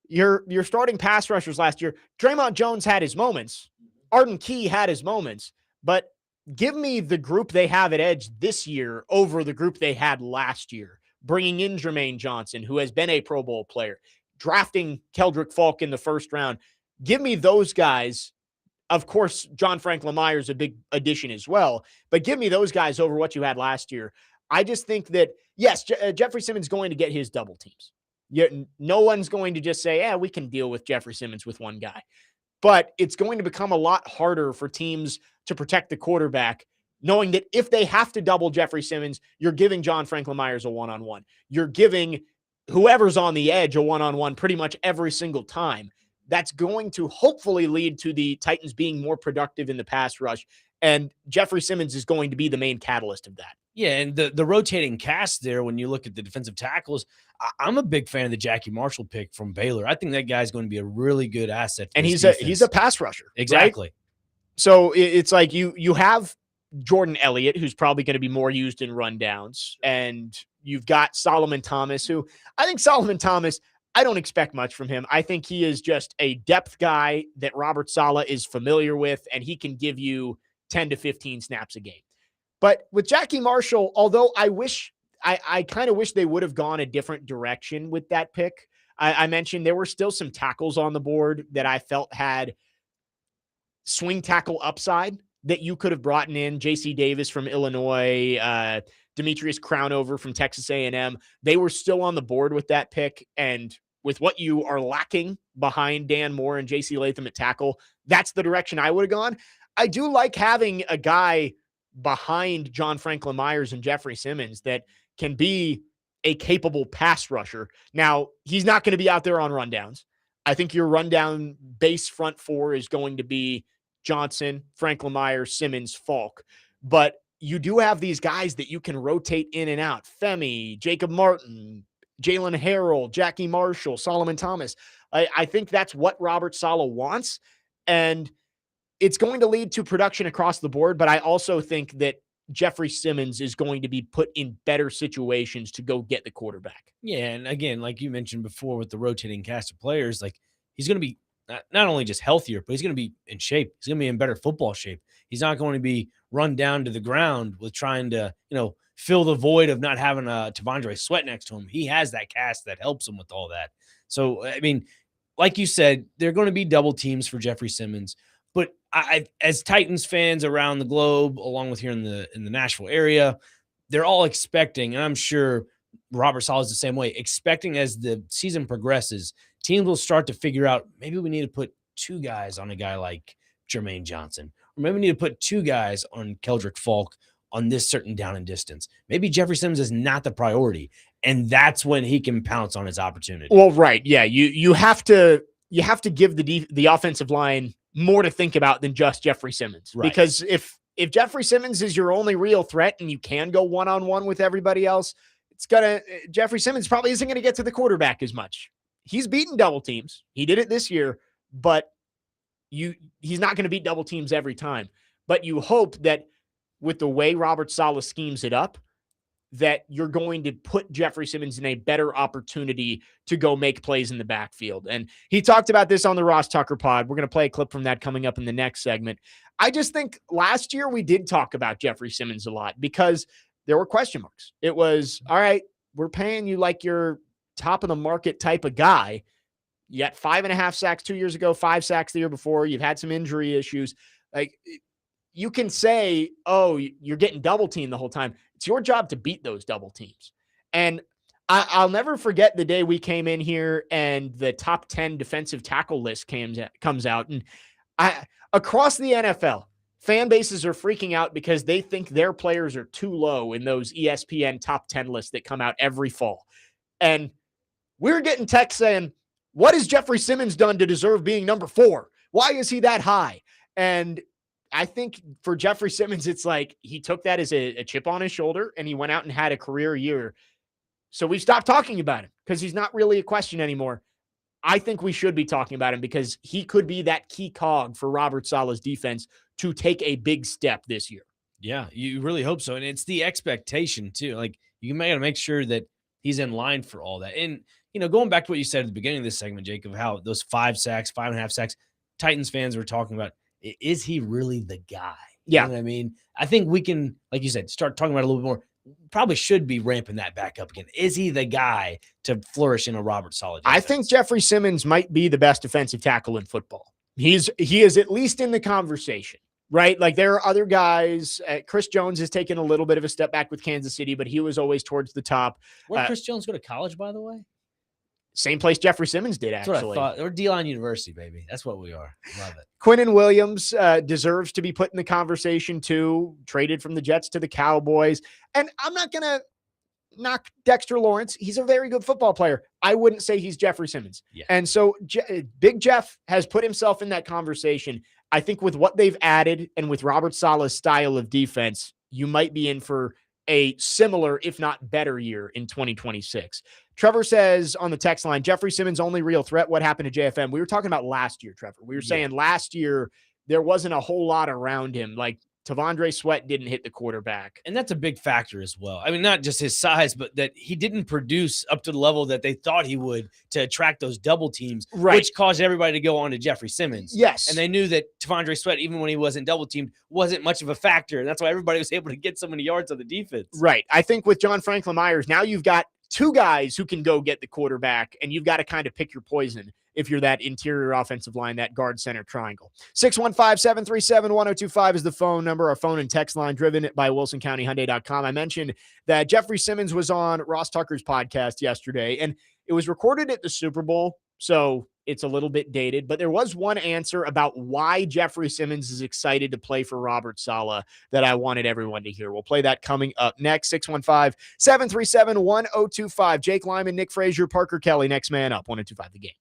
Speaker 1: your starting pass rushers last year, Draymond Jones had his moments. Arden Key had his moments, but give me the group they have at edge this year over the group they had last year, bringing in Jermaine Johnson, who has been a Pro Bowl player, drafting Keldrick Falk in the first round. Give me those guys. Of course, John Franklin Myers, a big addition as well, but give me those guys over what you had last year. I just think that, yes, Jeffrey Simmons is going to get his double teams. No one's going to just say, yeah, we can deal with Jeffrey Simmons with one guy. But it's going to become a lot harder for teams to protect the quarterback, knowing that if they have to double Jeffrey Simmons, you're giving John Franklin Myers a one-on-one. You're giving whoever's on the edge a one-on-one pretty much every single time. That's going to hopefully lead to the Titans being more productive in the pass rush. And Jeffrey Simmons is going to be the main catalyst of that.
Speaker 2: Yeah, and the rotating cast there, when you look at the defensive tackles, I'm a big fan of the Jackie Marshall pick from Baylor. I think that guy's going to be a really good asset.
Speaker 1: And he's a pass rusher.
Speaker 2: Exactly.
Speaker 1: Right? So it's like you have Jordan Elliott, who's probably going to be more used in rundowns. And you've got Solomon Thomas, who I think I don't expect much from him. I think he is just a depth guy that Robert Saleh is familiar with, and he can give you 10 to 15 snaps a game. But with Jackie Marshall, although I kind of wish they would have gone a different direction with that pick. I mentioned there were still some tackles on the board that I felt had swing tackle upside that you could have brought in. J.C. Davis from Illinois, Demetrius Crownover from Texas A&M. They were still on the board with that pick. And with what you are lacking behind Dan Moore and JC Latham at tackle, that's the direction I would have gone. I do like having a guy behind John Franklin Myers and Jeffrey Simmons that can be a capable pass rusher. Now, he's not going to be out there on rundowns. I think your rundown base front four is going to be Johnson, Franklin Myers, Simmons, Falk. But you do have these guys that you can rotate in and out. Femi, Jacob Martin, Jalen Harrell, Jackie Marshall, Solomon Thomas. I think that's what Robert Saleh wants. And it's going to lead to production across the board. But I also think that Jeffrey Simmons is going to be put in better situations to go get the quarterback.
Speaker 2: Yeah, and again, like you mentioned before with the rotating cast of players, like he's going to be not only just healthier, but he's going to be in shape. He's going to be in better football shape. He's not going to be run down to the ground with trying to, fill the void of not having a T'Vondre Sweat next to him. He has that cast that helps him with all that. So, I mean, like you said, there are going to be double teams for Jeffrey Simmons. But I, as Titans fans around the globe, along with here in the Nashville area, they're all expecting, and I'm sure Robert Saleh is the same way, expecting as the season progresses, teams will start to figure out maybe we need to put two guys on a guy like Jermaine Johnson, or maybe we need to put two guys on Keldrick Falk on this certain down and distance. Maybe Jeffrey Simmons is not the priority, and that's when he can pounce on his opportunity.
Speaker 1: Well, right, yeah, you have to give the offensive line more to think about than just Jeffrey Simmons. Right. Because if Jeffrey Simmons is your only real threat and you can go one-on-one with everybody else, Jeffrey Simmons probably isn't going to get to the quarterback as much. He's beaten double teams. He did it this year, but he's not going to beat double teams every time. But you hope that with the way Robert Saleh schemes it up, that you're going to put Jeffrey Simmons in a better opportunity to go make plays in the backfield. And he talked about this on the Ross Tucker pod. We're going to play a clip from that coming up in the next segment. I just think last year we did talk about Jeffrey Simmons a lot because there were question marks. It was, all right, we're paying you like you're top of the market type of guy. You got 5.5 sacks 2 years ago, 5 sacks the year before. You've had some injury issues. Like, you can say, oh, you're getting double teamed the whole time. It's your job to beat those double teams. And I'll never forget the day we came in here and the top 10 defensive tackle list comes out. And across the NFL, fan bases are freaking out because they think their players are too low in those ESPN top 10 lists that come out every fall. And we're getting texts saying, what has Jeffrey Simmons done to deserve being number 4? Why is he that high? And I think for Jeffrey Simmons, it's like he took that as a chip on his shoulder and he went out and had a career year. So we've stopped talking about him because he's not really a question anymore. I think we should be talking about him because he could be that key cog for Robert Saleh's defense to take a big step this year.
Speaker 2: Yeah, you really hope so. And it's the expectation too. Like you got to make sure that he's in line for all that. And, going back to what you said at the beginning of this segment, Jake, of how those 5 sacks, 5.5 sacks, Titans fans were talking about, is he really the guy?
Speaker 1: Yeah.
Speaker 2: You know what I mean? I think we can, like you said, start talking about it a little bit more. Probably should be ramping that back up again. Is he the guy to flourish in a Robert Saleh defense?
Speaker 1: I think Jeffrey Simmons might be the best defensive tackle in football. He is at least in the conversation, right? Like there are other guys. Chris Jones has taken a little bit of a step back with Kansas City, but he was always towards the top.
Speaker 2: Where did Chris Jones go to college, by the way?
Speaker 1: Same place Jeffrey Simmons did, actually.
Speaker 2: That's what I thought. We're D-line University, baby. That's what we are. Love it.
Speaker 1: Quinnen Williams deserves to be put in the conversation too. Traded from the Jets to the Cowboys. And I'm not going to knock Dexter Lawrence. He's a very good football player. I wouldn't say he's Jeffrey Simmons. Yeah. And so Big Jeff has put himself in that conversation. I think with what they've added and with Robert Saleh's style of defense, you might be in for a similar, if not better year in 2026. Trevor says on the text line, Jeffrey Simmons' only real threat. What happened to JFM? We were talking about last year, Trevor. We were saying last year there wasn't a whole lot around him. Like T'Vondre Sweat didn't hit the quarterback.
Speaker 2: And that's a big factor as well. I mean, not just his size, but that he didn't produce up to the level that they thought he would to attract those double teams, which caused everybody to go on to Jeffrey Simmons.
Speaker 1: Yes.
Speaker 2: And they knew that T'Vondre Sweat, even when he wasn't double teamed, wasn't much of a factor. And that's why everybody was able to get so many yards on the defense.
Speaker 1: Right. I think with John Franklin Myers, now you've got 2 guys who can go get the quarterback, and you've got to kind of pick your poison. if you're that interior offensive line, that guard center triangle. 615-737-1025 is the phone number. Our phone and text line driven by WilsonCountyHyundai.com. I mentioned that Jeffrey Simmons was on Ross Tucker's podcast yesterday, and it was recorded at the Super Bowl, so it's a little bit dated, but there was one answer about why Jeffrey Simmons is excited to play for Robert Saleh that I wanted everyone to hear. We'll play that coming up next. 615-737-1025. Jake Lyman, Nick Frazier, Parker Kelly, next man up. 1025 The Game.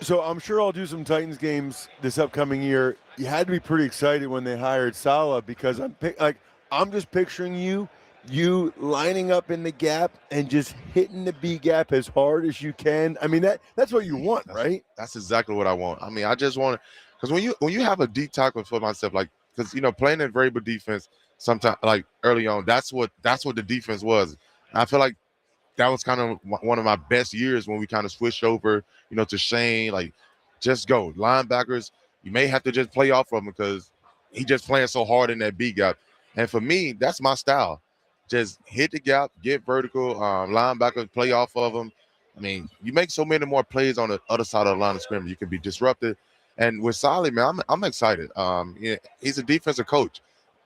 Speaker 5: So I'm sure I'll do some Titans games this upcoming year. You had to be pretty excited when they hired Saleh because I'm just picturing you lining up in the gap and just hitting the B gap as hard as you can. I mean that's what you want, right?
Speaker 6: That's exactly what I want. I mean, I just want to, because when you have a deep tackle for myself, like, because playing in variable defense sometimes, like early on, that's what the defense was. I feel like that was kind of one of my best years when we kind of switched over, to Shane. Like, just go linebackers. You may have to just play off of him because he just playing so hard in that B gap. And for me, that's my style. Just hit the gap, get vertical, linebackers play off of him. I mean, you make so many more plays on the other side of the line of scrimmage. You can be disrupted. And with Solly, man, I'm excited. Yeah, he's a defensive coach.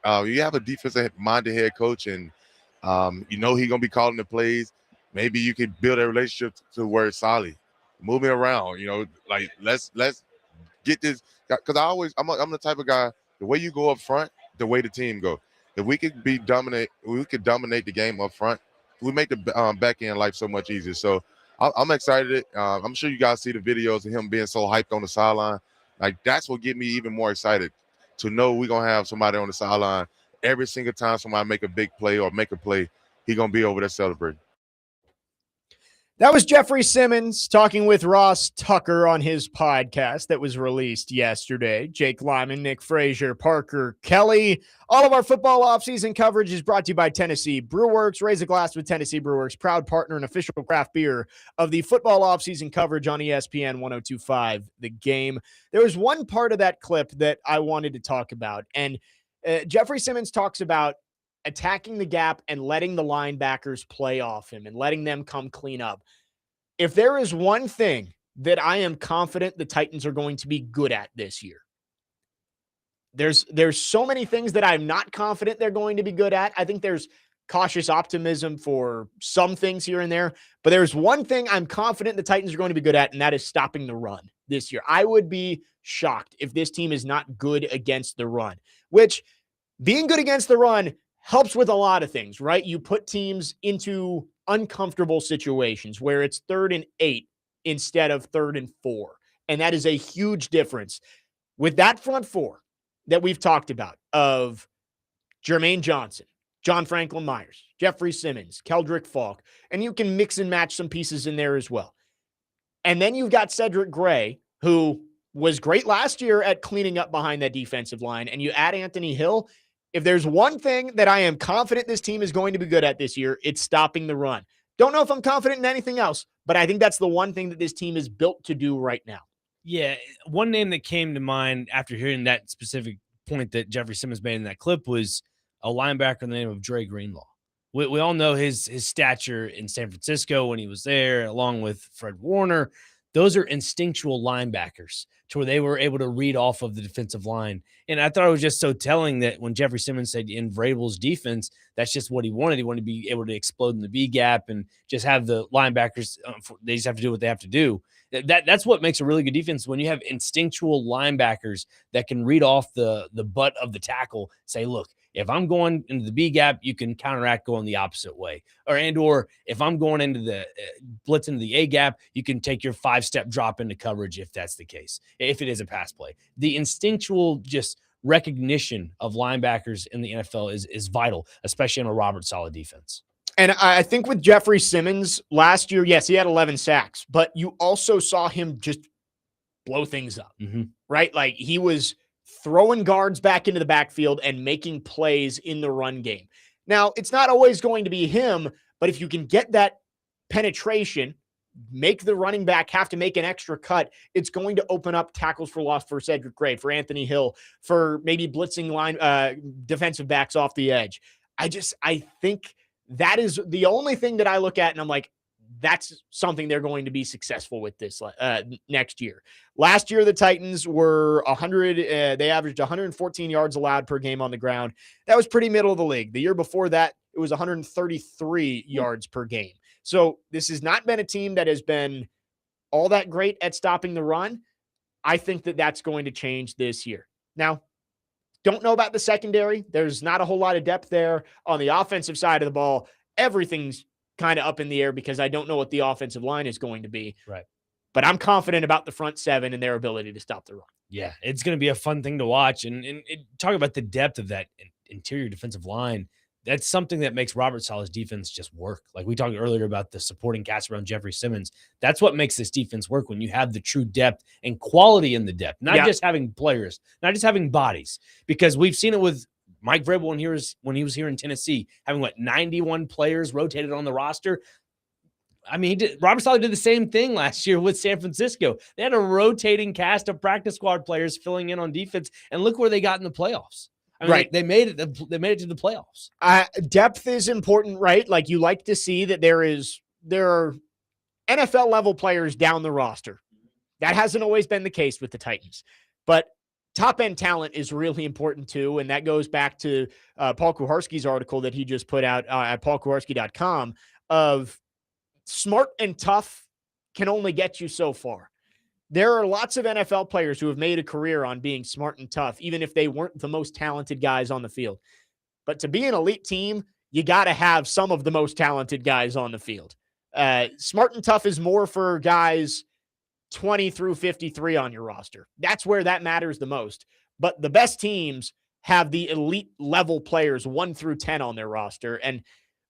Speaker 6: You have a defensive-minded head coach, and he's gonna be calling the plays. Maybe you could build a relationship to where it's Solly, moving around. Like let's get this. Because I'm the type of guy. The way you go up front, the way the team go. If we could dominate the game up front, we make the back end life so much easier. So I'm excited. I'm sure you guys see the videos of him being so hyped on the sideline. Like that's what get me even more excited to know we're gonna have somebody on the sideline every single time somebody make a big play or make a play. He's gonna be over there celebrating.
Speaker 1: That was Jeffrey Simmons talking with Ross Tucker on his podcast that was released yesterday. Jake Lyman, Nick Frazier, Parker Kelly. All of our football offseason coverage is brought to you by Tennessee Brewworks. Raise a glass with Tennessee Brewworks, proud partner and official craft beer of the football offseason coverage on ESPN 102.5 The Game. There was one part of that clip that I wanted to talk about, and Jeffrey Simmons talks about attacking the gap and letting the linebackers play off him and letting them come clean up. If there is one thing that I am confident the Titans are going to be good at this year, there's so many things that I'm not confident they're going to be good at. I think there's cautious optimism for some things here and there, but there's one thing I'm confident the Titans are going to be good at, and that is stopping the run this year. I would be shocked if this team is not good against the run, which being good against the run helps with a lot of things, right? You put teams into uncomfortable situations where it's 3rd and 8 instead of 3rd and 4. And that is a huge difference. With that front four that we've talked about of Jermaine Johnson, John Franklin Myers, Jeffrey Simmons, Keldrick Falk, and you can mix and match some pieces in there as well. And then you've got Cedric Gray, who was great last year at cleaning up behind that defensive line, and you add Anthony Hill. If there's one thing that I am confident this team is going to be good at this year, it's stopping the run. Don't know if I'm confident in anything else, but I think that's the one thing that this team is built to do right now.
Speaker 2: Yeah, one name that came to mind after hearing that specific point that Jeffrey Simmons made in that clip was a linebacker in the name of Dre Greenlaw. We all know his stature in San Francisco when he was there, along with Fred Warner. Those are instinctual linebackers to where they were able to read off of the defensive line. And I thought it was just so telling that when Jeffrey Simmons said in Vrabel's defense, that's just what he wanted. He wanted to be able to explode in the B gap and just have the linebackers, they just have to do what they have to do. That's what makes a really good defense, when you have instinctual linebackers that can read off the butt of the tackle, say, look, if I'm going into the B gap, you can counteract going the opposite way. Or if I'm going into the blitz into the A gap, you can take your 5-step drop into coverage if that's the case, if it is a pass play. The instinctual just recognition of linebackers in the NFL is vital, especially in a Robert Saleh defense.
Speaker 1: And I think with Jeffrey Simmons last year, yes, he had 11 sacks, but you also saw him just blow things up, right? Like he was throwing guards back into the backfield and making plays in the run game. Now, it's not always going to be him, but if you can get that penetration, make the running back have to make an extra cut, it's going to open up tackles for loss for Cedric Gray, for Anthony Hill, for maybe blitzing line defensive backs off the edge. I think that is the only thing that I look at and I'm like, that's something they're going to be successful with this next year. Last year, the Titans were they averaged 114 yards allowed per game on the ground. That was pretty middle of the league. The year before that, it was 133 yards per game. So this has not been a team that has been all that great at stopping the run. I think that that's going to change this year. Now, don't know about the secondary. There's not a whole lot of depth there. On the offensive side of the ball, everything's kind of up in the air because I don't know what the offensive line is going to be.
Speaker 2: Right.
Speaker 1: But I'm confident about the front seven and their ability to stop the run.
Speaker 2: Yeah, it's going to be a fun thing to watch. And talk about the depth of that interior defensive line. That's something that makes Robert Saleh's defense just work. Like we talked earlier about the supporting cast around Jeffrey Simmons. That's what makes this defense work, when you have the true depth and quality in the depth, not just having players, not just having bodies, because we've seen it with Mike Vrabel when he was here in Tennessee, having 91 players rotated on the roster. I mean, Robert Saleh did the same thing last year with San Francisco. They had a rotating cast of practice squad players filling in on defense, and look where they got in the playoffs. I mean,
Speaker 1: right.
Speaker 2: They made it. They made it to the playoffs.
Speaker 1: Depth is important, right? Like you like to see that there are NFL level players down the roster. That hasn't always been the case with the Titans, but top end talent is really important too. And that goes back to Paul Kuharski's article that he just put out at paulkuharski.com of smart and tough can only get you so far. There are lots of NFL players who have made a career on being smart and tough, even if they weren't the most talented guys on the field. But to be an elite team, you got to have some of the most talented guys on the field. Smart and tough is more for guys 20 through 53 on your roster. That's where that matters the most. But the best teams have the elite level players 1 through 10 on their roster. And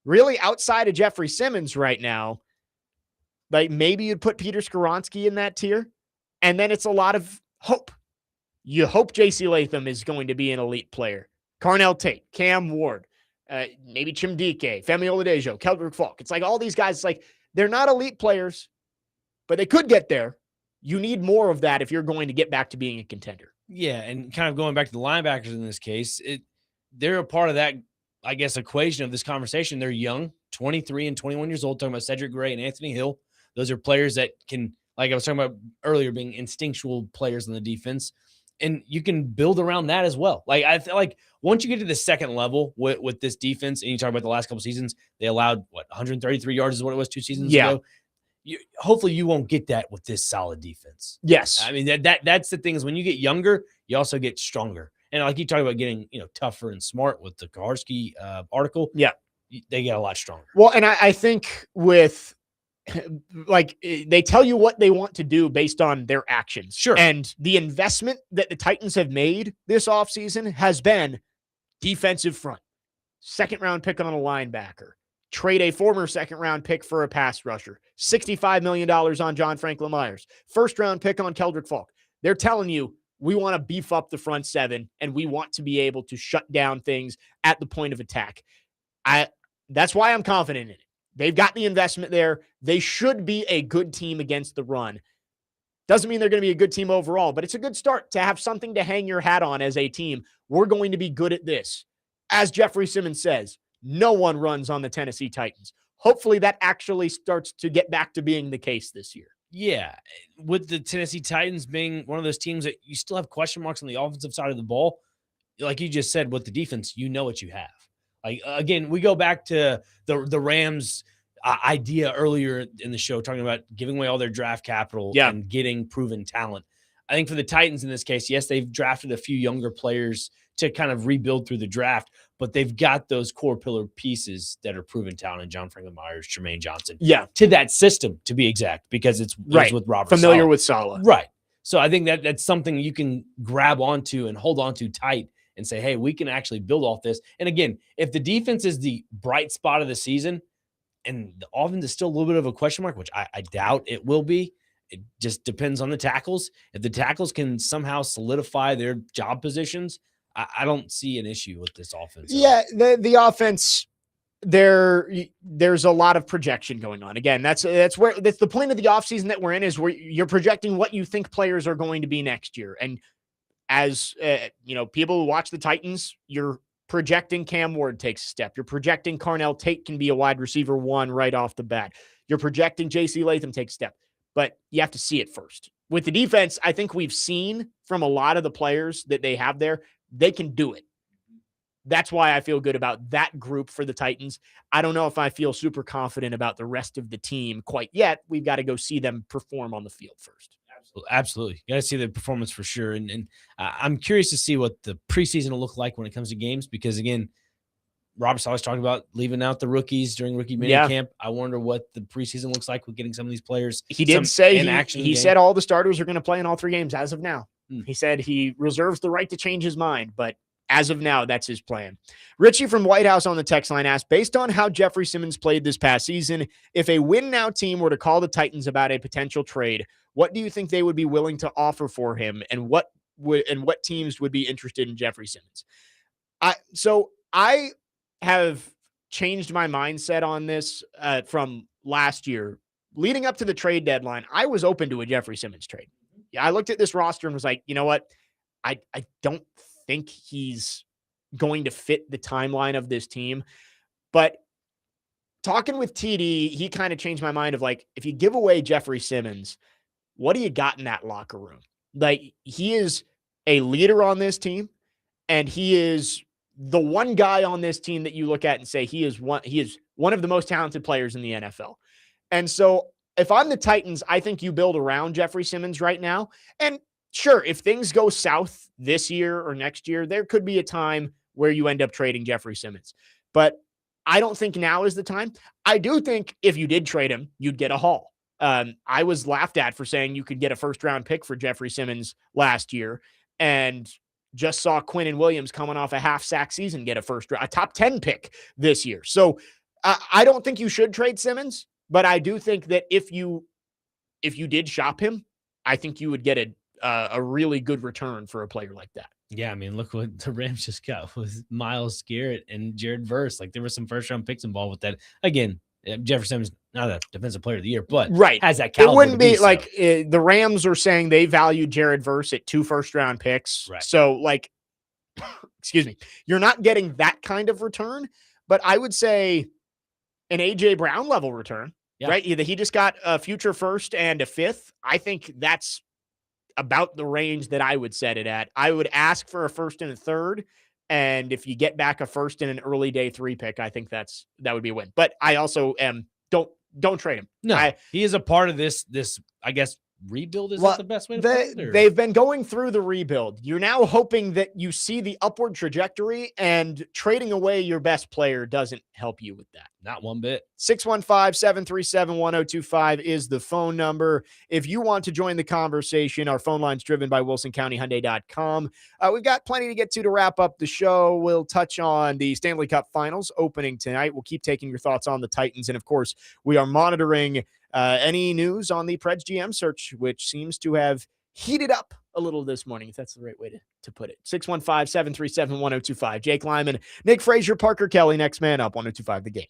Speaker 1: really outside of Jeffrey Simmons right now, like maybe you'd put Peter Skoronski in that tier. And then it's a lot of hope. You hope J.C. Latham is going to be an elite player. Carnell Tate, Cam Ward, maybe Chimdike, Femi Oladejo, Keldrick Falk. It's like all these guys, it's like they're not elite players, but they could get there. You need more of that if you're going to get back to being a contender.
Speaker 2: Yeah, and kind of going back to the linebackers in this case, they're a part of that, I guess, equation of this conversation. They're young, 23 and 21 years old, talking about Cedric Gray and Anthony Hill. Those are players that can, like I was talking about earlier, being instinctual players in the defense. And you can build around that as well. Like I feel like once you get to the second level with this defense, and you talk about the last couple seasons, they allowed 133 yards is what it was 2 seasons ago. Hopefully you won't get that with this solid defense.
Speaker 1: Yes.
Speaker 2: I mean, that's the thing is when you get younger, you also get stronger. And like you talk about getting, tougher and smart with the Kuharski article.
Speaker 1: Yeah.
Speaker 2: They get a lot stronger.
Speaker 1: Well, and I think with like they tell you what they want to do based on their actions.
Speaker 2: Sure.
Speaker 1: And the investment that the Titans have made this offseason has been defensive front. 2nd round pick on a linebacker. Trade a former 2nd round pick for a pass rusher. $65 million on John Franklin Myers. 1st round pick on Keldrick Falk. They're telling you, we want to beef up the front 7 and we want to be able to shut down things at the point of attack. That's why I'm confident in it. They've got the investment there. They should be a good team against the run. Doesn't mean they're going to be a good team overall, but it's a good start to have something to hang your hat on as a team. We're going to be good at this. As Jeffrey Simmons says, no one runs on the Tennessee Titans. Hopefully that actually starts to get back to being the case this year.
Speaker 2: Yeah. With the Tennessee Titans being one of those teams that you still have question marks on the offensive side of the ball, like you just said, with the defense, you know what you have. Like, again, we go back to the Rams idea earlier in the show, talking about giving away all their draft capital and getting proven talent. I think for the Titans in this case, yes, they've drafted a few younger players to kind of rebuild through the draft, but they've got those core pillar pieces that are proven talent in John Franklin Myers, Jermaine Johnson.
Speaker 1: Yeah.
Speaker 2: To that system, to be exact, because it's with Robert
Speaker 1: Familiar
Speaker 2: Saleh.
Speaker 1: with Saleh.
Speaker 2: Right. So I think that's something you can grab onto and hold onto tight and say, hey, we can actually build off this. And again, if the defense is the bright spot of the season and the offense is still a little bit of a question mark, which I doubt it will be, it just depends on the tackles. If the tackles can somehow solidify their job positions, I don't see an issue with this offense.
Speaker 1: Yeah, the offense, there's a lot of projection going on. Again, that's the point of the offseason that we're in, is where you're projecting what you think players are going to be next year. And as people who watch the Titans, you're projecting Cam Ward takes a step. You're projecting Carnell Tate can be a wide receiver 1 right off the bat. You're projecting J.C. Latham takes a step, but you have to see it first. With the defense, I think we've seen from a lot of the players that they have there, they can do it. That's why I feel good about that group for the Titans. I don't know if I feel super confident about the rest of the team quite yet. We've got to go see them perform on the field first.
Speaker 2: Absolutely. You got to see the performance for sure. And I'm curious to see what the preseason will look like when it comes to games, because again, Robert's always talking about leaving out the rookies during rookie mini camp. I wonder what the preseason looks like with getting some of these players.
Speaker 1: He did say he said all the starters are going to play in all 3 games as of now. He said he reserves the right to change his mind, but as of now, that's his plan. Richie from White House on the text line asked, based on how Jeffrey Simmons played this past season, if a win now team were to call the Titans about a potential trade, what do you think they would be willing to offer for him, and what teams would be interested in Jeffrey Simmons? I have changed my mindset on this from last year. Leading up to the trade deadline, I was open to a Jeffrey Simmons trade. I looked at this roster and was like, you know what? I don't think he's going to fit the timeline of this team. But talking with TD, he kind of changed my mind of like, if you give away Jeffrey Simmons, what do you got in that locker room? Like, he is a leader on this team, and he is the one guy on this team that you look at and say he is one of the most talented players in the NFL. And so if I'm the Titans, I think you build around Jeffrey Simmons right now. And sure, if things go south this year or next year, there could be a time where you end up trading Jeffrey Simmons. But I don't think now is the time. I do think if you did trade him, you'd get a haul. I was laughed at for saying you could get a first-round pick for Jeffrey Simmons last year, and just saw Quinnen Williams coming off a half-sack season get a top 10 pick this year. So I don't think you should trade Simmons, but I do think that if you did shop him, I think you would get a really good return for a player like that.
Speaker 2: Yeah, I mean, look what the Rams just got with Myles Garrett and Jared Verse. Like, there were some first-round picks involved with that. Again, Jefferson's not a defensive player of the year, but has that caliber.
Speaker 1: It wouldn't be
Speaker 2: so.
Speaker 1: like the Rams are saying they value Jared Verse at 2 first-round picks.
Speaker 2: Right.
Speaker 1: So, like, excuse me, you're not getting that kind of return, but I would say an A.J. Brown level return, right? He just got a future first and a fifth. I think that's about the range that I would set it at. I would ask for a first and a third. And if you get back a first and an early day 3 pick, I think that would be a win. But I also don't trade him.
Speaker 2: No, he is a part of this, I guess, rebuild. Is that the best way to put it?
Speaker 1: They've been going through the rebuild. You're now hoping that you see the upward trajectory, and trading away your best player doesn't help you with that.
Speaker 2: Not one bit.
Speaker 1: 615-737-1025 is the phone number. If you want to join the conversation, our phone line's driven by WilsonCountyHyundai.com. We've got plenty to get to wrap up the show. We'll touch on the Stanley Cup Finals opening tonight. We'll keep taking your thoughts on the Titans. And, of course, we are monitoring any news on the Preds GM search, which seems to have heated up a little this morning, if that's the right way to put it. 615-737-1025. Jake Lyman, Nick Frazier, Parker Kelly, next man up, 1025 The Game.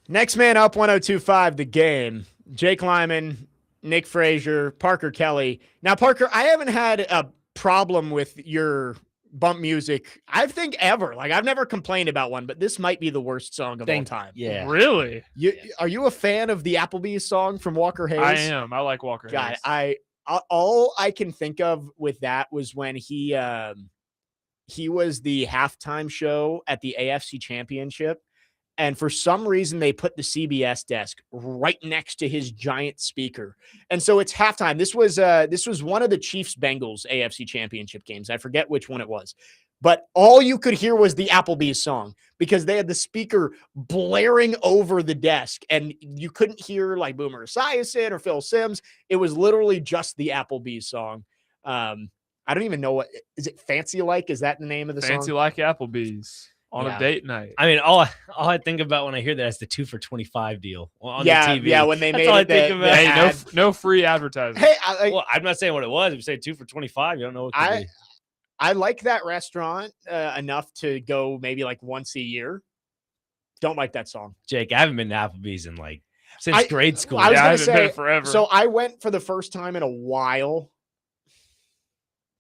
Speaker 1: Next man up, 102.5 The Game. Jake Lyman, Nick Frazier, Parker Kelly. Now, Parker, I haven't had a problem with your bump music, I think, ever. Like, I've never complained about one, but this might be the worst song of all time.
Speaker 2: Yeah.
Speaker 4: Really?
Speaker 1: Are you a fan of the Applebee's song from Walker Hayes?
Speaker 4: I am. I like Walker
Speaker 1: God,
Speaker 4: Hayes.
Speaker 1: all I can think of with that was when he was the halftime show at the AFC Championship. And for some reason, they put the CBS desk right next to his giant speaker. And so it's halftime. This was one of the Chiefs-Bengals AFC Championship games. I forget which one it was. But all you could hear was the Applebee's song because they had the speaker blaring over the desk. And you couldn't hear like Boomer Esiason or Phil Simms. It was literally just the Applebee's song. I don't even know is it Fancy Like? Is that the name of the song?
Speaker 4: Fancy Like Applebee's on a date night.
Speaker 2: I mean, all I think about when I hear that is the 2 for $25 deal on the TV.
Speaker 1: Yeah, when they
Speaker 2: That's
Speaker 1: made
Speaker 2: all
Speaker 1: it.
Speaker 2: I think about.
Speaker 4: Hey, no free advertising.
Speaker 1: Hey,
Speaker 2: Well, I'm not saying what it was. If you say 2 for $25, you don't know what it could be.
Speaker 1: I like that restaurant enough to go maybe like once a year. Don't like that song.
Speaker 2: Jake, I haven't been to Applebee's in since grade school.
Speaker 1: I was
Speaker 4: I
Speaker 1: gonna
Speaker 4: haven't
Speaker 1: say,
Speaker 4: been forever.
Speaker 1: So I went for the first time in a while,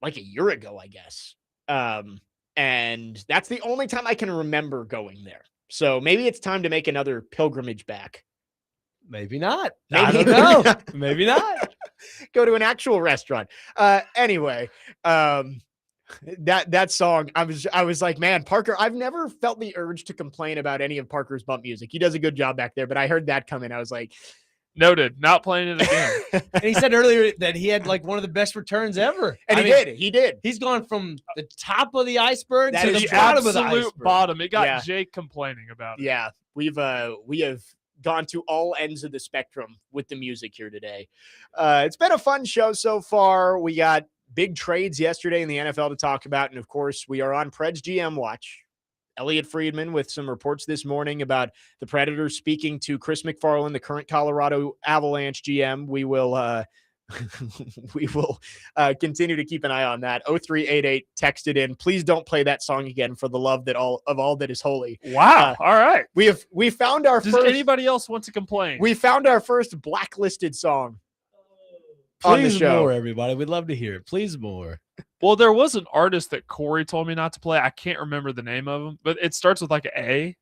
Speaker 1: like a year ago, I guess. And that's the only time I can remember going there. So maybe it's time to make another pilgrimage back.
Speaker 2: Maybe not.
Speaker 1: Maybe
Speaker 2: I don't know. Maybe not.
Speaker 1: Go to an actual restaurant. Anyway, that song, I was like, man, Parker, I've never felt the urge to complain about any of Parker's bump music. He does a good job back there, but I heard that come in. I was like,
Speaker 4: Noted. Not playing it again.
Speaker 2: And he said earlier that he had like one of the best returns ever.
Speaker 1: and he did.
Speaker 2: He's gone from the top of the iceberg
Speaker 1: That
Speaker 2: to
Speaker 1: is
Speaker 2: the
Speaker 1: true.
Speaker 2: bottom of the
Speaker 4: Absolute
Speaker 2: iceberg.
Speaker 4: bottom. It got
Speaker 1: Yeah.
Speaker 4: Jake complaining about it.
Speaker 1: Yeah, we have gone to all ends of the spectrum with the music here today. It's been a fun show so far. We got big trades yesterday in the NFL to talk about, and of course, we are on Preds GM watch. Elliot Friedman with some reports this morning about the Predators speaking to Chris MacFarland, the current Colorado Avalanche GM. We will continue to keep an eye on that. 0388 texted in. Please don't play that song again for the love that all that is holy.
Speaker 4: Wow. All right.
Speaker 1: We found our
Speaker 4: Does
Speaker 1: first.
Speaker 4: anybody else want to complain?
Speaker 1: We found our first blacklisted song on the
Speaker 2: Please
Speaker 1: show.
Speaker 2: more, everybody. We'd love to hear it. Please more.
Speaker 4: Well, there was an artist that Corey told me not to play. I can't remember the name of him, but it starts with like an A.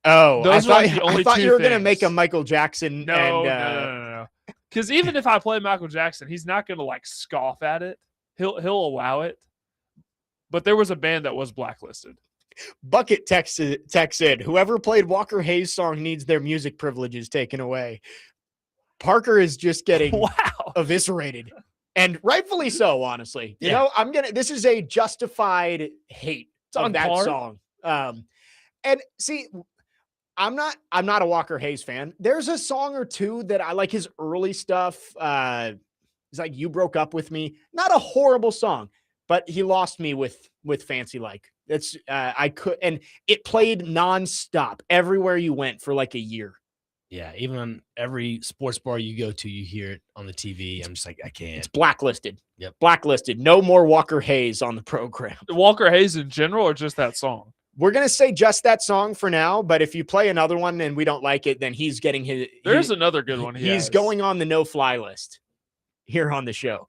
Speaker 1: Oh,
Speaker 4: Those
Speaker 1: I
Speaker 4: are the only
Speaker 1: thought
Speaker 4: two
Speaker 1: you were going to
Speaker 4: things.
Speaker 1: make a Michael Jackson.
Speaker 4: No. Because even if I play Michael Jackson, he's not going to like scoff at it. He'll allow it. But there was a band that was blacklisted.
Speaker 1: Bucket texts in. Whoever played Walker Hayes' song needs their music privileges taken away. Parker is just getting eviscerated. And rightfully so, honestly. You know, this is a justified hate of that
Speaker 2: par.
Speaker 1: song. And see, I'm not a Walker Hayes fan. There's a song or two that I like his early stuff. It's like You Broke Up With Me. Not a horrible song, but he lost me with Fancy Like. It's and it played nonstop everywhere you went for like a year.
Speaker 2: Yeah, even on every sports bar you go to, you hear it on the TV. I'm just like, I can't.
Speaker 1: It's blacklisted.
Speaker 2: Yep.
Speaker 1: Blacklisted. No more Walker Hayes on the program.
Speaker 4: Walker Hayes in general or just that song?
Speaker 1: We're going to say just that song for now, but if you play another one and we don't like it, then he's getting his...
Speaker 4: There's another good one.
Speaker 1: He's going on the no-fly list here on the show.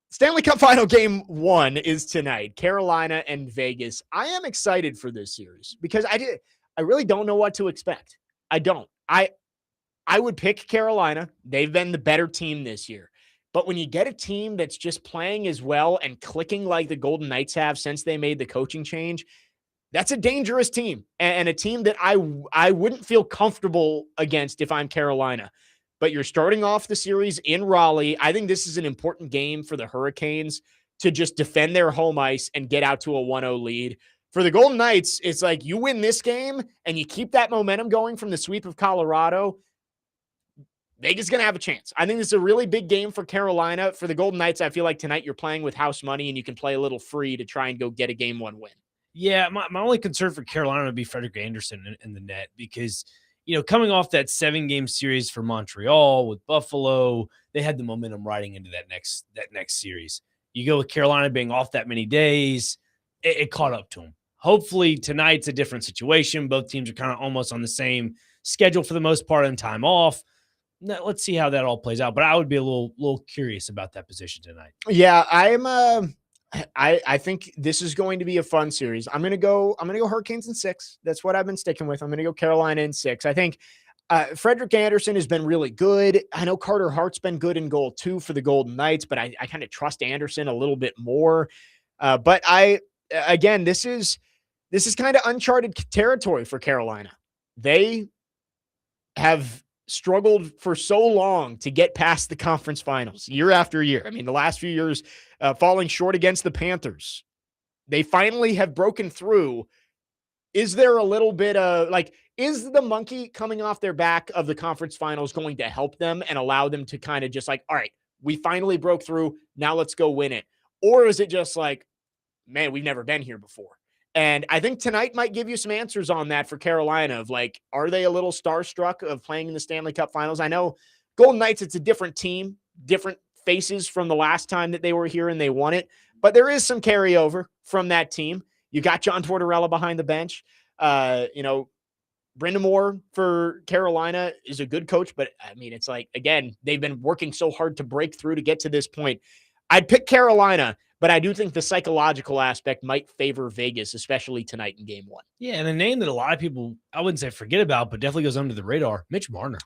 Speaker 1: Stanley Cup Final Game 1 is tonight. Carolina and Vegas. I am excited for this series because I really don't know what to expect. I don't. I would pick Carolina. They've been the better team this year. But when you get a team that's just playing as well and clicking like the Golden Knights have since they made the coaching change, that's a dangerous team and a team that I wouldn't feel comfortable against if I'm Carolina. But you're starting off the series in Raleigh. I think this is an important game for the Hurricanes to just defend their home ice and get out to a 1-0 lead. For the Golden Knights, it's like you win this game and you keep that momentum going from the sweep of Colorado, Vegas is going to have a chance. I think this is a really big game for Carolina. For the Golden Knights, I feel like tonight you're playing with house money and you can play a little free to try and go get a Game 1 win.
Speaker 2: Yeah, my only concern for Carolina would be Frederik Andersen in the net because, you know, coming off that 7-game series for Montreal with Buffalo, they had the momentum riding into that next series. You go with Carolina being off that many days, it caught up to them. Hopefully tonight's a different situation. Both teams are kind of almost on the same schedule for the most part and time off. Let's see how that all plays out. But I would be a little curious about that position tonight.
Speaker 1: Yeah, I think this is going to be a fun series. I'm gonna go Hurricanes in 6. That's what I've been sticking with. I'm gonna go Carolina in 6. I think Frederik Andersen has been really good. I know Carter Hart's been good in goal too for the Golden Knights, but I kind of trust Andersen a little bit more. But this is kind of uncharted territory for Carolina. They have struggled for so long to get past the conference finals year after year. I mean, the last few years falling short against the Panthers. They finally have broken through. Is there a little bit of is the monkey coming off their back of the conference finals going to help them and allow them to kind of just all right, we finally broke through. Now let's go win it. Or is it just man, we've never been here before? And I think tonight might give you some answers on that for Carolina of are they a little starstruck of playing in the Stanley Cup Finals? I know Golden Knights, it's a different team, different faces from the last time that they were here and they won it, but there is some carryover from that team. You got John Tortorella behind the bench. Brendan Moore for Carolina is a good coach, but I mean, it's again, they've been working so hard to break through to get to this point. I'd pick Carolina, but I do think the psychological aspect might favor Vegas, especially tonight in Game 1.
Speaker 2: Yeah, and a name that a lot of people, I wouldn't say forget about, but definitely goes under the radar, Mitch Marner.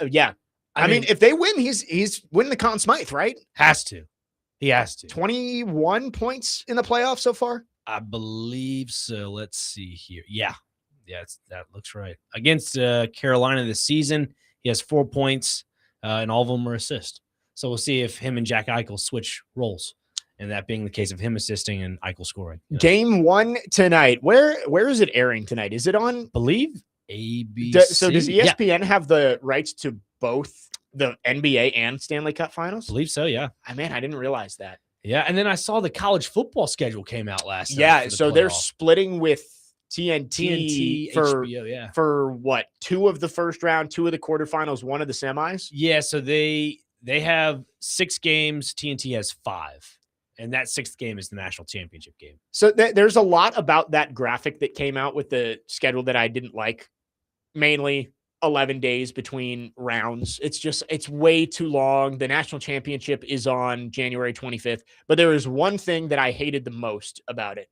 Speaker 1: Yeah. I mean, if they win, he's winning the Conn Smythe, right?
Speaker 2: Has to. He has to.
Speaker 1: 21 points in the playoffs so far?
Speaker 2: I believe so. Let's see here. Yeah, that looks right. Against Carolina this season, he has 4 points, and all of them are assists. So we'll see if him and Jack Eichel switch roles, and that being the case of him assisting and Eichel scoring.
Speaker 1: Game 1 tonight. Where is it airing tonight? Is it on?
Speaker 2: Believe ABC.
Speaker 1: So does ESPN have the rights to both the NBA and Stanley Cup Finals?
Speaker 2: Believe so, yeah.
Speaker 1: I didn't realize that.
Speaker 2: Yeah, and then I saw the college football schedule came out last night.
Speaker 1: Yeah, so they're splitting with TNT for
Speaker 2: HBO,
Speaker 1: for what? 2 of the first round, 2 of the quarterfinals, 1 of the semis.
Speaker 2: Yeah, so they have 6 games. TNT has 5, and that 6th game is the national championship game.
Speaker 1: So there's a lot about that graphic that came out with the schedule that I didn't like. Mainly 11 days between rounds. It's way too long. The national championship is on January 25th, but there is one thing that I hated the most about it.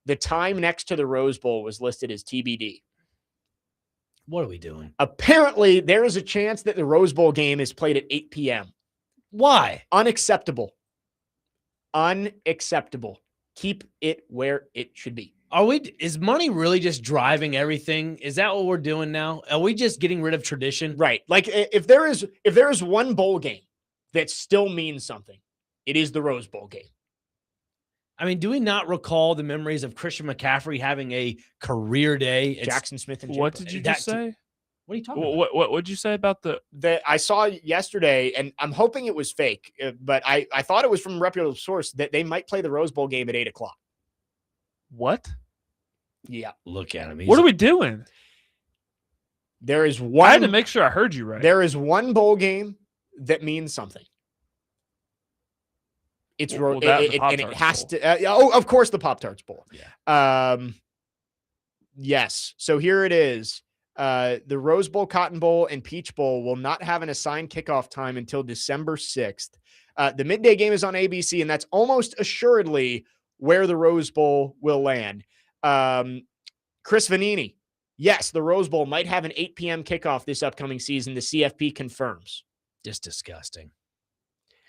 Speaker 1: The time next to the Rose Bowl was listed as TBD.
Speaker 2: What are we doing?
Speaker 1: Apparently, there is a chance that the Rose Bowl game is played at 8 p.m.
Speaker 2: Why?
Speaker 1: Unacceptable. Unacceptable. Keep it where it should be.
Speaker 2: Is money really just driving everything? Is that what we're doing now? Are we just getting rid of tradition?
Speaker 1: Right. If there is one bowl game that still means something, it is the Rose Bowl game.
Speaker 2: I mean, do we not recall the memories of Christian McCaffrey having a career day?
Speaker 1: Jackson Smith and
Speaker 4: what did you just say?
Speaker 2: What are you talking about?
Speaker 4: What did you say about
Speaker 1: that I saw yesterday, and I'm hoping it was fake, but I thought it was from a reputable source that they might play the Rose Bowl game at 8:00.
Speaker 4: What?
Speaker 1: Yeah.
Speaker 2: Look at him.
Speaker 4: What are we doing?
Speaker 1: There is one.
Speaker 4: I had to make sure I heard you right.
Speaker 1: There is one bowl game that means something. It's and it has to. Of course, the Pop-Tarts Bowl.
Speaker 2: Yeah.
Speaker 1: Yes. So here it is. The Rose Bowl, Cotton Bowl, and Peach Bowl will not have an assigned kickoff time until December 6th. The midday game is on ABC, and that's almost assuredly where the Rose Bowl will land. Chris Vanini. Yes, the Rose Bowl might have an 8 p.m. kickoff this upcoming season. The CFP confirms.
Speaker 2: Just disgusting.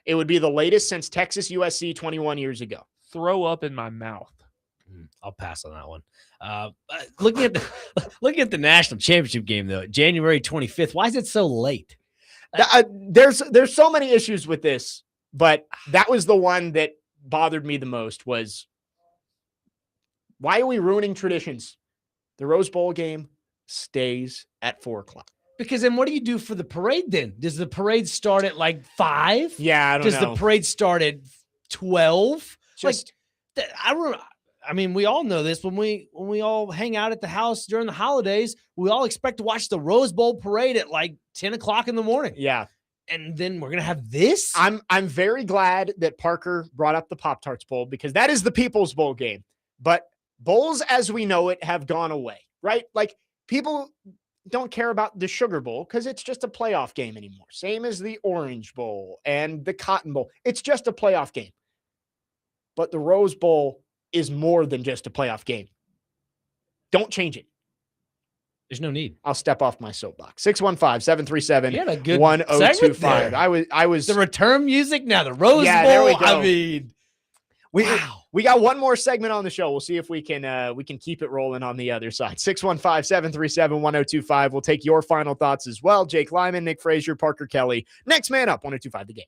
Speaker 1: It would be the latest since Texas USC 21 years ago.
Speaker 4: Throw up in my mouth.
Speaker 2: I'll pass on that one. Looking at the national championship game though, January 25th. Why is it so late?
Speaker 1: There's so many issues with this, but that was the one that bothered me the most. Was why are we ruining traditions? The Rose Bowl game stays at 4:00.
Speaker 2: Because then what do you do for the parade then? Does the parade start at 5?
Speaker 1: Yeah, I don't know.
Speaker 2: Does the parade start at 12? I mean, we all know this. When we all hang out at the house during the holidays, we all expect to watch the Rose Bowl parade at 10:00 in the morning.
Speaker 1: Yeah.
Speaker 2: And then we're going to have this?
Speaker 1: I'm very glad that Parker brought up the Pop-Tarts Bowl because that is the People's Bowl game. But Bowls as we know it have gone away, right? Like people don't care about the Sugar Bowl because it's just a playoff game anymore. Same as the Orange Bowl and the Cotton Bowl. It's just a playoff game. But the Rose Bowl is more than just a playoff game. Don't change it.
Speaker 2: There's no need.
Speaker 1: I'll step off my soapbox. 615-737-1025.
Speaker 2: You had a good segment there.
Speaker 1: I was
Speaker 2: The return music now, the Rose
Speaker 1: Yeah,
Speaker 2: Bowl.
Speaker 1: there we go.
Speaker 2: I mean,
Speaker 1: wow. We got one more segment on the show. We'll see if we can keep it rolling on the other side. 615-737-1025. We'll take your final thoughts as well. Jake Lyman, Nick Frazier, Parker Kelly. Next man up, 1025 The Game.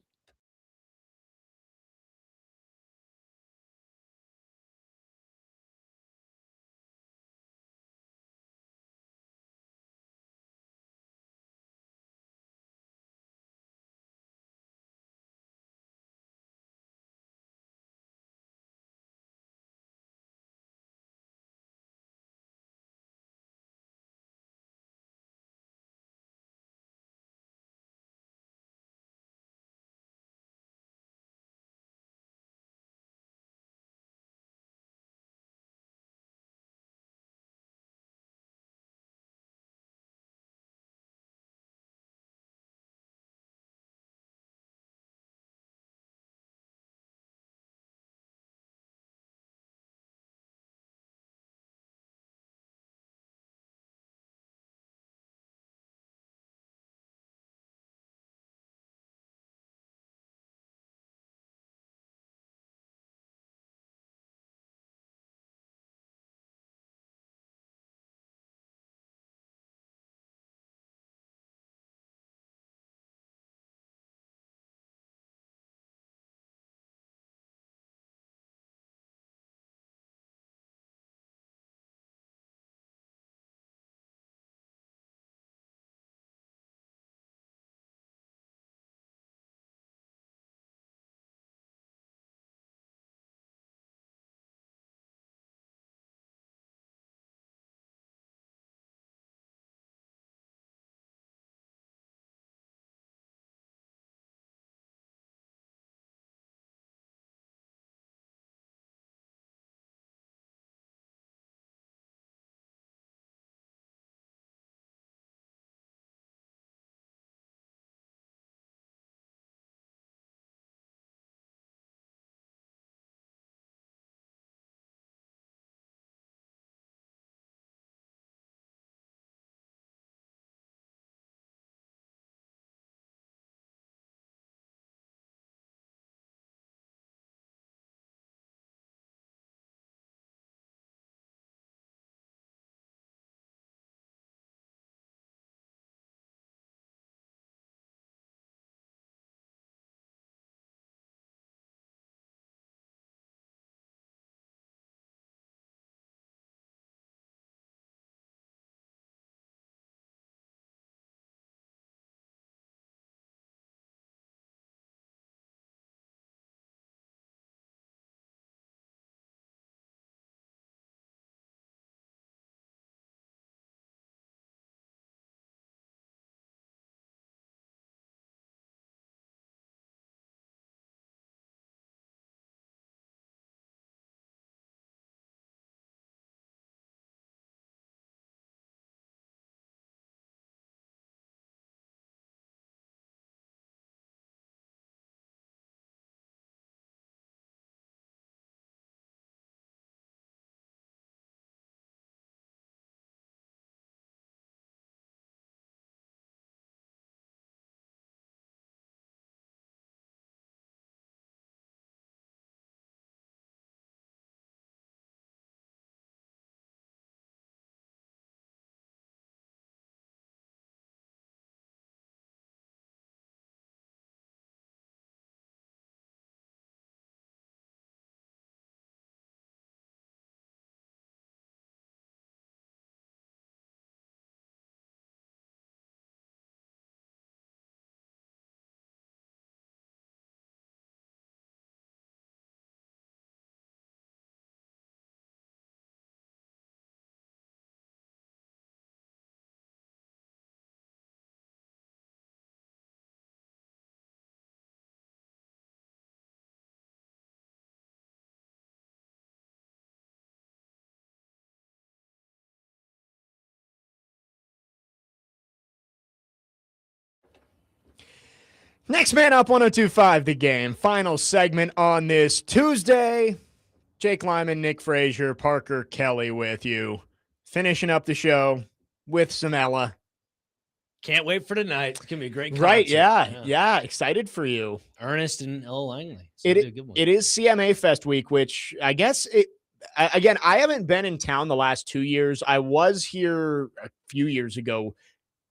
Speaker 1: Next man up, 102.5 The Game. Final segment on this Tuesday. Jake Lyman, Nick Frazier, Parker Kelly with you. Finishing up the show with some Ella.
Speaker 2: Can't wait for tonight. It's going to be a great concert.
Speaker 1: Right, yeah. Excited for you.
Speaker 2: Ernest and Ella Langley. So it'll be a good one.
Speaker 1: It is CMA Fest week, which I guess again, I haven't been in town the last 2 years. I was here a few years ago.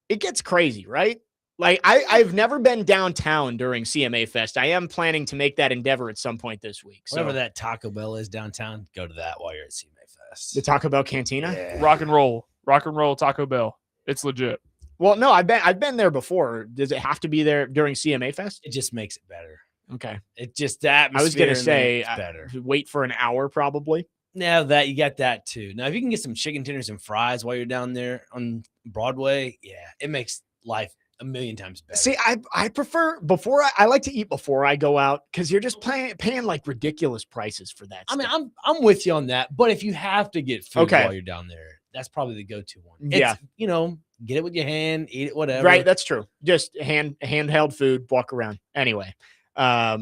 Speaker 1: It gets crazy, right? Like I've never been downtown during CMA Fest. I am planning to make that endeavor at some point this week. So
Speaker 2: whatever that Taco Bell is downtown, go to that while you're at CMA Fest.
Speaker 1: The Taco Bell Cantina?
Speaker 2: Yeah.
Speaker 4: Rock and roll Taco Bell. It's legit.
Speaker 1: Well, no, I've been there before. Does it have to be there during CMA Fest?
Speaker 2: It just makes it better.
Speaker 1: Okay.
Speaker 2: It just that
Speaker 1: I was gonna say
Speaker 2: better.
Speaker 1: Wait for an hour probably.
Speaker 2: Now that you got that too. Now, if you can get some chicken tenders and fries while you're down there on Broadway, yeah, it makes life a million times better.
Speaker 1: See, I prefer I like to eat before I go out because you're just paying like ridiculous prices for that.
Speaker 2: I mean,
Speaker 1: stuff.
Speaker 2: I'm with you on that, but if you have to get food while you're down there, that's probably the go-to one.
Speaker 1: Yeah.
Speaker 2: Get it with your hand, eat it, whatever.
Speaker 1: Right, that's true. Just handheld food, walk around. Anyway, I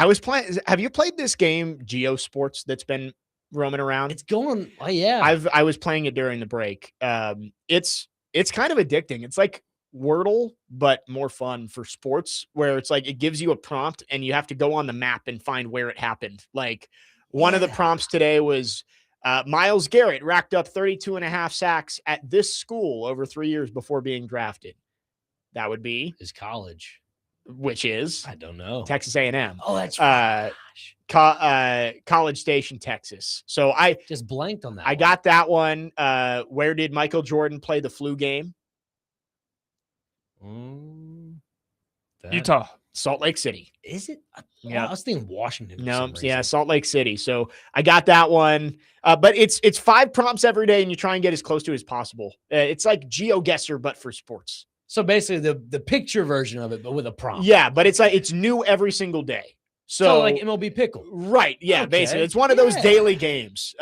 Speaker 1: was playing. Have you played this game, Geo Sports, that's been roaming around?
Speaker 2: It's going. Oh yeah.
Speaker 1: I was playing it during the break. It's kind of addicting. It's like Wordle, but more fun for sports, where it's like it gives you a prompt and you have to go on the map and find where it happened. Like one of the prompts today was Myles Garrett racked up 32 and a half sacks at this school over 3 years before being drafted. That would be
Speaker 2: his college,
Speaker 1: which is
Speaker 2: I don't know,
Speaker 1: Texas A&M.
Speaker 2: Oh, that's right.
Speaker 1: College Station, Texas. So I
Speaker 2: just blanked on that.
Speaker 1: I got that one. Where did Michael Jordan play the flu game?
Speaker 4: Utah.
Speaker 1: Salt Lake City.
Speaker 2: Is it?
Speaker 1: Yeah.
Speaker 2: I was thinking Washington.
Speaker 1: No, yeah, Salt Lake City. So I got that one. But it's 5 prompts every day, and you try and get as close to as possible. It's like GeoGuessr, but for sports.
Speaker 2: So basically the picture version of it, but with a prompt.
Speaker 1: Yeah, but it's new every single day. So
Speaker 2: like MLB Pickle.
Speaker 1: Right. Yeah,
Speaker 2: Okay.
Speaker 1: basically. It's one of those daily games.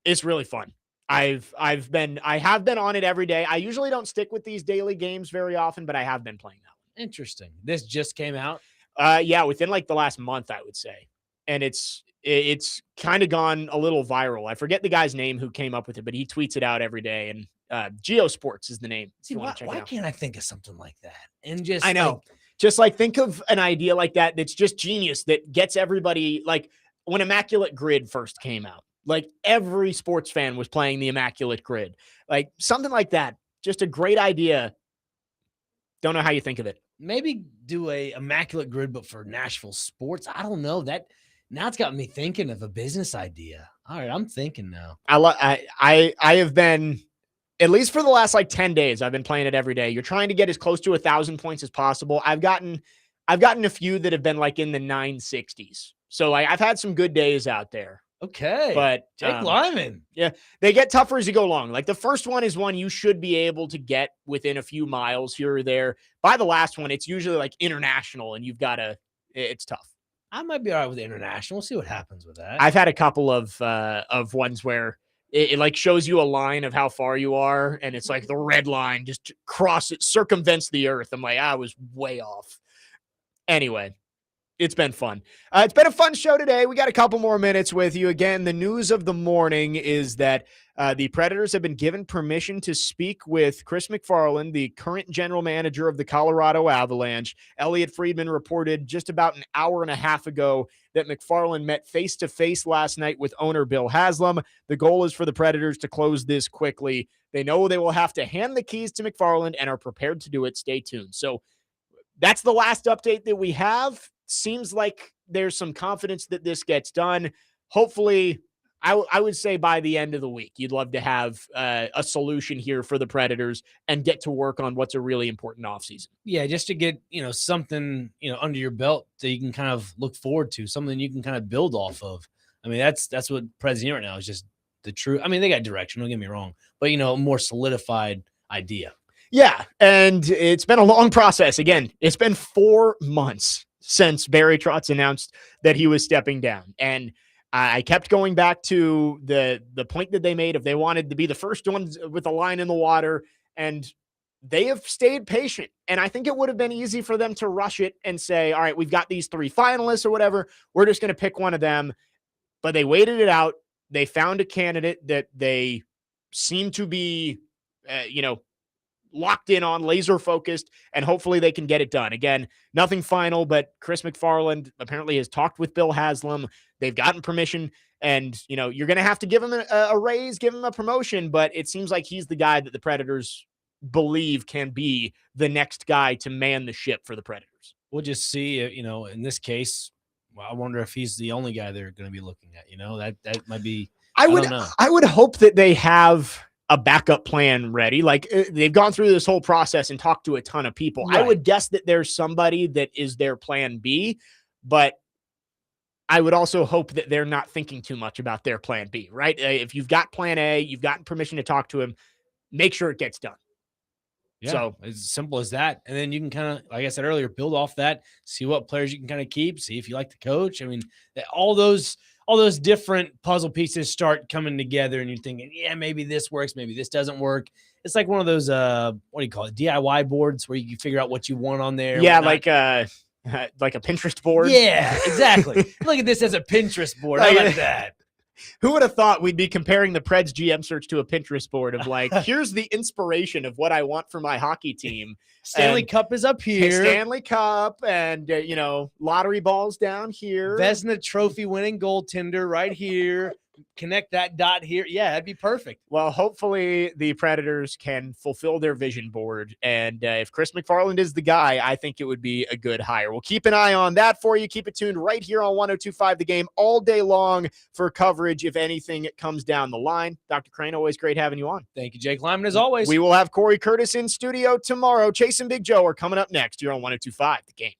Speaker 1: It's really fun. I have been on it every day. I usually don't stick with these daily games very often, but I have been playing that one.
Speaker 2: Interesting. This just came out.
Speaker 1: Yeah, within like the last month, I would say. And it's kind of gone a little viral. I forget the guy's name who came up with it, but he tweets it out every day. And Geosports is the name.
Speaker 2: See, why can't I think of something like that? And just
Speaker 1: I know. Just like think of an idea like that that's just genius, that gets everybody, like when Immaculate Grid first came out. Like every sports fan was playing the Immaculate Grid. Like something like that. Just a great idea. Don't know how you think of it.
Speaker 2: Maybe do a Immaculate Grid, but for Nashville sports. I don't know. That now it's got me thinking of a business idea. All right, I'm thinking now.
Speaker 1: I have been, at least for the last like 10 days, I've been playing it every day. You're trying to get as close to 1,000 points as possible. I've gotten a few that have been like in the 960s. So like I've had some good days out there.
Speaker 2: Okay.
Speaker 1: But
Speaker 2: Jake Lyman.
Speaker 1: Yeah, they get tougher as you go along. Like the first one is one you should be able to get within a few miles here or there. By the last one, it's usually like international, and it's tough.
Speaker 2: I might be all right with the international. We'll see what happens with that.
Speaker 1: I've had a couple of ones where it like shows you a line of how far you are, and it's like the red line just circumvents the earth. I'm like, I was way off. Anyway. It's been fun. It's been a fun show today. We got a couple more minutes with you. Again, the news of the morning is that the Predators have been given permission to speak with Chris MacFarland, the current general manager of the Colorado Avalanche. Elliot Friedman reported just about an hour and a half ago that MacFarland met face-to-face last night with owner Bill Haslam. The goal is for the Predators to close this quickly. They know they will have to hand the keys to MacFarland and are prepared to do it. Stay tuned. So that's the last update that we have. Seems like there's some confidence that this gets done. Hopefully, I would say by the end of the week, you'd love to have a solution here for the Predators and get to work on what's a really important offseason.
Speaker 2: Yeah, just to get, something, under your belt that you can kind of look forward to, something you can kind of build off of. I mean, that's what Preds need right now is just the truth. I mean, they got direction, don't get me wrong, but, a more solidified idea.
Speaker 1: Yeah, and it's been a long process. Again, it's been 4 months since Barry Trotz announced that he was stepping down. And I kept going back to the point that they made if they wanted to be the first ones with a line in the water. And they have stayed patient. And I think it would have been easy for them to rush it and say, all right, we've got these 3 finalists or whatever. We're just going to pick one of them. But they waited it out. They found a candidate that they seem to be, locked in on, laser focused, and hopefully they can get it done. Again, nothing final, but Chris MacFarland apparently has talked with Bill Haslam. They've gotten permission, and you're going to have to give him a raise, give him a promotion, but it seems like he's the guy that the Predators believe can be the next guy to man the ship for the Predators.
Speaker 2: We'll just see, in this case, I wonder if he's the only guy they're going to be looking at, that might be, I
Speaker 1: would hope that they have a backup plan ready. Like they've gone through this whole process and talked to a ton of people. Right. I would guess that there's somebody that is their plan B, but I would also hope that they're not thinking too much about their plan B, right? If you've got plan A, you've gotten permission to talk to him, make sure it gets done.
Speaker 2: Yeah,
Speaker 1: so
Speaker 2: as simple as that. And then you can kind of, like I said earlier, build off that, see what players you can kind of keep, see if you like the coach. I mean, all those different puzzle pieces start coming together and you're thinking, yeah, maybe this works, maybe this doesn't work. It's like one of those, what do you call it? DIY boards where you can figure out what you want on there.
Speaker 1: Yeah. Like a Pinterest board.
Speaker 2: Yeah, exactly. Look at this as a Pinterest board. I like that.
Speaker 1: Who would have thought we'd be comparing the Preds GM search to a Pinterest board of like, here's the inspiration of what I want for my hockey team.
Speaker 2: Stanley Cup is up here.
Speaker 1: Stanley Cup and, lottery balls down here.
Speaker 2: Vezina trophy winning goaltender right here. Connect that dot here. Yeah, that'd be perfect.
Speaker 1: Well, hopefully the Predators can fulfill their vision board. And if Chris MacFarland is the guy, I think it would be a good hire. We'll keep an eye on that for you. Keep it tuned right here on 102.5 The Game all day long for coverage if anything comes down the line. Dr. Crane, always great having you on.
Speaker 2: Thank you, Jake Lyman, as always.
Speaker 1: We will have Corey Curtis in studio tomorrow. Chase and Big Joe are coming up next here on 102.5 The Game.